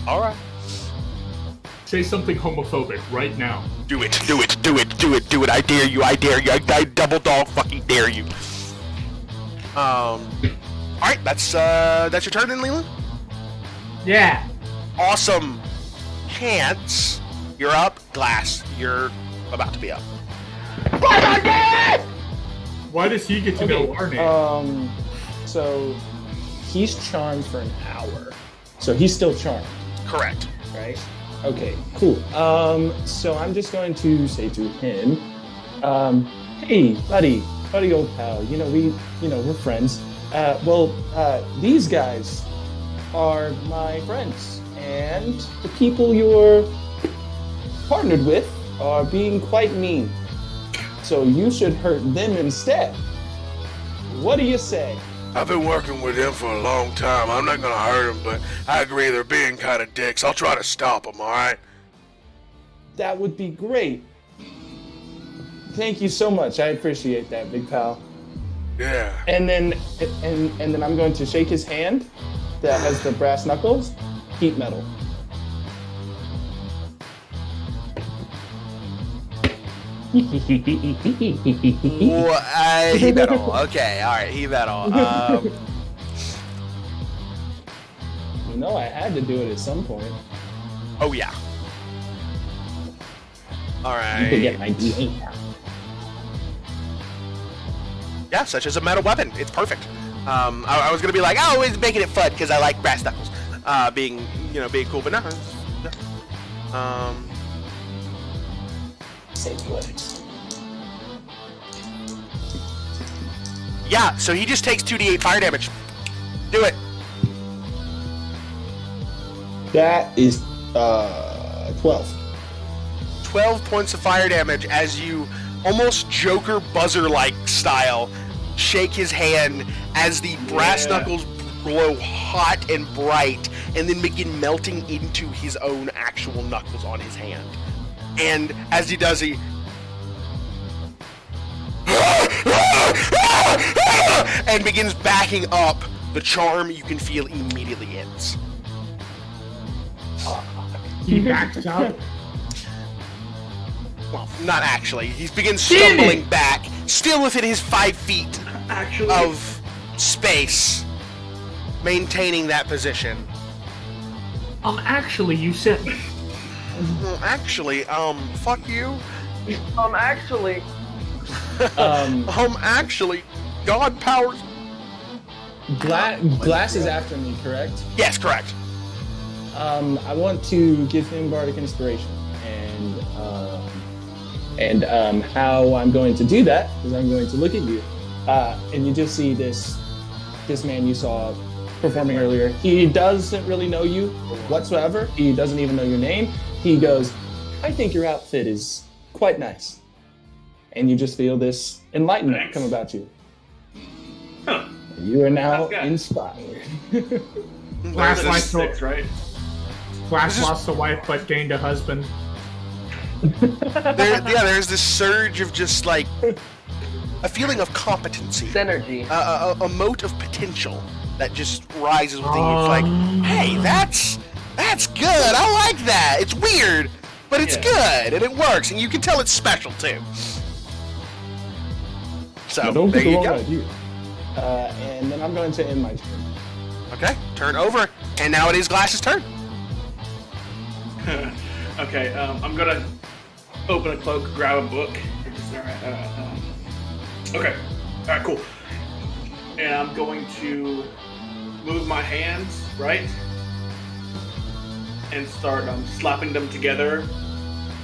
All right. Say something homophobic right now. Do it. I dare you. I double dog fucking dare you. All right, that's your turn then, Leland? Yeah. Awesome. Pants, you're up. Glass, you're about to be up. Why does he get to know our name? So he's charmed for an hour. So he's still charmed. Correct. Right? Okay, cool. So I'm just going to say to him, hey, buddy, old pal, we're friends. These guys are my friends, and the people you're partnered with are being quite mean. So you should hurt them instead. What do you say? I've been working with them for a long time. I'm not gonna hurt them, but I agree they're being kind of dicks. I'll try to stop them, alright? That would be great. Thank you so much. I appreciate that, big pal. Yeah. And then I'm going to shake his hand that has the brass knuckles, heat metal. He bet all. Okay, all right, he bet all. You know, I had to do it at some point. Oh yeah. All You can get right. my D8 now. Yeah, such as a metal weapon. It's perfect. I was gonna be like, oh, it's making it fun because I like brass knuckles, being cool, but no. Save legs. Yeah, so he just takes 2d8 fire damage. Do it. That is 12. 12 points of fire damage as you, almost Joker buzzer-like style, shake his hand as the brass knuckles glow hot and bright and then begin melting into his own actual knuckles on his hand. And as he does, he and begins backing up. The charm, you can feel, immediately ends. He backs up. Well, not actually. He begins stumbling back, still within his 5 feet of space, maintaining that position. Actually, you said. Well, actually, fuck you. Actually. Actually, God powers. Glass is after me, correct? Yes, correct. I want to give him bardic inspiration, and how I'm going to do that is I'm going to look at you, and you just see this man you saw performing earlier. He doesn't really know you whatsoever. He doesn't even know your name. He goes, "I think your outfit is quite nice," and you just feel this enlightenment come about you. Huh. You are now That's good. Inspired. Glass There's lost six, right? a wife but gained a husband. There's this surge of just like a feeling of competency, Synergy. a mote of potential that just rises within you. It's like, hey, that's good. I like that. It's weird, but it's good and it works, and you can tell it's special too. So Now, don't there get the you wrong go. idea. And then I'm going to end my turn. Okay, turn over, and now it is Glass's turn. Okay, I'm gonna open a cloak, grab a book. Okay, alright, cool. And I'm going to move my hands, right? And start slapping them together,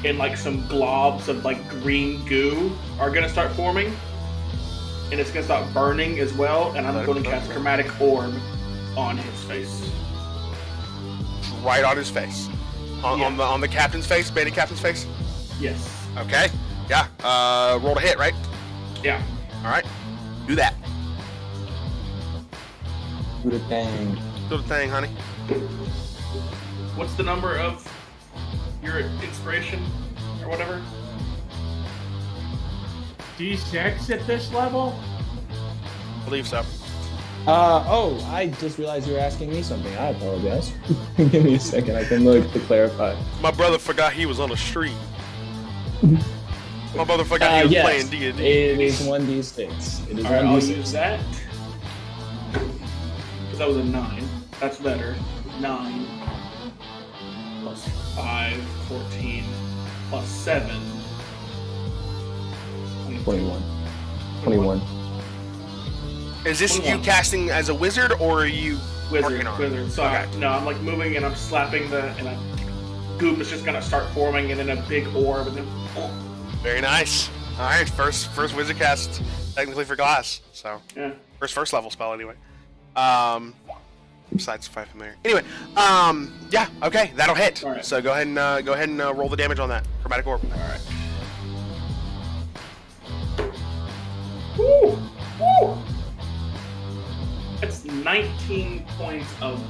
and like some globs of like green goo are gonna start forming. And it's gonna start burning as well, and I'm going to cast Chromatic Orb on his face. Right on his face. On the captain's face, bandit captain's face? Yes. Okay. Yeah. Roll to hit, right? Yeah. Alright. Do that. Do the thing. Do the thing, honey. What's the number of your inspiration or whatever? D6 at this level? I believe so. I just realized you were asking me something. I apologize. Give me a second. I can look to clarify. My brother forgot he was on a stream. My brother forgot he was Yes, playing D&D. it is 1d6. It is Alright, I'll 1d6. use that. Because that was a 9. That's better. 9 plus 5, 14 plus 7. 21. 21. Is this you 21. casting as a wizard, or are you Wizard, working on it? wizard. So I'm like moving and I'm slapping and a goop is just gonna start forming, and then a big orb, and then Very nice. Alright, first wizard cast, technically for Glass. So, yeah. first level spell anyway. Besides 5 familiar. Anyway, yeah, okay, that'll hit. All right. So go ahead and roll the damage on that. Chromatic Orb. All right. Woo! Woo! That's 19 points of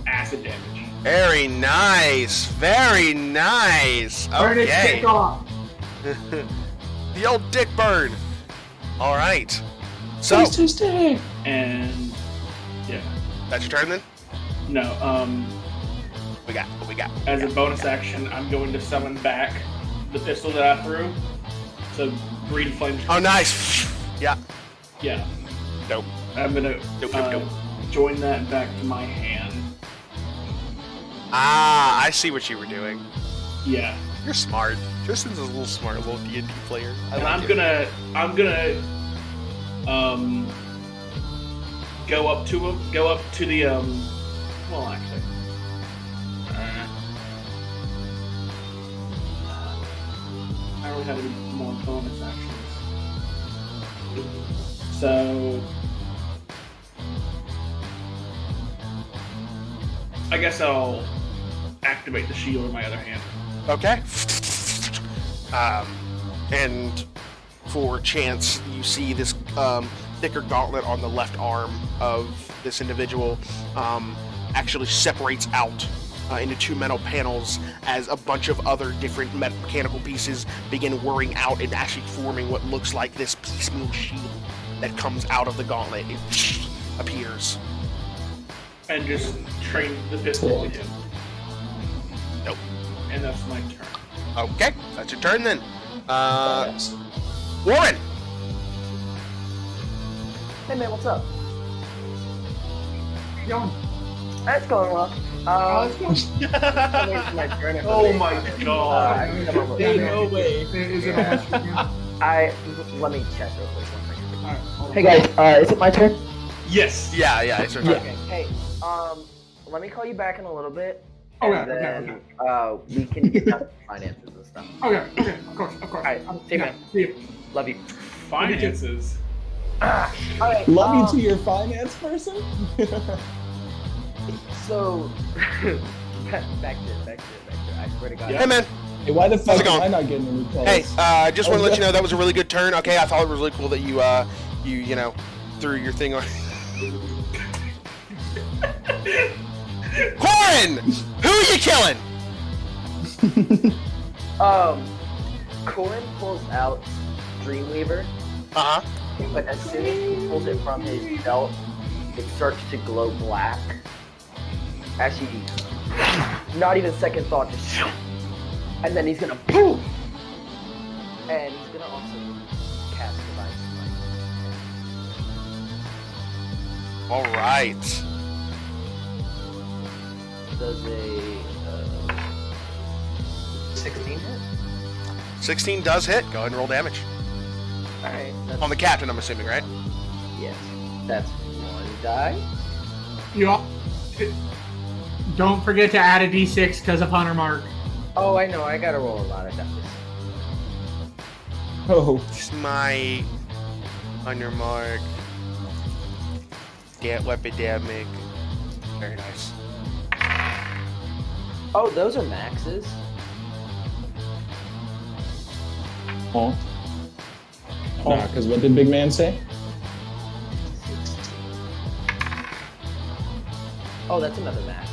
acid damage. Very nice. Very nice. Turn it Okay. kick off. The old dick burn. All right. So And yeah. that's your turn then. No. What we got? As a bonus action, I'm going to summon back the pistol that I threw. So green flame. Oh, nice. Yeah. Yeah. Dope. I'm gonna Dope. join that back to my hand. Ah, I see what you were doing. Yeah. You're smart. Tristan's a little smart, a little D&D player. And I'm gonna go up to him. Go up to the Well, actually. I don't have any more bonus actions. So I guess I'll activate the shield in my other hand. Okay. And for chance, you see this thicker gauntlet on the left arm of this individual actually separates out into two metal panels as a bunch of other different mechanical pieces begin whirring out and actually forming what looks like this piecemeal shield that comes out of the gauntlet. It appears. And just train the pistol with him. Nope. And that's my turn. Okay, that's your turn then. Warren! Hey man, what's up? Going. It's going well. It's my turn. Oh my god. I need a moment. no way. Is it almost your turn? Let me check real quick. Alright, hold on. Hey guys, is it my turn? Yes. Yeah, it's your turn. Okay. Hey, let me call you back in a little bit. Okay, And then, okay. we can get down to finances and stuff. Okay, of course. Alright, see you, man. See you. Love you. Finances. Alright, Love you to your finance person? So, back to it. I swear to God. Hey man, Hey, why the fuck it going? am I not getting any calls? hey, just want to let you know that was a really good turn. Okay, I thought it was really cool that you threw your thing on. Corin! Who are you killing? Corin pulls out Dreamweaver, Uh-huh. but as soon as he pulls it from his belt, it starts to glow black. Actually, not even second thought, just and then he's gonna poof! And he's gonna also cast Divine Smite. Alright. Does a 16 hit? 16 does hit. Go ahead and roll damage. Alright, that's On the captain, I'm assuming, right? yes. That's one die. Don't forget to add a d6 because of Hunter Mark. Oh, I know, I gotta roll a lot of dice. Oh, Smite. On your mark. Get weapon damage. Very nice. Oh, those are maxes. oh. Nah, because what did Big Man say? Oh, that's another max.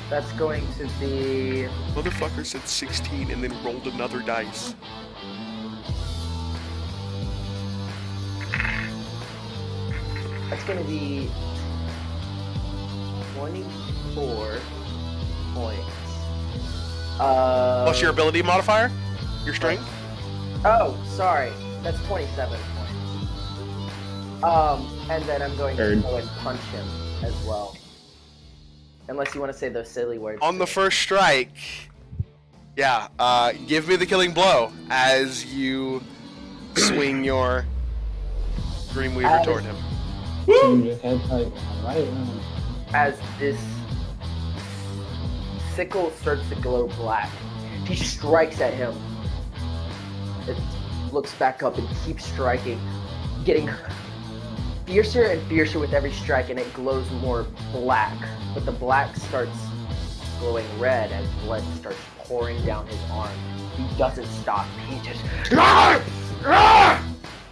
That's going to be Motherfucker said 16 and then rolled another dice. that's going to be 24 points. Plus your ability modifier? Your strength? Oh, sorry. That's 27 points. And then I'm going to Third. go and punch him as well. Unless you want to say those silly words. On the first strike, yeah, give me the killing blow as you swing your Dreamweaver toward him. Change your head type. Right. As this sickle starts to glow black, he strikes at him. It looks back up and keeps striking, getting fiercer and fiercer with every strike, and it glows more black. But the black starts glowing red as blood starts pouring down his arm. He doesn't stop. He just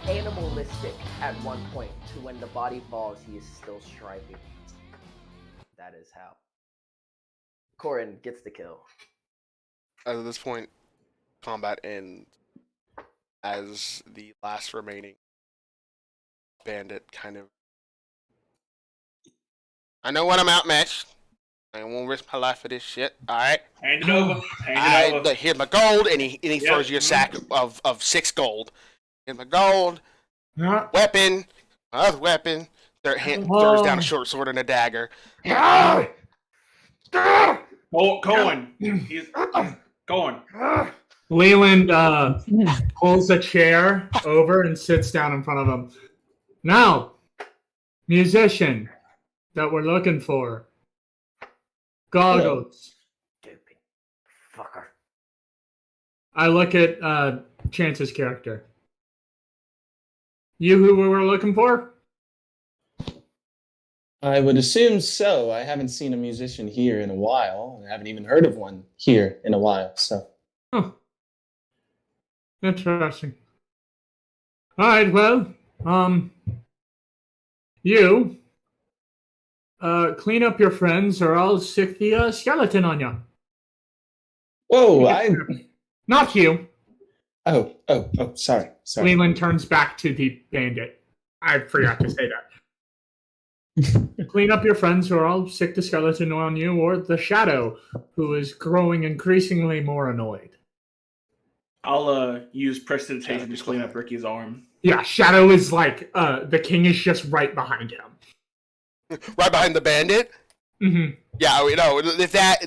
animalistic at one point to when the body falls, he is still striking. That is how. Corin gets the kill. At this point, combat ends as the last remaining bandit kind of... I know when I'm outmatched. I won't risk my life for this shit. All right. Hand it over. Hand it over. Here's my gold, and he throws you a sack of 6 gold. Here's my gold. Weapon. My other weapon. Throws down a short sword and a dagger. Cohen. He's Cohen. Leland pulls a chair over and sits down in front of him. Now, musician that we're looking for. Goggles. Stupid fucker. I look at Chance's character. You who we were looking for? I would assume so. I haven't seen a musician here in a while. I haven't even heard of one here in a while, so. Huh. Interesting. Alright, well, you clean up your friends or I'll stick the skeleton on you. Whoa, Not you. Oh, sorry. Leland turns back to the bandit. I forgot to say that. Clean up your friends or I'll stick the skeleton on you, or the shadow, who is growing increasingly more annoyed. I'll use prestidigitation to clean up Ricky's arm. Yeah, Shadow is like, the king is just right behind him. Right behind the bandit? Mm-hmm. Yeah,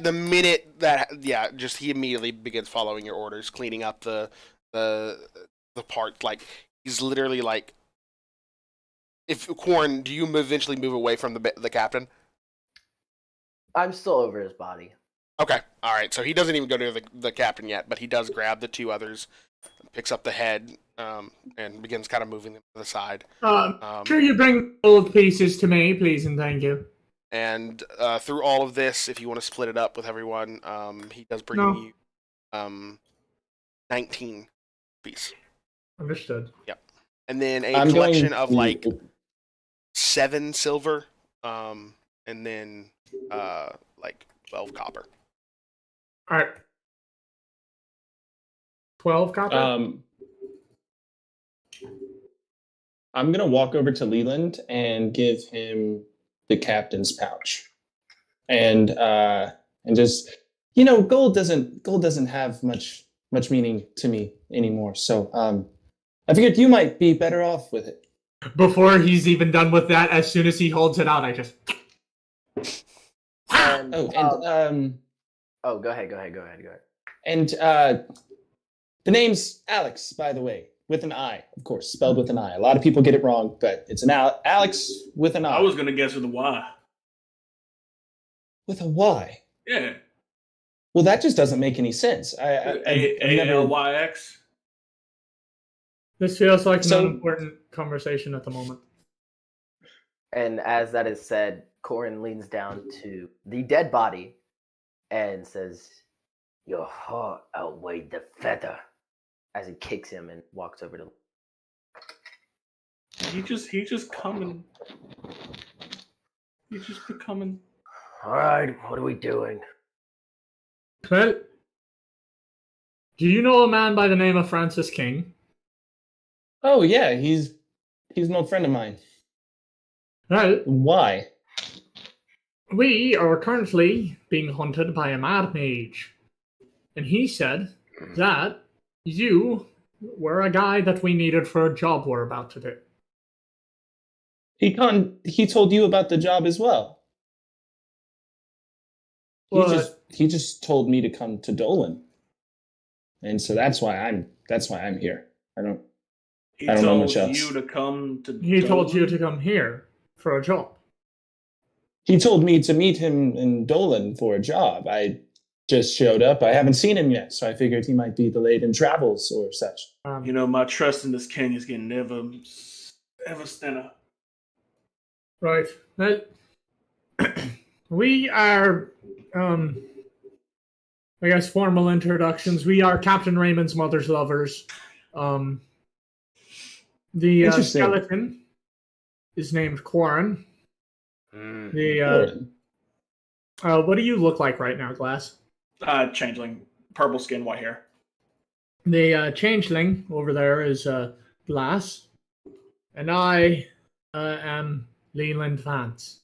the minute that, just he immediately begins following your orders, cleaning up the part. Like, he's literally like, if Quarren, do you eventually move away from the captain? I'm still over his body. Okay, all right. So he doesn't even go to the captain yet, but he does grab the 2 others, picks up the head, and begins kind of moving them to the side. Sure, you bring old pieces to me, please and thank you. And through all of this, if you want to split it up with everyone, he does bring you 19 pieces. Understood. Yep. And then a collection of like 7 silver, and then like 12 copper. All right. 12 copper? I'm going to walk over to Leland and give him the captain's pouch. And just, gold doesn't have much meaning to me anymore. So I figured you might be better off with it. Before he's even done with that, as soon as he holds it out, I just... And, go ahead. And the name's Alex, by the way, with an I, of course, spelled with an I. A lot of people get it wrong, but it's an Alex with an I. I was going to guess with a Y. With a Y? Yeah. Well, that just doesn't make any sense. ALYX? This feels like an unimportant conversation at the moment. And as that is said, Corin leans down to the dead body and says, "Your heart outweighed the feather," as he kicks him and walks over to... He just coming. He's just becoming... Alright, what are we doing? Well, do you know a man by the name of Francis King? Oh, yeah, he's an old friend of mine. Well, why? We are currently being hunted by a mad mage. And he said that you were a guy that we needed for a job we're about to do. He told you about the job as well. He just told me to come to Dolan. And so that's why I'm here. I don't know much else. He told you to come here for a job. He told me to meet him in Dolan for a job. I just showed up. I haven't seen him yet, so I figured he might be delayed in travels or such. My trust in this king is getting ever thinner. Right. We are, I guess, formal introductions. We are Captain Raymond's mother's lovers. The skeleton is named Quarren. What do you look like right now, Glass? Changeling. Purple skin, white hair. The changeling over there is Glass. And I am Leland Vance.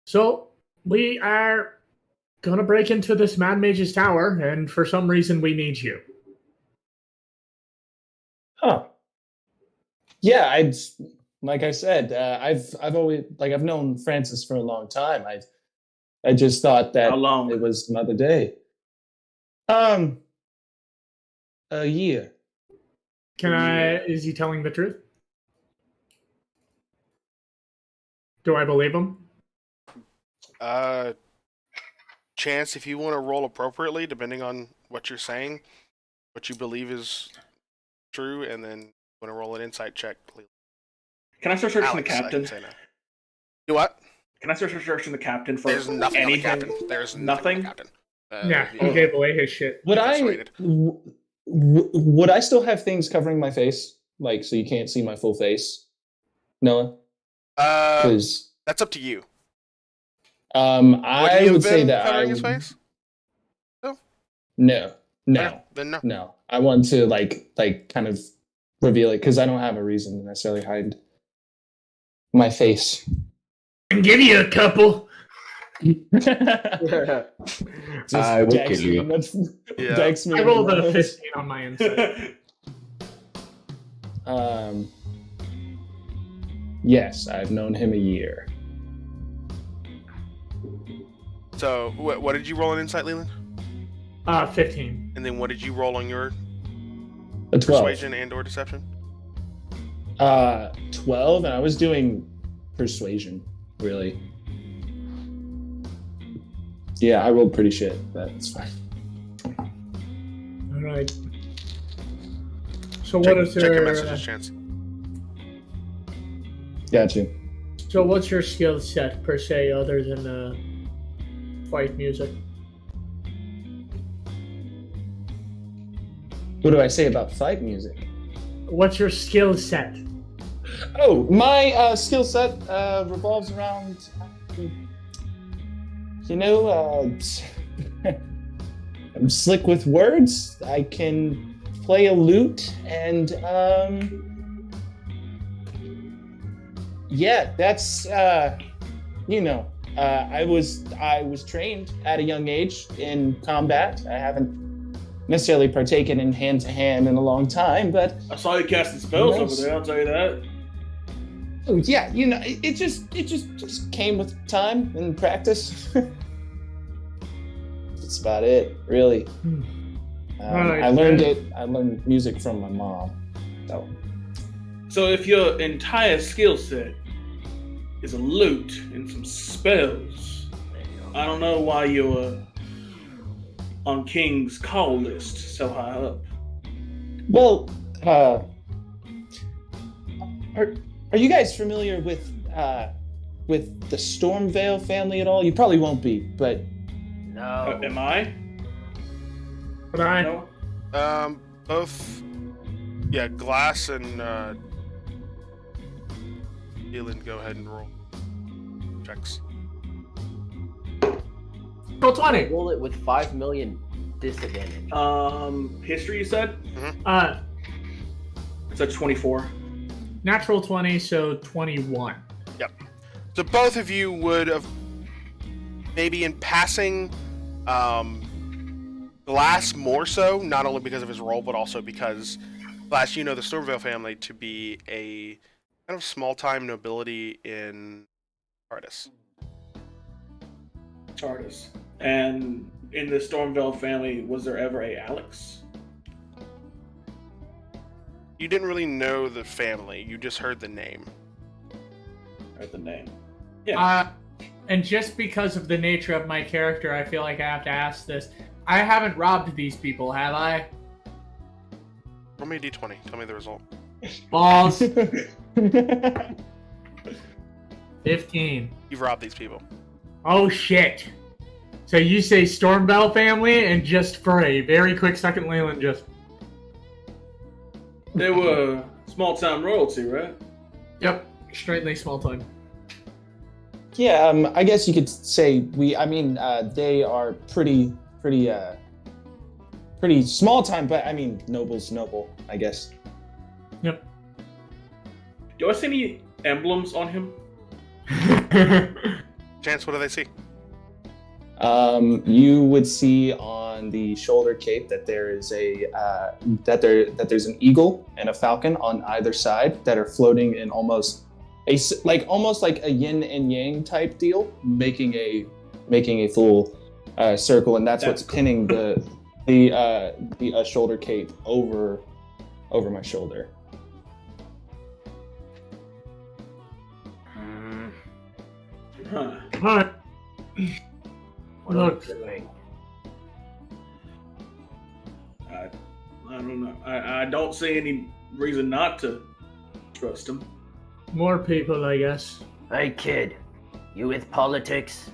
So, We are gonna break into this Mad Mage's tower, and for some reason we need you. Huh. Yeah, like I said, I've always I've known Francis for a long time. I just thought that How long? it was another day. A year. Is he telling the truth? Do I believe him? Chance, if you want to roll appropriately, depending on what you're saying, what you believe is true, and then you want to roll an insight check, please. Can I start searching Alex, the I captain? can say no. You what? Can I start searching the captain for There's nothing anything? on the captain. There's Nothing? on the captain. Yeah, he gave away his shit. Would I still have things covering my face, like so you can't see my full face, Noah? Because that's up to you. I would say that covering his face. No. Okay, then no. No. I want to like kind of reveal it because I don't have a reason to necessarily hide my face. I can give you a couple. I will kill you. Dex me I rolled a 15 on my insight. Yes, I've known him a year. So, what did you roll on insight, Leland? 15. And then what did you roll on your A 12. persuasion and/or deception? 12, and I was doing persuasion, really. Yeah, I rolled pretty shit, but it's fine. All right. So Check what is your your messages, Chance. Gotcha. So what's your skill set per se, other than fight music? What do I say about fight music? What's your skill set? Oh, my skill set revolves around, I'm slick with words. I can play a lute, and yeah, that's I was trained at a young age in combat. I haven't necessarily partaken in hand-to-hand in a long time, but I saw you casting spells over there, I'll tell you that. Oh, yeah, it just came with time and practice. That's about it, really. Right, I learned music from my mom. So if your entire skill set is a lute and some spells, I don't know why you're on King's call list so high up. Well, are you guys familiar with the Stormvale family at all? You probably won't be, but No. Am I? But I No? Both, yeah, Glass and Dylan, go ahead and roll checks. roll 20. Roll it with 5 million disadvantage. History you said? It's a 24. Natural 20, so 21. Yep. So both of you would have, maybe in passing, Glass more so, not only because of his role, but also because Glass, the Stormvale family to be a kind of small-time nobility in Tardis. Tardis. And in the Stormvale family, was there ever a Alex? You didn't really know the family, you just heard the name. Or the name? Yeah. And just because of the nature of my character, I feel like I have to ask this. I haven't robbed these people, have I? Roll me a d20, tell me the result. Balls. 15. You've robbed these people. Oh shit. So you say Stormvale family, and just for a very quick second, Leyland just... They were small-time royalty, right? Yep, straightly small time. yeah, I guess you could say they are pretty small time, but I mean, noble's noble, I guess. Yep. Do I see any emblems on him? Chance, what do they see? You would see on the shoulder cape that there is there's an eagle and a falcon on either side that are floating in almost like a yin and yang type deal, making a full circle, and that's what's cool. pinning the shoulder cape over my shoulder. Huh. Alright. What Look. are you doing? I don't know. I don't see any reason not to trust him. More people, I guess. Hey, kid. You with politics?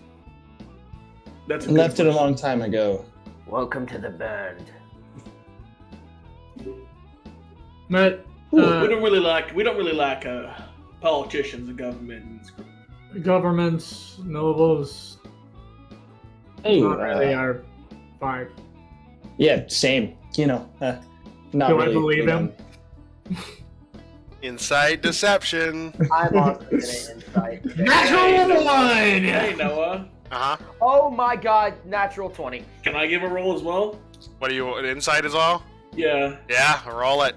That's a good Left it a question. long time ago. Welcome to the band. But We don't really like politicians and government. governments, nobles, Hey, not really are fine. yeah, same. Not Do I really. believe him? Insight deception. I'm also gonna insight. Natural one! Hey, Noah. Uh huh. Oh my god, natural 20. Can I give a roll as well? What do you? Insight is all? Yeah. Yeah, roll it.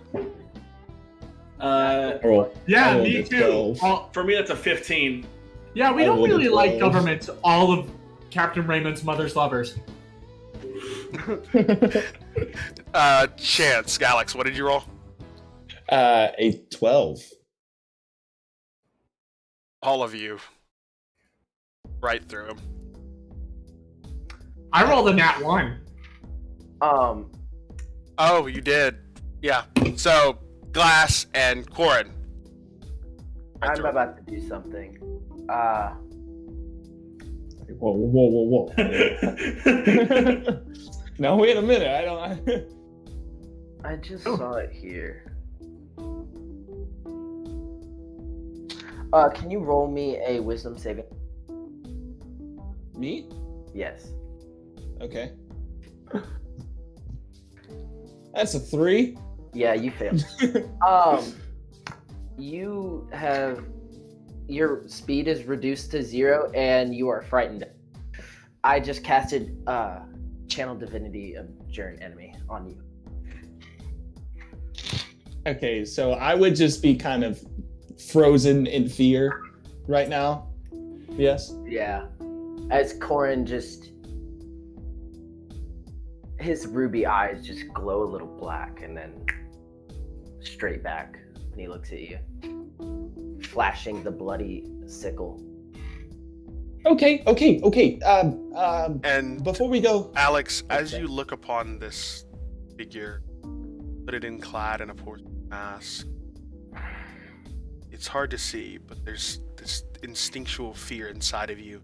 Roll. Yeah, rolled me a too. 12. For me, that's a 15. Yeah, we I don't rolled a really like 12. governments. All of Captain Raymond's mother's lovers. Chance, Alex, what did you roll? A 12. All of you. Right through him. I rolled a nat 1. Oh, you did. Yeah. So, Glass and Corin. Right I'm through him. about to do something. Whoa. Now wait a minute. I don't. I just saw it here. Can you roll me a wisdom saving? Me? Yes. Okay. That's a 3. Yeah, you failed. You have your speed is reduced to 0 and you are frightened. I just casted Channel Divinity Adjourn Enemy on you. Okay, so I would just be kind of frozen in fear right now. Yes. Yeah. As Corin just his ruby eyes just glow a little black and then straight back when he looks at you. Flashing the bloody sickle. Okay. And Before we go, Alex, as Okay. you look upon this figure, put it in clad in a porcelain mask, it's hard to see, but there's this instinctual fear inside of you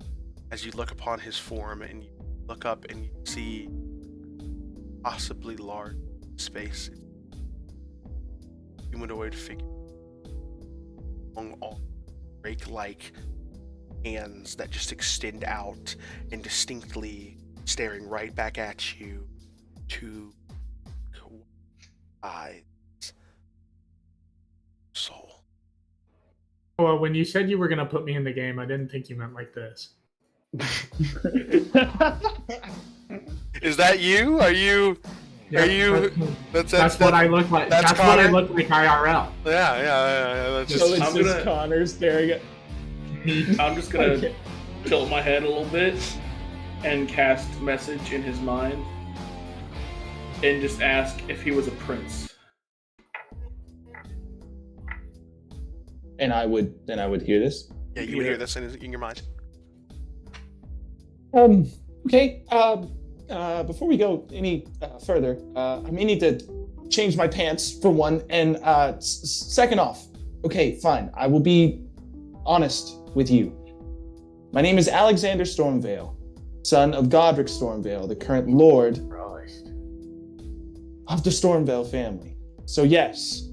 as you look upon his form and you look up and you see possibly large space. Humanoid figure. Long, all rake-like hands that just extend out and distinctly staring right back at you. Two eyes. Soul. Well, when you said you were going to put me in the game, I didn't think you meant like this. Is that you? Are you? Yeah, Are you? That's what I look like. that's That's what I Connor? look like IRL. Yeah. That's so just, it's I'm just gonna- Connor staring at. I'm just gonna Okay. tilt my head a little bit and cast message in his mind and just ask if he was a prince. And I would hear this. yeah, you would hear this in your mind. Okay. Before we go any further, I may need to change my pants for one, and second off, okay, fine. I will be honest with you. My name is Alexander Stormvale, son of Godric Stormvale, the current lord Christ. of the Stormvale family. So yes,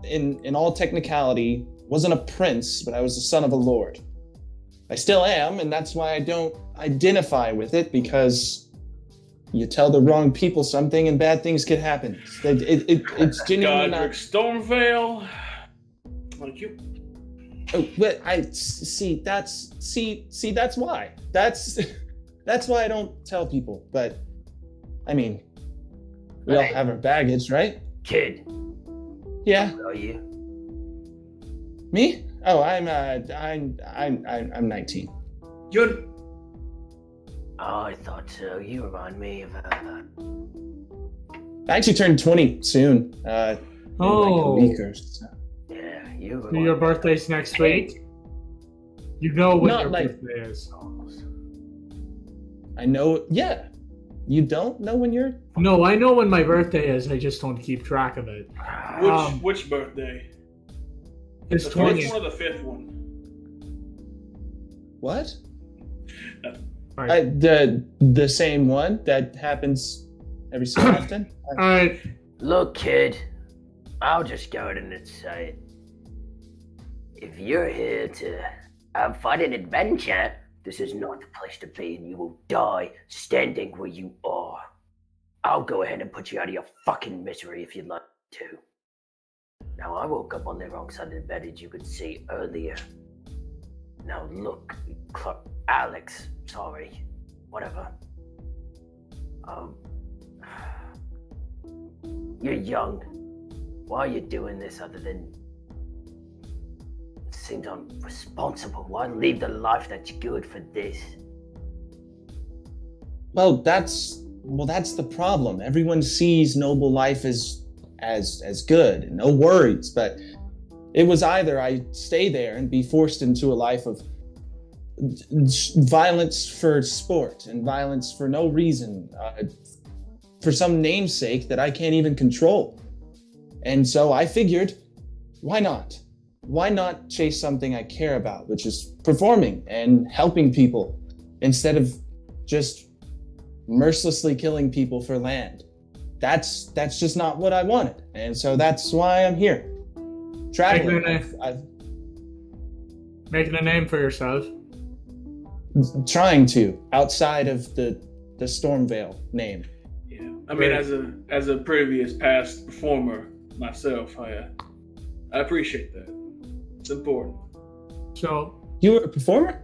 in all technicality, wasn't a prince, but I was the son of a lord. I still am, and that's why I don't identify with it, because you tell the wrong people something and bad things could happen. It's genuinely Godric not... Stormvale. Like you. Oh, but that's why. That's why I don't tell people. But I mean, we all have our baggage, right? Kid, Yeah. how are you? Me? Oh, I'm 19. You're Oh, I thought so. You remind me of, I actually turned 20 soon. In like a week or so. yeah, you Your birthday's next week. You know when Not your like- birthday is. I know. Yeah. You don't know when you're. No, I know when my birthday is. I just don't keep track of it. which birthday? It's The first 20. one or the fifth one? What? Right. The same one that happens every so often. All right. Look, kid, I'll just go ahead and say it. If you're here to have fun and adventure, this is not the place to be, and you will die standing where you are. I'll go ahead and put you out of your fucking misery if you'd like to. Now, I woke up on the wrong side of the bed, as you could see earlier. Now, look, Alex, sorry, whatever. You're young. Why are you doing this other than... It seems unresponsible. Why leave the life that's good for this? Well, that's the problem. Everyone sees noble life as good, no worries. But it was either I stay there and be forced into a life of violence for sport and violence for no reason, for some namesake that I can't even control. And so I figured, why not? Why not chase something I care about, which is performing and helping people, instead of just mercilessly killing people for land. That's just not what I wanted. And so that's why I'm here. Traveling. Making a name for yourself. Trying to, outside of the Stormvale name. Yeah, I mean, as a previous past performer myself, I appreciate that. It's important. So You were a performer?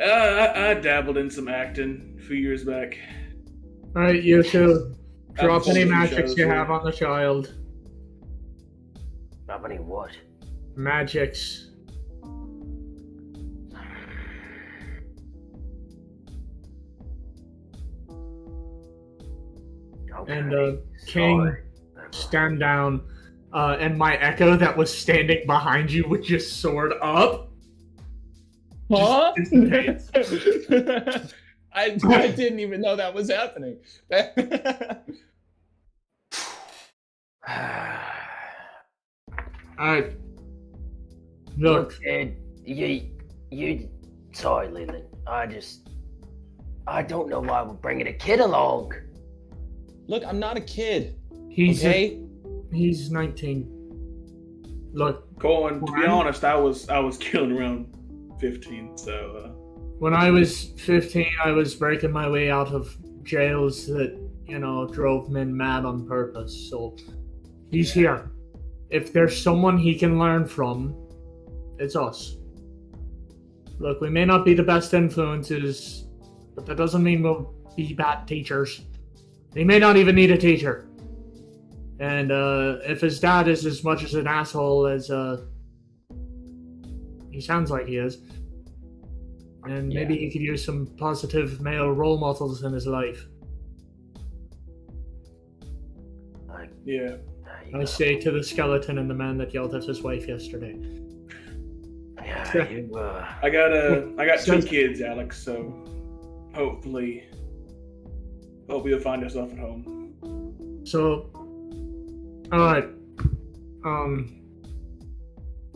I dabbled in some acting a few years back. all right, you two. Drop I've any performed a few magics shows, you yeah. have on the child. Not many what? Magics. Okay. And King, Sorry. stand down. And my echo that was standing behind you would just soared up. Huh? Just dissipates. I didn't even know that was happening. Alright. Look, Kid, you. Sorry, Leland. I don't know why we're bringing a kid along. Look, I'm not a kid. he's Okay? he's 19. Look, Colin, to be Wow. honest, I was killing around 15, so when I was 15, I was breaking my way out of jails that, drove men mad on purpose. So he's here. If there's someone he can learn from, it's us. Look, we may not be the best influences, but that doesn't mean we'll be bad teachers. He may not even need a teacher. And if his dad is as much as an asshole as he sounds like he is, and maybe he could use some positive male role models in his life. yeah. I say to the skeleton and the man that yelled at his wife yesterday. Yeah, you, I got two Sounds- kids, Alex, so hopefully you'll find yourself at home. So, alright.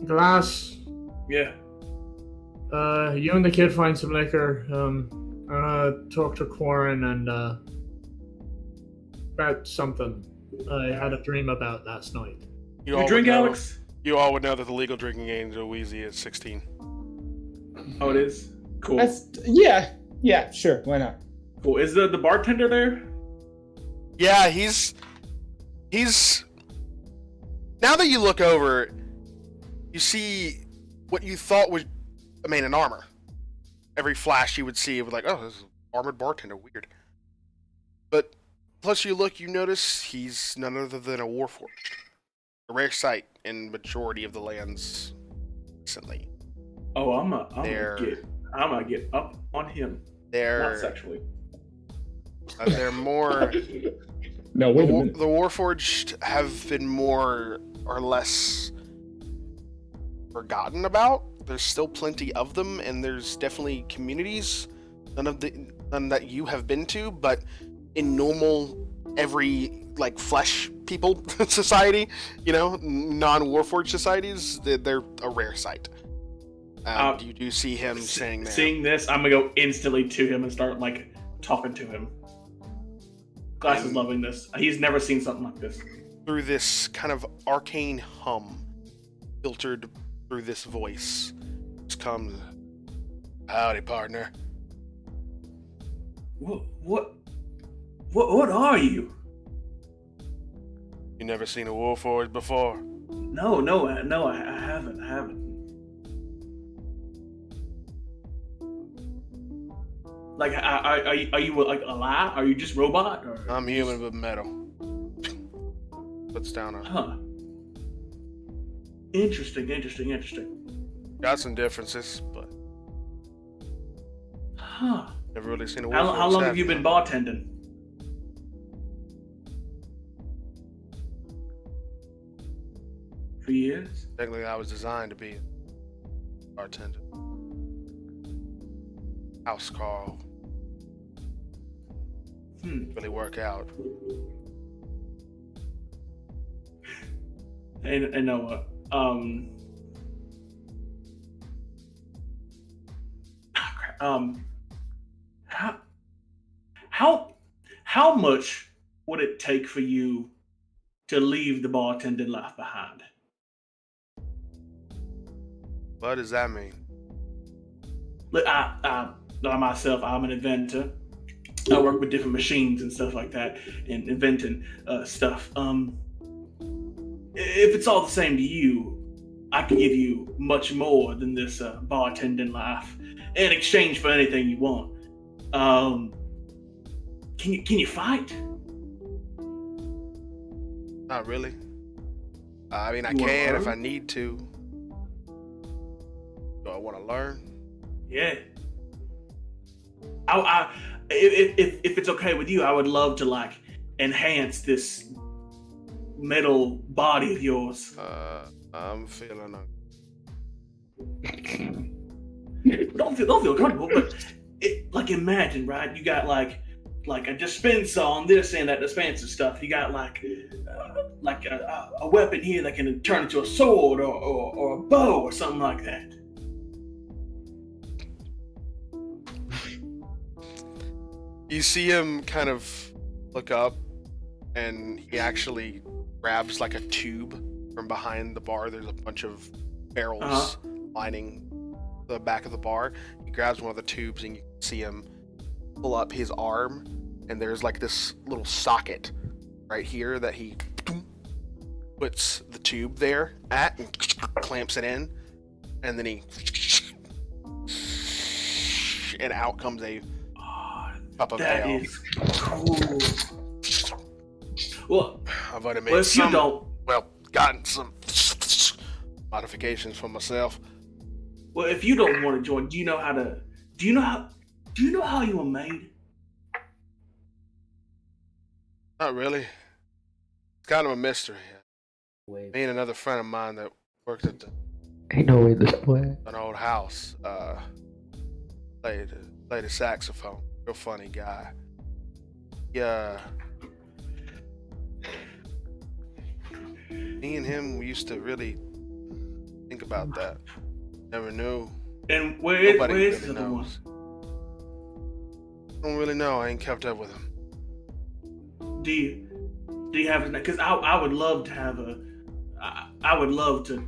Glass, Yeah. you and the kid find some liquor. I'm gonna talk to Quarren and about something I had a dream about last night. You You all drink, would know- Alex? You all would know that the legal drinking age of Wheezy is 16. Oh, it is? Cool. Yeah, sure, why not? Cool. Is the bartender there? Yeah, he's. Now that you look over, you see what you thought was a man in armor. Every flash you would see, it was like, oh, this is armored bartender. Weird. But plus you notice he's none other than a warforged. A rare sight in majority of the lands recently. Oh, I'm gonna get up on him. Not sexually. They're more. No, wait a minute. The warforged have been more or less forgotten about. There's still plenty of them, and there's definitely communities. None that you have been to, but in normal, every like flesh people society, non-warforged societies, they're a rare sight. You do see him saying that. Seeing this, I'm gonna go instantly to him and start like talking to him. Glass is loving this. He's never seen something like this. Through this kind of arcane hum, filtered through this voice, just comes, "Howdy, partner." What are you? You never seen a warforged before? No, I haven't. Like, are you like alive? Are you just robot? Or I'm human with metal. Puts down a. Huh. Interesting. Got some differences, but. Huh. Never really seen a warforged. How long have you been bartending? For years? Technically, I was designed to be a bartender. House call. Really work out. And know what? How much would it take for you to leave the bartending life behind? What does that mean? Look, I myself, I'm an inventor. I work with different machines and stuff like that, and inventing stuff. If it's all the same to you, I can give you much more than this bartending life in exchange for anything you want. Can you fight? Not really. I mean, I You wanna can if learn? I need to. Do I want to learn? Yeah. If it's okay with you, I would love to like enhance this metal body of yours. I'm feeling. Don't feel comfortable, but like imagine, right? You got like a dispenser on this end that dispenses stuff. You got like a weapon here that can turn into a sword or a bow or something like that. You see him kind of look up, and he actually grabs like a tube from behind the bar. There's a bunch of barrels lining the back of the bar. He grabs one of the tubes, and you can see him pull up his arm, and there's like this little socket right here that he puts the tube there at and clamps it in, and then and out comes a cup of That ale. is cool. Well, I've already made if you some, don't, gotten some modifications for myself. well, if you don't want to join, do you know how you were made? Not really. It's kind of a mystery. Wait, Me and another friend of mine that worked at ain't no way this way. an old house played a saxophone. Real funny guy. Yeah. Me and him, we used to really think about that. Never knew. And where is Nobody the other one? knows. I don't really know. I ain't kept up with him. Do you have his name? Because I would love to have I would love to,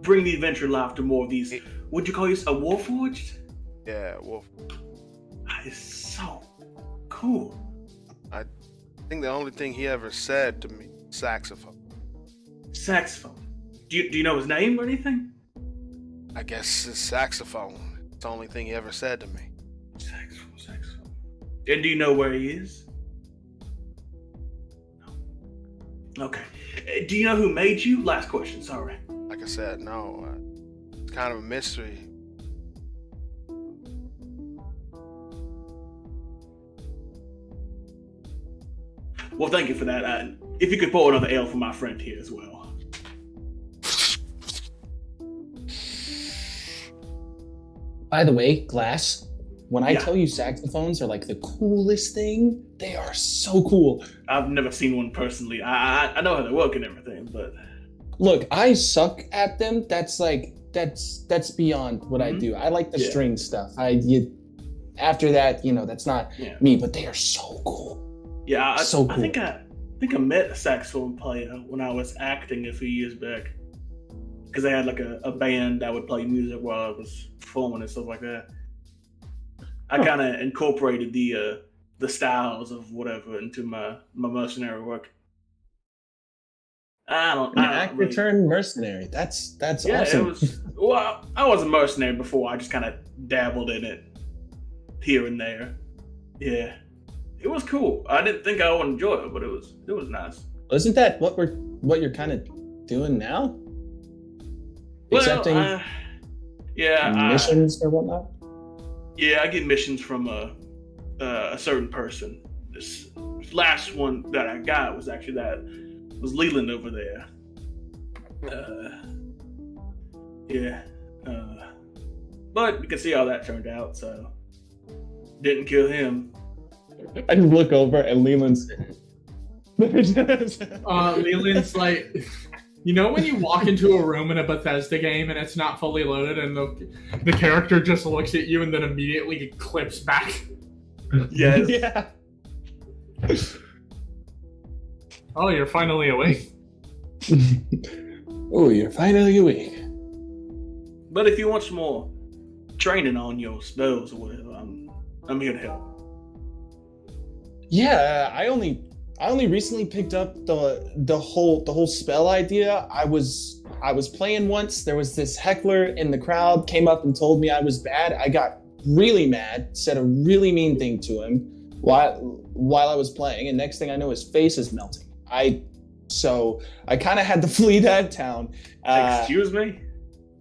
bring the adventure life to more of these. Would you call yourself a warforged? Yeah, well, That is so cool. I think the only thing he ever said to me, saxophone. Saxophone. Do you know his name or anything? I guess it's saxophone. It's the only thing he ever said to me. And do you know where he is? Okay. Do you know who made you? Last question, sorry. Like I said, no. It's kind of a mystery. Well, thank you for that. If you could pour another ale for my friend here as well. By the way, Glass, when I Yeah. tell you saxophones are like the coolest thing, they are so cool. I've never seen one personally. I know how they work and everything, but Look, I suck at them. That's beyond what I do. I like the Yeah. string stuff. After that, that's not Yeah. me, but they are so cool. yeah, So I cool. think I met a saxophone player when I was acting a few years back. Because they had like a band that would play music while I was performing and stuff like that. I kind of incorporated the styles of whatever into my mercenary work. An actor really- turned mercenary. That's Yeah, awesome. it was. Well, I was a mercenary before. I just kind of dabbled in it here and there. Yeah, it was cool. I didn't think I would enjoy it, but it was nice. Isn't that what you're kind of doing now? Well, Accepting missions or whatnot? Yeah, I get missions from a certain person. This last one that I got was actually was Leland over there. But you can see how that turned out, so didn't kill him. I just look over and Leland's. Leland's like, when you walk into a room in a Bethesda game and it's not fully loaded and the character just looks at you and then immediately clips back? Yes. Yeah. Oh, you're finally awake. Oh, you're finally awake. But if you want some more training on your spells or whatever, I'm here to help. Yeah, I only recently picked up the whole spell idea. I was playing once. There was this heckler in the crowd came up and told me I was bad. I got really mad, said a really mean thing to him while I was playing, and next thing I know, his face is melting. So I kind of had to flee that town. Excuse me?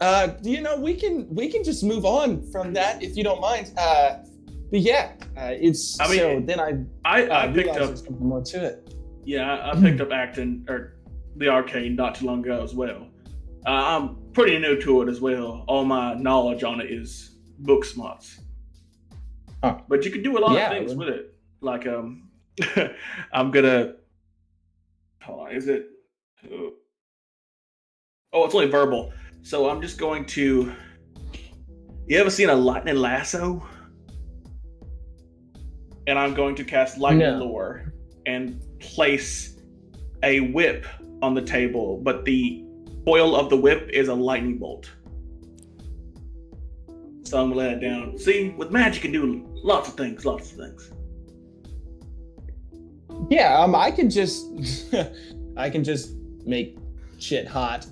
We can just move on from that if you don't mind. But yeah, then I picked up there's something more to it. Yeah, I picked up acting or the arcane not too long ago as well. I'm pretty new to it as well. All my knowledge on it is book smarts. Huh. But you can do a lot of things with it. Like I'm gonna. Hold on, is it? Oh, it's only verbal. So I'm just going to. You ever seen a lightning lasso? And I'm going to cast lightning lure and place a whip on the table, but the foil of the whip is a lightning bolt. So I'm gonna let it down. See, with magic you can do lots of things. Yeah, I can just make shit hot.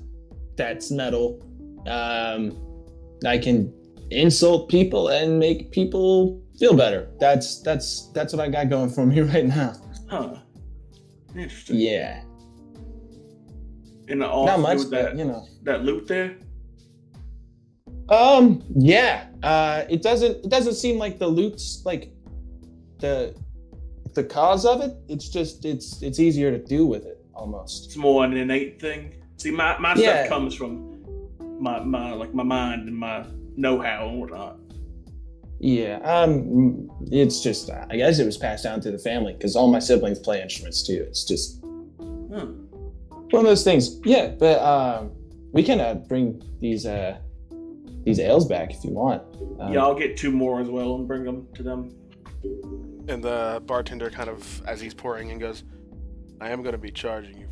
That's metal. I can insult people and make people feel better. That's what I got going for me right now. Huh. Interesting. Yeah. And all Not much, with but that loot there. Yeah. It doesn't seem like the loot's like the cause of it. It's just it's easier to do with it almost. It's more an innate thing. See, my stuff comes from my mind and my know-how and whatnot. Yeah. It's just I guess it was passed down to the family because all my siblings play instruments too. It's just one of those things. Yeah, but we can bring these ales back if you want. Yeah, I'll get 2 more as well and bring them to them. And the bartender kind of, as he's pouring in, goes, I am going to be charging you.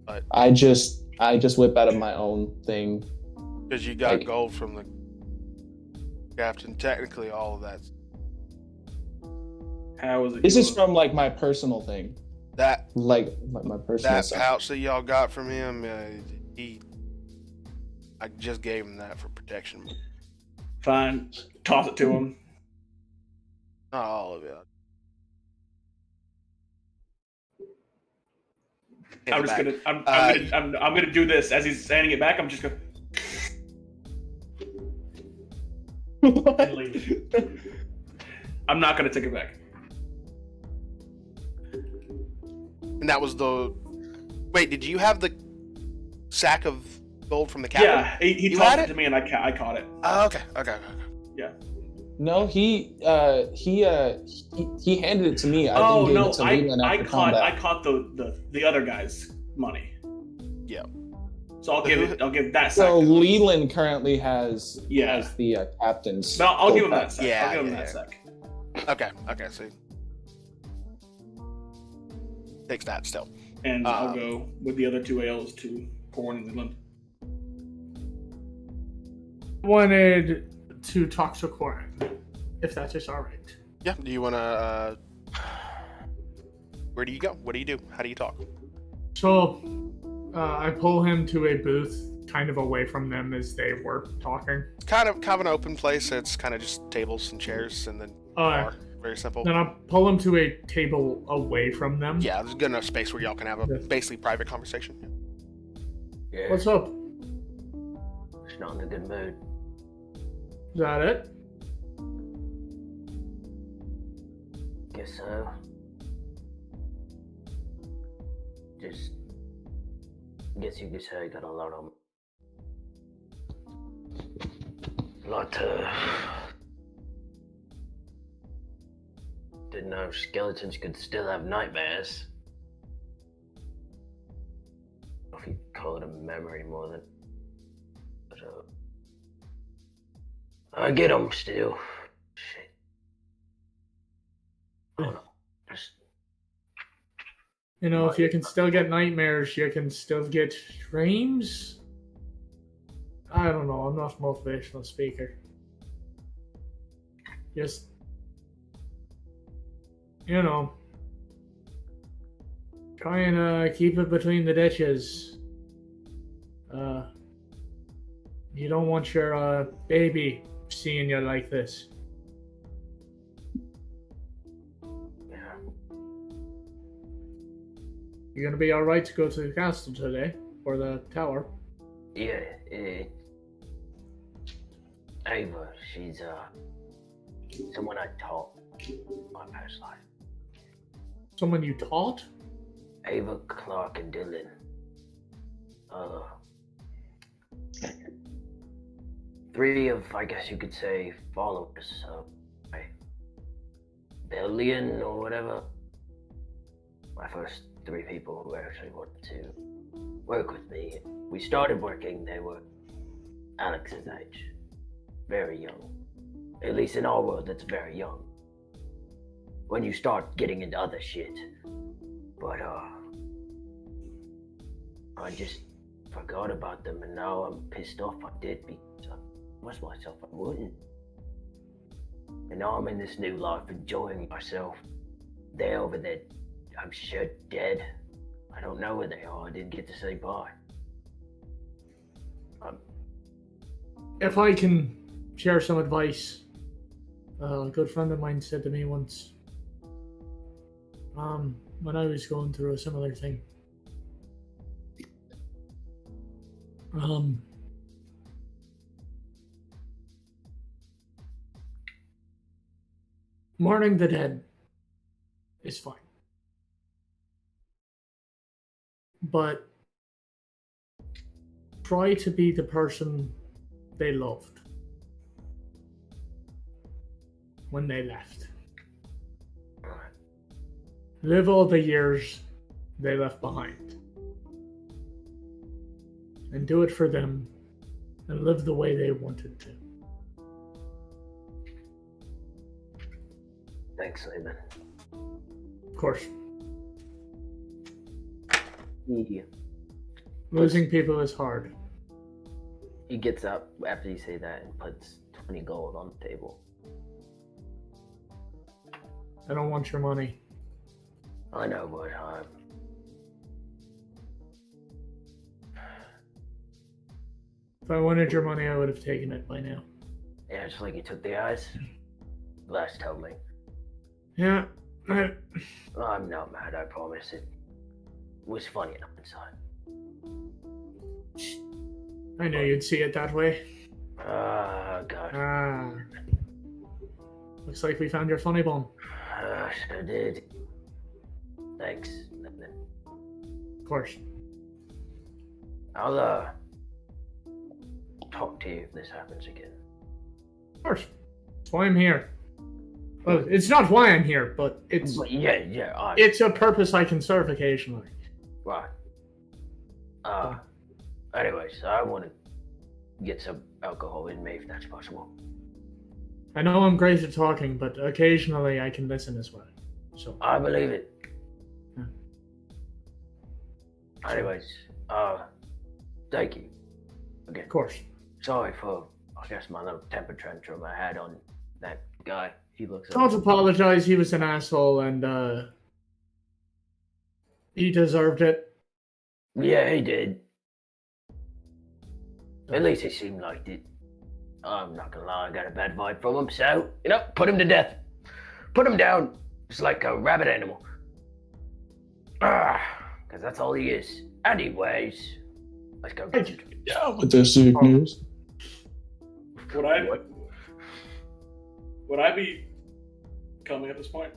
But I just whip out of my own thing. Because you got gold from the captain. Technically, all of that. How is it? This is from like my personal thing. That like my personal that stuff. pouch that y'all got from him, I just gave him that for protection. Fine. toss it to him. Not all of it. I'm just gonna I'm gonna do this as he's handing it back. I'm just gonna and leave. I'm not gonna take it back. And that was the. Wait, did you have the sack of gold from the cabin? Yeah, he You tossed had it it to me and I caught it. Oh, okay. Yeah. No, he handed it to me. I Oh then gave no, it to Leland I after caught combat. the other guy's money. Yeah. So I'll give that sack. So to him. Leland currently has the captain's. No, I'll give him that sack. Yeah, I'll give him yeah, that yeah. sack. Okay, so takes that still. And I'll go with the other 2 ales to Corn and Leland. Wanted to talk to Corin, if that is all right. Yeah, do you want to, where do you go? What do you do? How do you talk? So, I pull him to a booth kind of away from them as they were talking. Kind of an open place. It's kind of just tables and chairs and then bar. Very simple. Then I'll pull him to a table away from them. Yeah, there's good enough space where y'all can have a basically private conversation. Yeah. What's up? It's not in a good mood. Is that it? Guess so. Just guess you could say I got a lot of didn't know skeletons could still have nightmares. If you call it a memory more than. But, I get them still. Shit. I don't know. Just. You know, if you can still get nightmares, you can still get dreams. I don't know. I'm not a motivational speaker. Just, you know, try and keep it between the ditches. You don't want your baby seeing you like this. Yeah. You're gonna be alright to go to the castle today, or the tower. Yeah, Ava, she's someone I taught my past life. Someone you taught? Ava, Clark, and Dylan. 3 of, I guess you could say, followers of my Billion or whatever. My first 3 people who actually wanted to work with me. We started working, they were Alex's age. Very young. At least in our world, that's very young. When you start getting into other shit. But, I just forgot about them, and now I'm pissed off I did because I promised myself I wouldn't. And now I'm in this new life, enjoying myself. They're over there, I'm sure, dead. I don't know where they are. I didn't get to say bye. If I can share some advice, a good friend of mine said to me once, when I was going through a similar thing. Mourning the dead is fine. But try to be the person they loved when they left. Live all the years they left behind. And do it for them and live the way they wanted to. Thanks, Lehman. Of course. Yeah. Losing people is hard. He gets up after you say that and puts 20 gold on the table. I don't want your money. I know, but if I wanted your money, I would have taken it by now. Yeah, it's like he took the eyes. Last told me. Yeah. I'm not mad, I promise. It was funny enough inside. I knew you'd see it that way. God. Ah. Looks like we found your funny bone. Sure did. Thanks. Of course. I'll, talk to you if this happens again. Of course. That's why I'm here. Well, it's not why I'm here, but it's Yeah. it's a purpose I can serve occasionally. Right. Anyways, I want to get some alcohol in me if that's possible. I know I'm great at talking, but occasionally I can listen as well. So I believe it. Yeah. Anyways, thank you. Again. of course. Sorry for, I guess, my little temper tantrum I had on that guy. He looks Don't apologize, he was an asshole and he deserved it. Yeah, he did. At least it seemed like it. I'm not gonna lie, I got a bad vibe from him, so, put him to death. Put him down. Just like a rabid animal. Because that's all he is. Anyways, let's go. Yeah, with the sickness. Would I be coming at this point?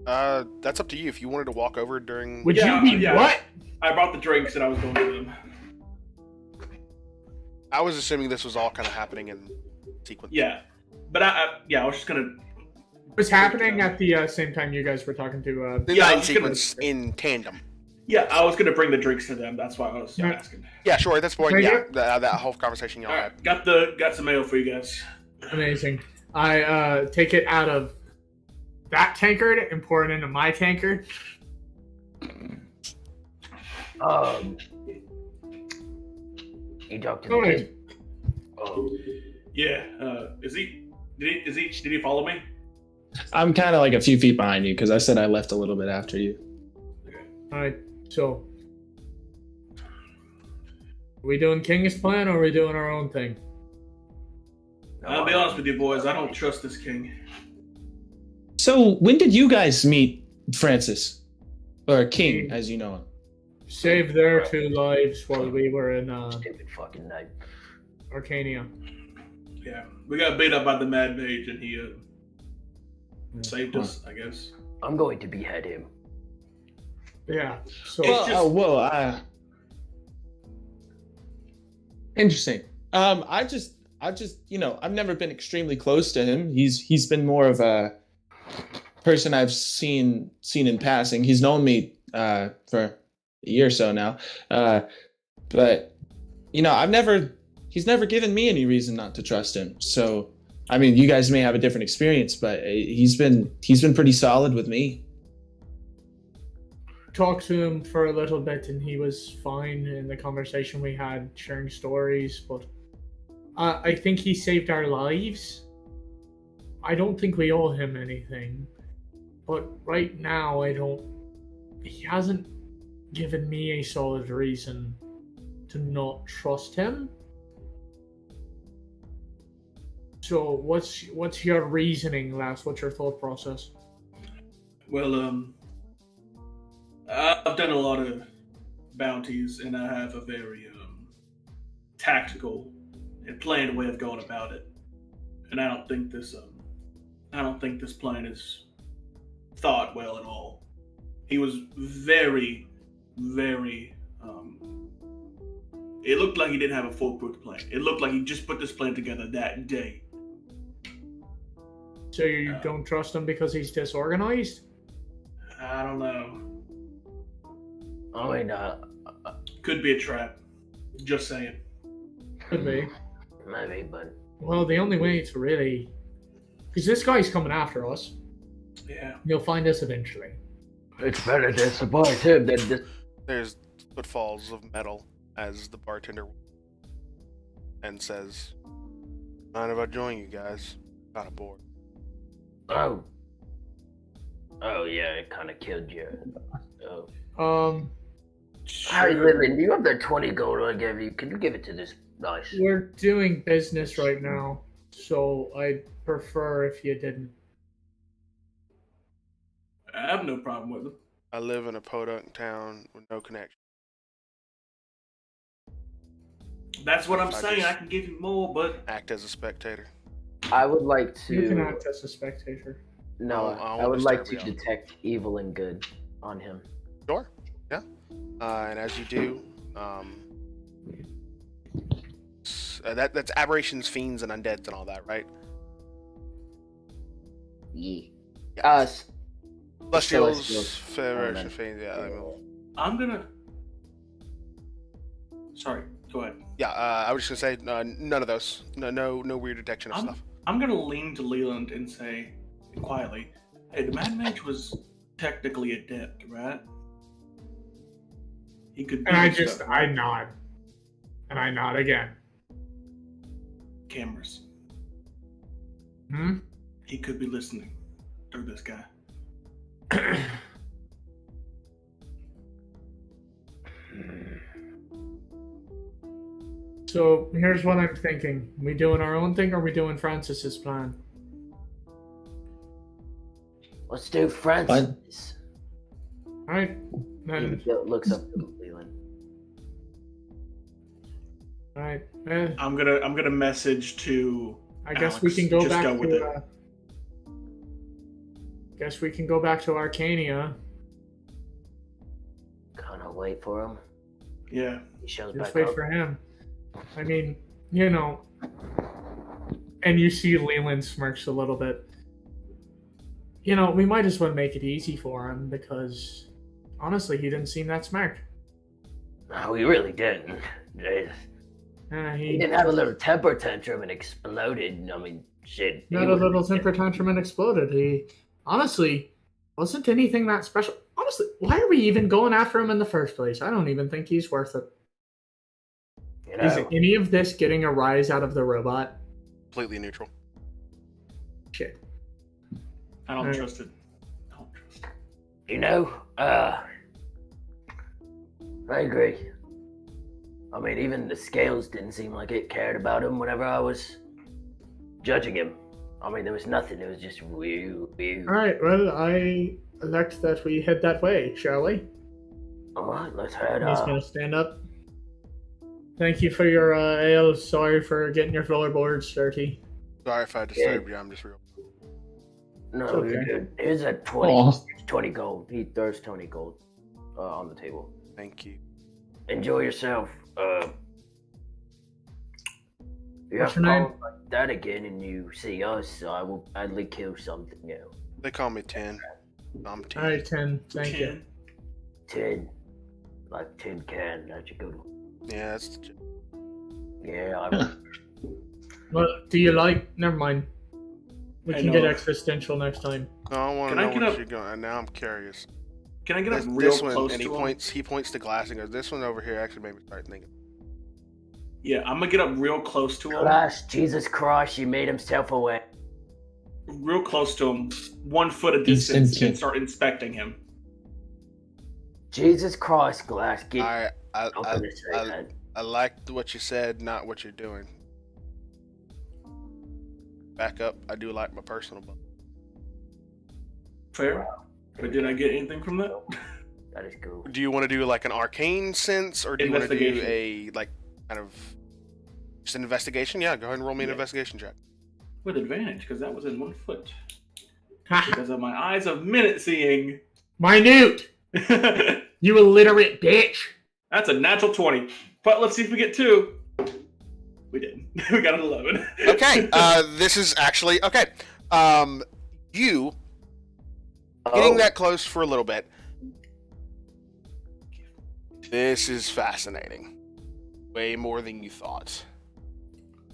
That's up to you. If you wanted to walk over during... Would you be what? I brought the drinks and I was going to them. I was assuming this was all kind of happening in sequence. Yeah. But I was just going to... It was happening at the same time you guys were talking to... Not in sequence, in tandem. Yeah, I was going to bring the drinks to them. That's why I was asking. Yeah, sure. At this point, Thank yeah, that whole conversation y'all had. Got some ale for you guys. Amazing. I take it out of that tankard and pour it into my tankard. You talked to the kid? Yeah. Did he follow me? I'm kind of like a few feet behind you because I said I left a little bit after you. Alright, so... Are we doing King's plan or are we doing our own thing? I'll be honest with you, boys. I don't trust this king. So, when did you guys meet Francis? Or King, as you know him? Saved their 2 lives while we were in Stupid fucking night. Arcania. Yeah. We got beat up by the Mad Mage and he saved us, I guess. I'm going to behead him. Yeah, so... Interesting. I've just, I've never been extremely close to him. He's been more of a person I've seen in passing. He's known me for a year or so now, but he's never given me any reason not to trust him. So, I mean, you guys may have a different experience, but he's been pretty solid with me. Talked to him for a little bit and he was fine in the conversation we had, sharing stories, but I think he saved our lives. I don't think we owe him anything, but right now he hasn't given me a solid reason to not trust him. So what's your reasoning, Lass? What's your thought process? Well, I've done a lot of bounties, and I have a very tactical and planned way of going about it. And I don't think this plan is thought well at all. He was very, very. It looked like he didn't have a foolproof plan. It looked like he just put this plan together that day. So you don't trust him because he's disorganized? I don't know. I mean, could be a trap. Just saying. Could be. Maybe, but... Well, the only way to really... Because this guy's coming after us. Yeah. He'll find us eventually. It's better to support him than this... There's footfalls of metal as the bartender and says, "Mind if I join you guys? Got a board." Oh yeah, it kind of killed you. Oh. Hey, Lily, do you have that 20 gold I gave you? Can you give it to this? Nice. We're doing business right now, so I'd prefer if you didn't. I have no problem with it. I live in a podunk town with no connection. That's what I'm I saying. just- I can give you more, but Act as a spectator. I would like You can to. act as a spectator. No, I I would like to disturb reality. detect evil and good on him. Sure. Yeah. And as you do, that's aberrations, fiends, and undeads and all that, right? Yeah. Yeah. Celestials, Celestials, Federation, Elemental. fiends. Yeah. I mean, I'm gonna. Sorry, go ahead. yeah. I was just gonna say none of those. No weird detection of I'm, stuff. I'm gonna lean to Leland and say quietly, "Hey, the Mad Mage was technically adept, right? He could." And do stuff. I nod. And I nod again. Cameras. Hmm? He could be listening through this guy. So here's what I'm thinking. We doing our own thing or we doing Francis's plan? Let's do Francis. Alright. Then He looks up to Leland. alright. I'm gonna message to. I guess Alex, we can go just back go with it. to guess we can go back to Arcania. Kinda wait for him. Yeah. He shows Just back wait up. for him. I mean, you know. And you see Leland smirks a little bit. You know, we might as well make it easy for him because honestly, he didn't seem that smart. No, he really didn't. Jeez. He He didn't have a little temper tantrum and exploded. I mean, shit. he had a was- little temper tantrum and exploded. He honestly wasn't anything that special. Honestly, why are we even going after him in the first place? I don't even think he's worth it. You Is know, any of this getting a rise out of the robot? Completely neutral. Shit. I don't Alright. trust it. I don't trust it. you know, I agree. I mean, even the scales didn't seem like it cared about him whenever I was judging him. I mean, there was nothing. It was just weird. All right. Well, I elect that we head that way, shall we? All right, let's head He's gonna stand up. Thank you for your ale. Sorry for getting your floorboards dirty. Sorry if I disturbed you. I'm just real. No, It's okay. you're good. Here's a 20, Aw. 20 gold. He throws 20 gold on the table. Thank you. Enjoy yourself. If you What's have your name? problems like that again and you see us, I will gladly kill something else. They call me 10. I'm 10. All right, 10. Thank you. 10. Like 10 can. That's a good one. Yeah, that's the Yeah, I Well, do you like? Never mind. We I can get know. existential next time. No, I want to Can I know get what up- you're going. Now I'm curious. Can I get up This, real this one, close and to him? he points to glass and goes, "This one over here actually made me start thinking." Yeah, I'm gonna get up real close to him. Gosh, Jesus Christ, he made himself away. Real close to him, 1 foot of He's distance, sentient. and start inspecting him. Jesus Christ, Glass, get I up in his I head. I liked what you said, not what you're doing. Back up. I do like my personal book. Fair. But did I get anything from that? That is cool. Do you want to do like an arcane sense, or do you want to do Investigation. a like kind of just an investigation? Yeah, go ahead and roll me an Yeah. investigation check. With advantage, because that was in 1 foot. Ha! Because of my eyes of minute seeing. Minute! That's You illiterate bitch! a natural 20. But let's see if we get 2. We did. We got an 11. Okay, this is actually okay. You getting Oh, that close for a little bit. This is fascinating. Way more than you thought.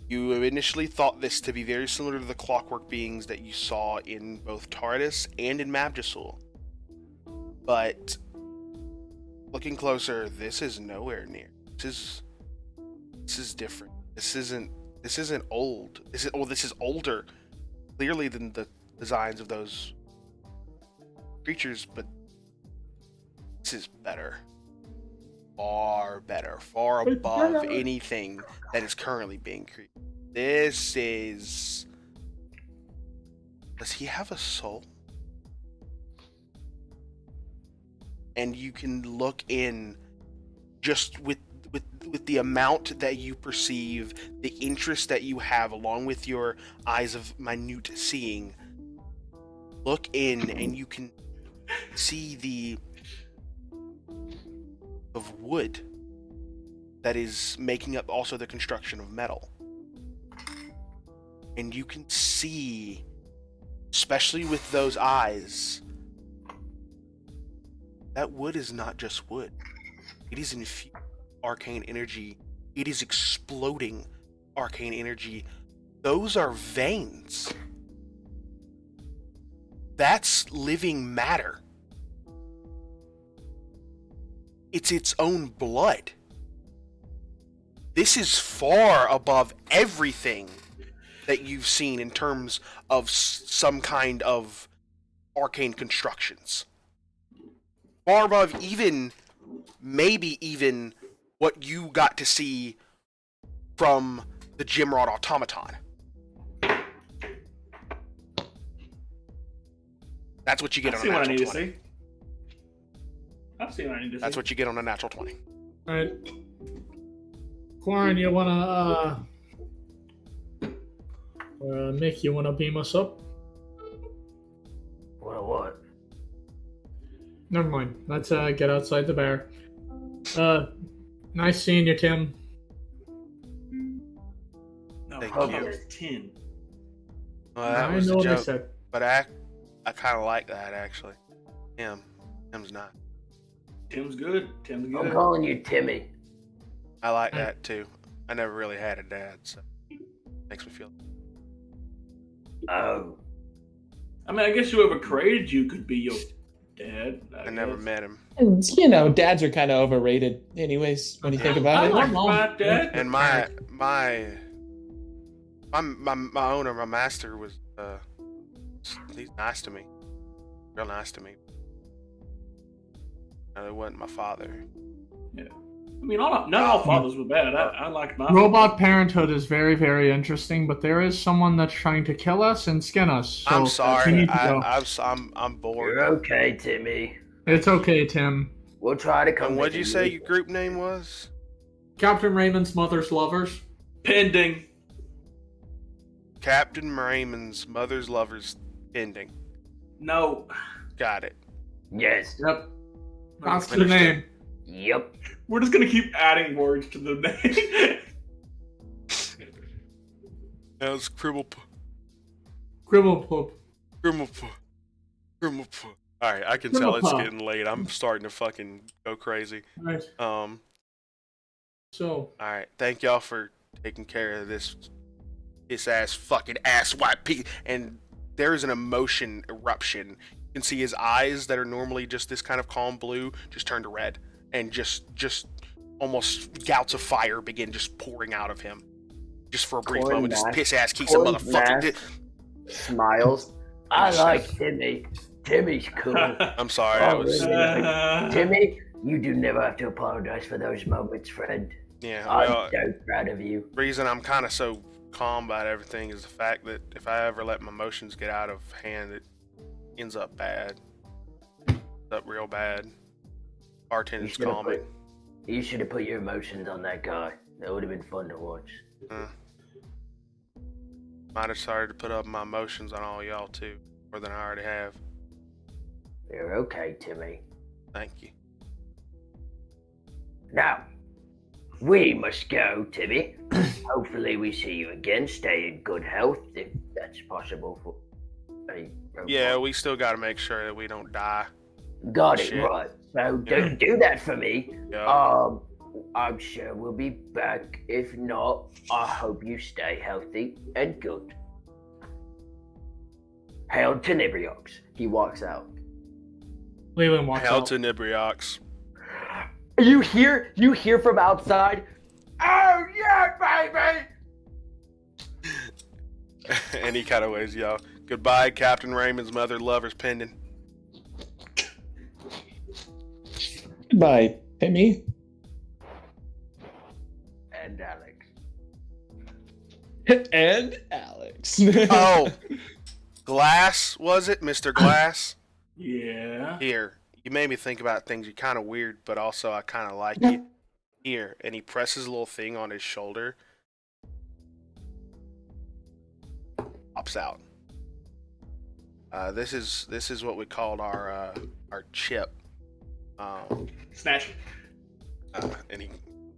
You initially thought this to be very similar to the clockwork beings that you saw in both Tardis and in Mabjasul. But looking closer, this is nowhere near. This is different. This isn't old. This is older clearly than the designs of those creatures, but this is better. far better, far above anything that is currently being created. This is... Does he have a soul? And you can look in just with the amount that you perceive, the interest that you have, along with your eyes of minute seeing. Look in, and you can see the of wood that is making up also the construction of metal. And you can see, especially with those eyes, that wood is not just wood. It is infused arcane energy. It is exploding arcane energy. Those are veins. That's living matter. It's its own blood. This is far above everything that you've seen in terms of some kind of arcane constructions. Far above maybe even what you got to see from the Gymrod automaton. That's what you get on a natural 20. I've seen what I need to see. That's what you get on a natural 20. Alright. Quarren, you wanna, Mick, you wanna beam us up? What? Never mind. Let's, get outside the bar. Nice seeing you, Tim. No, Thank that you. was 10. Well, that I was know the what I joke. said. But I kind of like that, actually. Tim's not. Tim's good. Tim's good. I'm calling you Timmy. I like that, too. I never really had a dad, so makes me feel... Oh. I mean, I guess whoever created you could be your dad. I never met him. And, you know, dads are kind of overrated, anyways, when you think about I it. like my dad. And my owner, my master, was he's nice to me, real nice to me. No, it wasn't my father. Yeah. I mean, not all fathers were bad. I liked my Robot parenthood is very, very interesting, but there is someone that's trying to kill us and skin us. So I'm we sorry. need to go. I'm bored. You're okay, Timmy. It's okay, Tim. We'll try to come. And what did you visit say your group name was? Captain Raymond's mother's lovers. pending. Captain Raymond's mother's lovers pending. No. Got it. Yes. Yep. That's the Understood. name. Yep. We're just gonna keep adding words to the name. That was Cribblepup. Gribblepup. Cribblepup. Alright, I can tell it's Cribblepup. getting late. I'm starting to fucking go crazy. Right. So. Alright, thank y'all for taking care of this fucking ass white pig. And there is an emotion eruption. You can see his eyes that are normally just this kind of calm blue just turn to red. And just almost gouts of fire begin just pouring out of him. Just for a brief moment, this piss ass keeps a motherfucking... Smiles. I like Timmy. Timmy's cool. I'm sorry, I was... Timmy, you do never have to apologize for those moments, friend. Yeah, I'm well, so proud of you. reason I'm kind of so calm about everything is the fact that if I ever let my emotions get out of hand, it ends up bad. Ends up real bad. Bartender's calming. You should have put your emotions on that guy. That would have been fun to watch. Might have started to put up my emotions on all y'all too, more than I already have. You're okay, Timmy. Thank you. Now, we must go, Timmy. Hopefully we see you again. Stay in good health, if that's possible for a robot. Yeah, we still got to make sure that we don't die. Got it, Shit. right. So Yeah. don't do that for me. Yeah. I'm sure we'll be back. If not, I hope you stay healthy and good. Hail to Nibriox. He walks out. Leland walks Hell out. to Nibriox. You hear from outside. Oh yeah, baby! And he kind of waves y'all. Goodbye, Captain Raymond's mother lovers pending. Goodbye, Timmy. And Alex. Oh, Glass, was it? Mr. Glass? Yeah. Here, you made me think about things. You're kind of weird, but also I kind of like you. Here, and he presses a little thing on his shoulder. Pops out. This is what we called our chip. Snatch. And he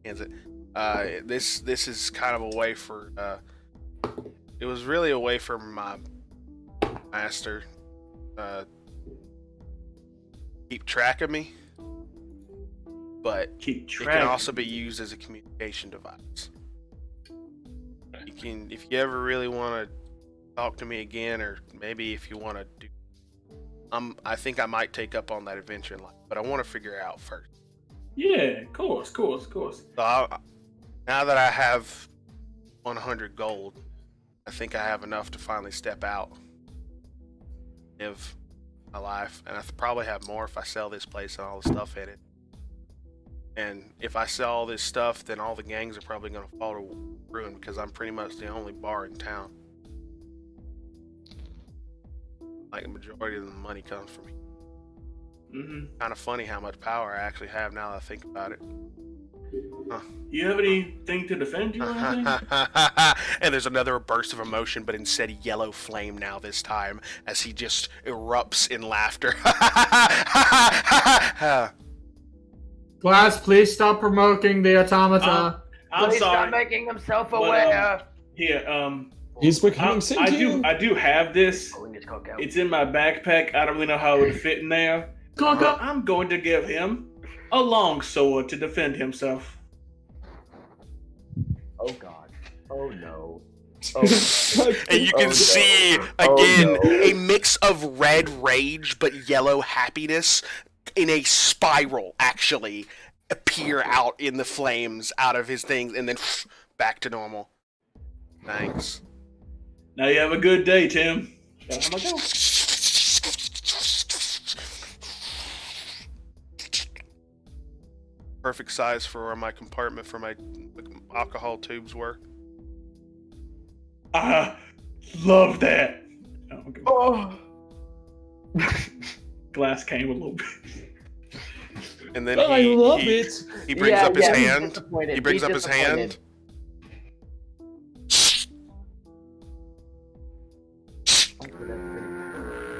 hands it. This is kind of a way for. It was really a way for my master keep track of me, but it can also be used as a communication device. You can, if you ever really want to talk to me again, or maybe if you want to do, I think I might take up on that adventure in life, but I want to figure it out first. Yeah, of course. So now that I have 100 gold, I think I have enough to finally step out, live my life, and I probably have more if I sell this place and all the stuff in it. And if I sell all this stuff, then all the gangs are probably going to fall to ruin because I'm pretty much the only bar in town. Like the majority of the money comes from me. Mm-hmm. Kind of funny how much power I actually have now that I think about it. Huh. You have anything to defend you or anything? And there's another burst of emotion, but instead yellow flame now this time as he just erupts in laughter. Glass, please stop promoting the automata. I'm Please sorry. stop making him self-aware. Here, He's becoming sentient. I do have this. Pulling his cock out. It's in my backpack. I don't really know how it would fit in there. But I'm going to give him a long sword to defend himself. Oh God. Oh no. And you can see again a mix of red rage but yellow happiness in a spiral actually appear out in the flames out of his things, and then back to normal. Thanks. Now you have a good day, Tim. How much go? Perfect size for where my compartment for my alcohol tubes were. I love that. Oh, okay. Glass came a little bit. And then I love it. He brings up his hand. disappointed. He brings He's up his disappointed. hand.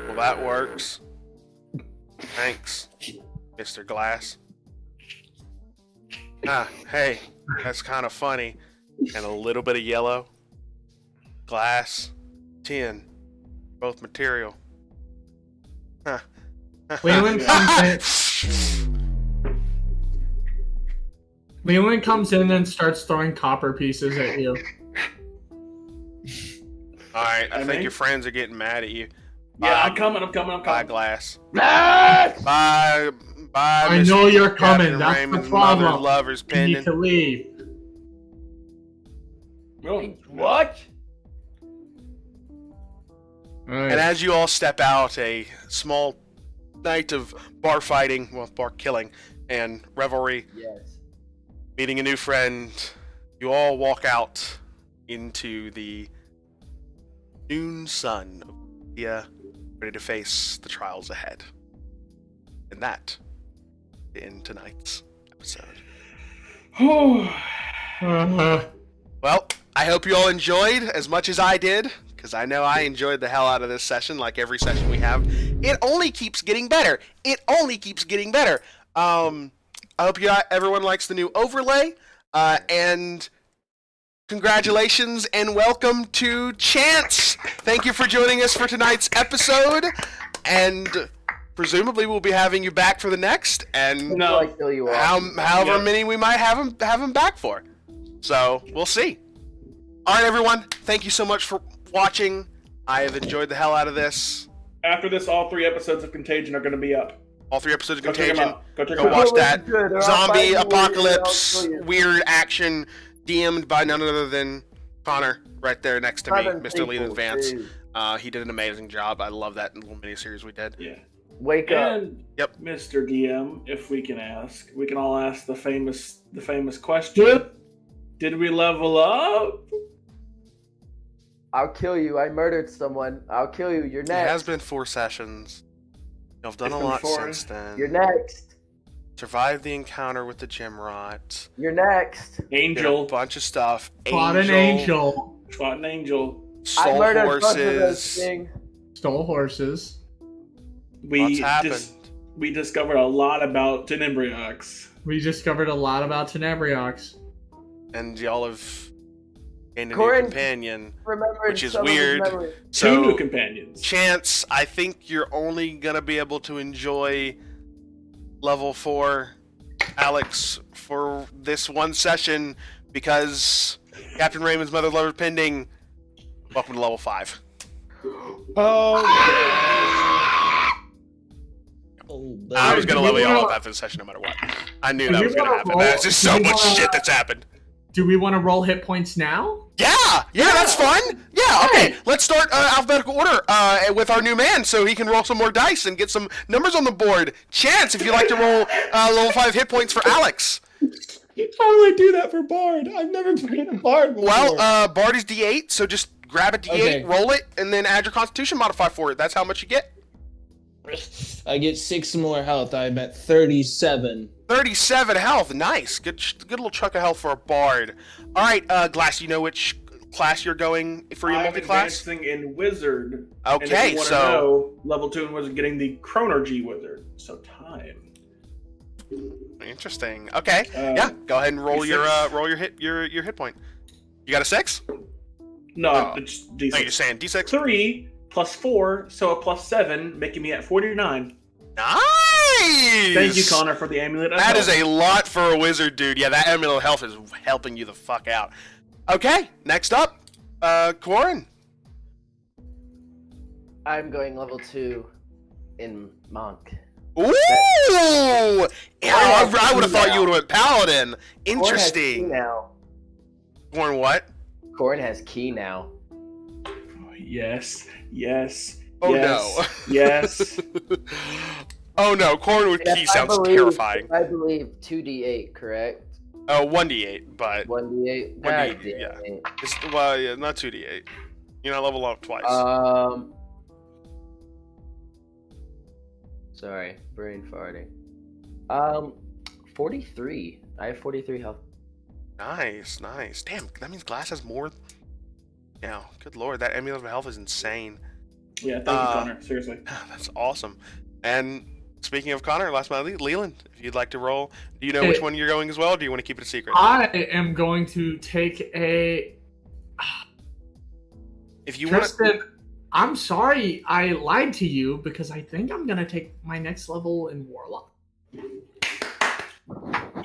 Well, that works. Thanks, Mr. Glass. Hey, that's kind of funny. And a little bit of yellow. Glass, tin, both material. Leland comes in and starts throwing copper pieces at you. Alright, I think your friends are getting mad at you. Yeah, I'm coming. Bye, Glass. Glass! Bye. I know you're coming. Captain That's Raymond's the problem. mother's lover's You need pendant. to leave. What? And as you all step out, a small night of bar fighting, well, bar killing, and revelry, Yes. meeting a new friend, you all walk out into the noon sun of India, ready to face the trials ahead. And that in tonight's episode. Well, I hope you all enjoyed as much as I did, because I know I enjoyed the hell out of this session, like every session we have. It only keeps getting better. I hope everyone likes the new overlay, and congratulations and welcome to Chance. Thank you for joining us for tonight's episode, and presumably we'll be having you back for the next, and however many we might have him back for. So we'll see. All right, everyone. Thank you so much for watching. I have enjoyed the hell out of this. After this, all 3 episodes of Contagion are going to be up. All 3 episodes of Go check 'em Contagion. out. Go check 'em Go out. watch Oh, that. good. They're all Zombie fighting apocalypse, weird. weird action, DM'd by none other than Connor, right there next to me, Southern Mr. people, Leland Vance. too. He did an amazing job. I love that little miniseries we did. Yeah. Wake up. And Yep. Mr. DM, if we can ask, we can all ask the famous question. Did we level up? I'll kill you. I murdered someone. I'll kill you. You're It next. has been 4 sessions. You've done It's a been lot 4. since then. You're next. Survived the encounter with the gym rot. You're next. Did a Angel. bunch of stuff. Fought an angel. Fought an angel. I Stole murdered both of those horses. things. Stole horses. What's happened? We discovered a lot about Tenebriox. We discovered a lot about Tenebriox. And y'all have gained a new Corin companion. Remembered Which is some of his weird. memories. 2 So, new companions. Chance, I think you're only gonna be able to enjoy level 4 Alex for this one session because Captain Raymond's mother lover pending. Welcome to level 5. Oh. I was gonna do we level y'all wanna- up after the session no matter what. I knew Do that we was gonna wanna happen. roll- There's just do so we much wanna- shit that's happened. Do we want to roll hit points now? Yeah, that's fun. Yeah, okay. Let's start alphabetical order with our new man, so he can roll some more dice and get some numbers on the board. Chance, if you'd like to roll level 5 hit points for Alex. How do I do that for Bard? I've never played a Bard before. Well, Bard is D8, so just grab a D8, Okay. roll it, and then add your Constitution modifier for it. That's how much you get. I get 6 more health. I'm at 37. 37 health. Nice. Good little chunk of health for a Bard. All right, Glass, you know which class you're going for your I'm multi-class? advancing in Wizard. Okay, and if you wanna so- know, level 2 in Wizard getting the Chronergy Wizard. So time. Interesting. Okay. Yeah, go ahead and roll your hit point. You got a 6? No, Oh. it's D6. No, you're saying D6? 3 plus 4, so a plus 7, making me at 49. Nice! Thank you, Connor, for the amulet. of That health. is a lot for a wizard, dude. Yeah, that amulet of health is helping you the fuck out. Okay, next up, Corin. I'm going level 2 in Monk. Ooh! Yeah, I would have thought you would have went Paladin. Interesting. Now. Corin what? Corin has key now. Yes. Oh yes, Yes. no. Oh no, Corin with key If I sounds believe- terrifying. if I believe 2d8, correct? 1d8, but 1d8? 1d8, God yeah. damn it. Well, yeah, not 2d8. You're not level up twice. Sorry, brain farting. 43. I have 43 health. Nice. Damn, that means Glass has more. Yeah, good lord, that amulet of health is insane. Yeah, thank you, Connor. Seriously. That's awesome. And speaking of Connor, last but not least, Leland, if you'd like to roll, do you know which one you're going as well, or do you want to keep it a secret? I am going to take a. If you want to. Tristan, I'm sorry I lied to you because I think I'm going to take my next level in Warlock.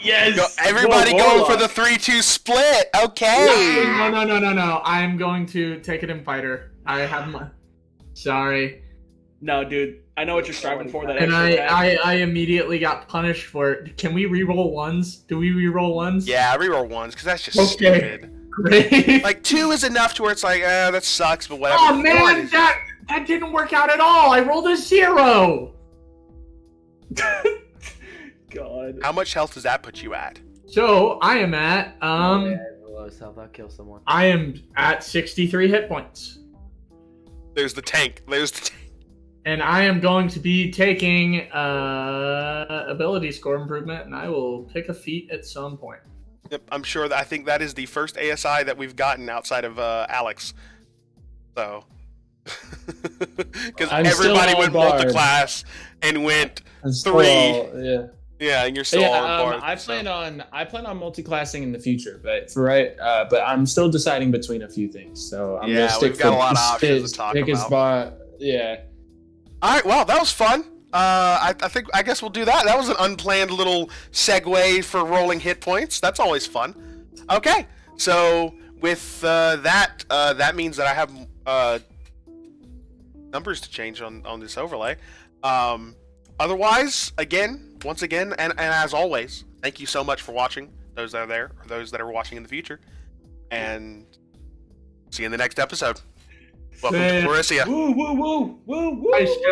Yes! Everybody Whoa, going Warlock. for the 3-2 split. Okay. No. I'm going to take it in Fighter. I have my. Sorry. No, dude. I know what you're striving for. That And extra attack. I immediately got punished for it. Can we reroll ones? Do we reroll ones? Yeah, reroll ones, because that's just Okay. stupid. Great. Like, 2 is enough to where it's like, that sucks, but whatever. Oh One man, is- that didn't work out at all. I rolled a 0. God. How much health does that put you at? So I am at Yeah, I have the lowest health. I'll kill someone. I am at 63 hit points. There's the tank. And I am going to be taking ability score improvement, and I will pick a feat at some point. Yep, I'm sure that I think that is the first ASI that we've gotten outside of Alex. So, because I'm still everybody on went Bard. multi-class and went Still, 3. yeah. Yeah, and you're still on Bard. I plan on multi-classing in the future, but but I'm still deciding between a few things. So I'm Yeah, gonna stick we've got to a lot of options to talk biggest about. Yeah. All right, well, that was fun. I guess we'll do that. That was an unplanned little segue for rolling hit points. That's always fun. Okay, so with that means that I have numbers to change on this overlay. Otherwise, once again, and as always, thank you so much for watching. Those that are there, or those that are watching in the future, and see you in the next episode. Welcome to Clarissa. Woo, woo, woo, woo, woo. Should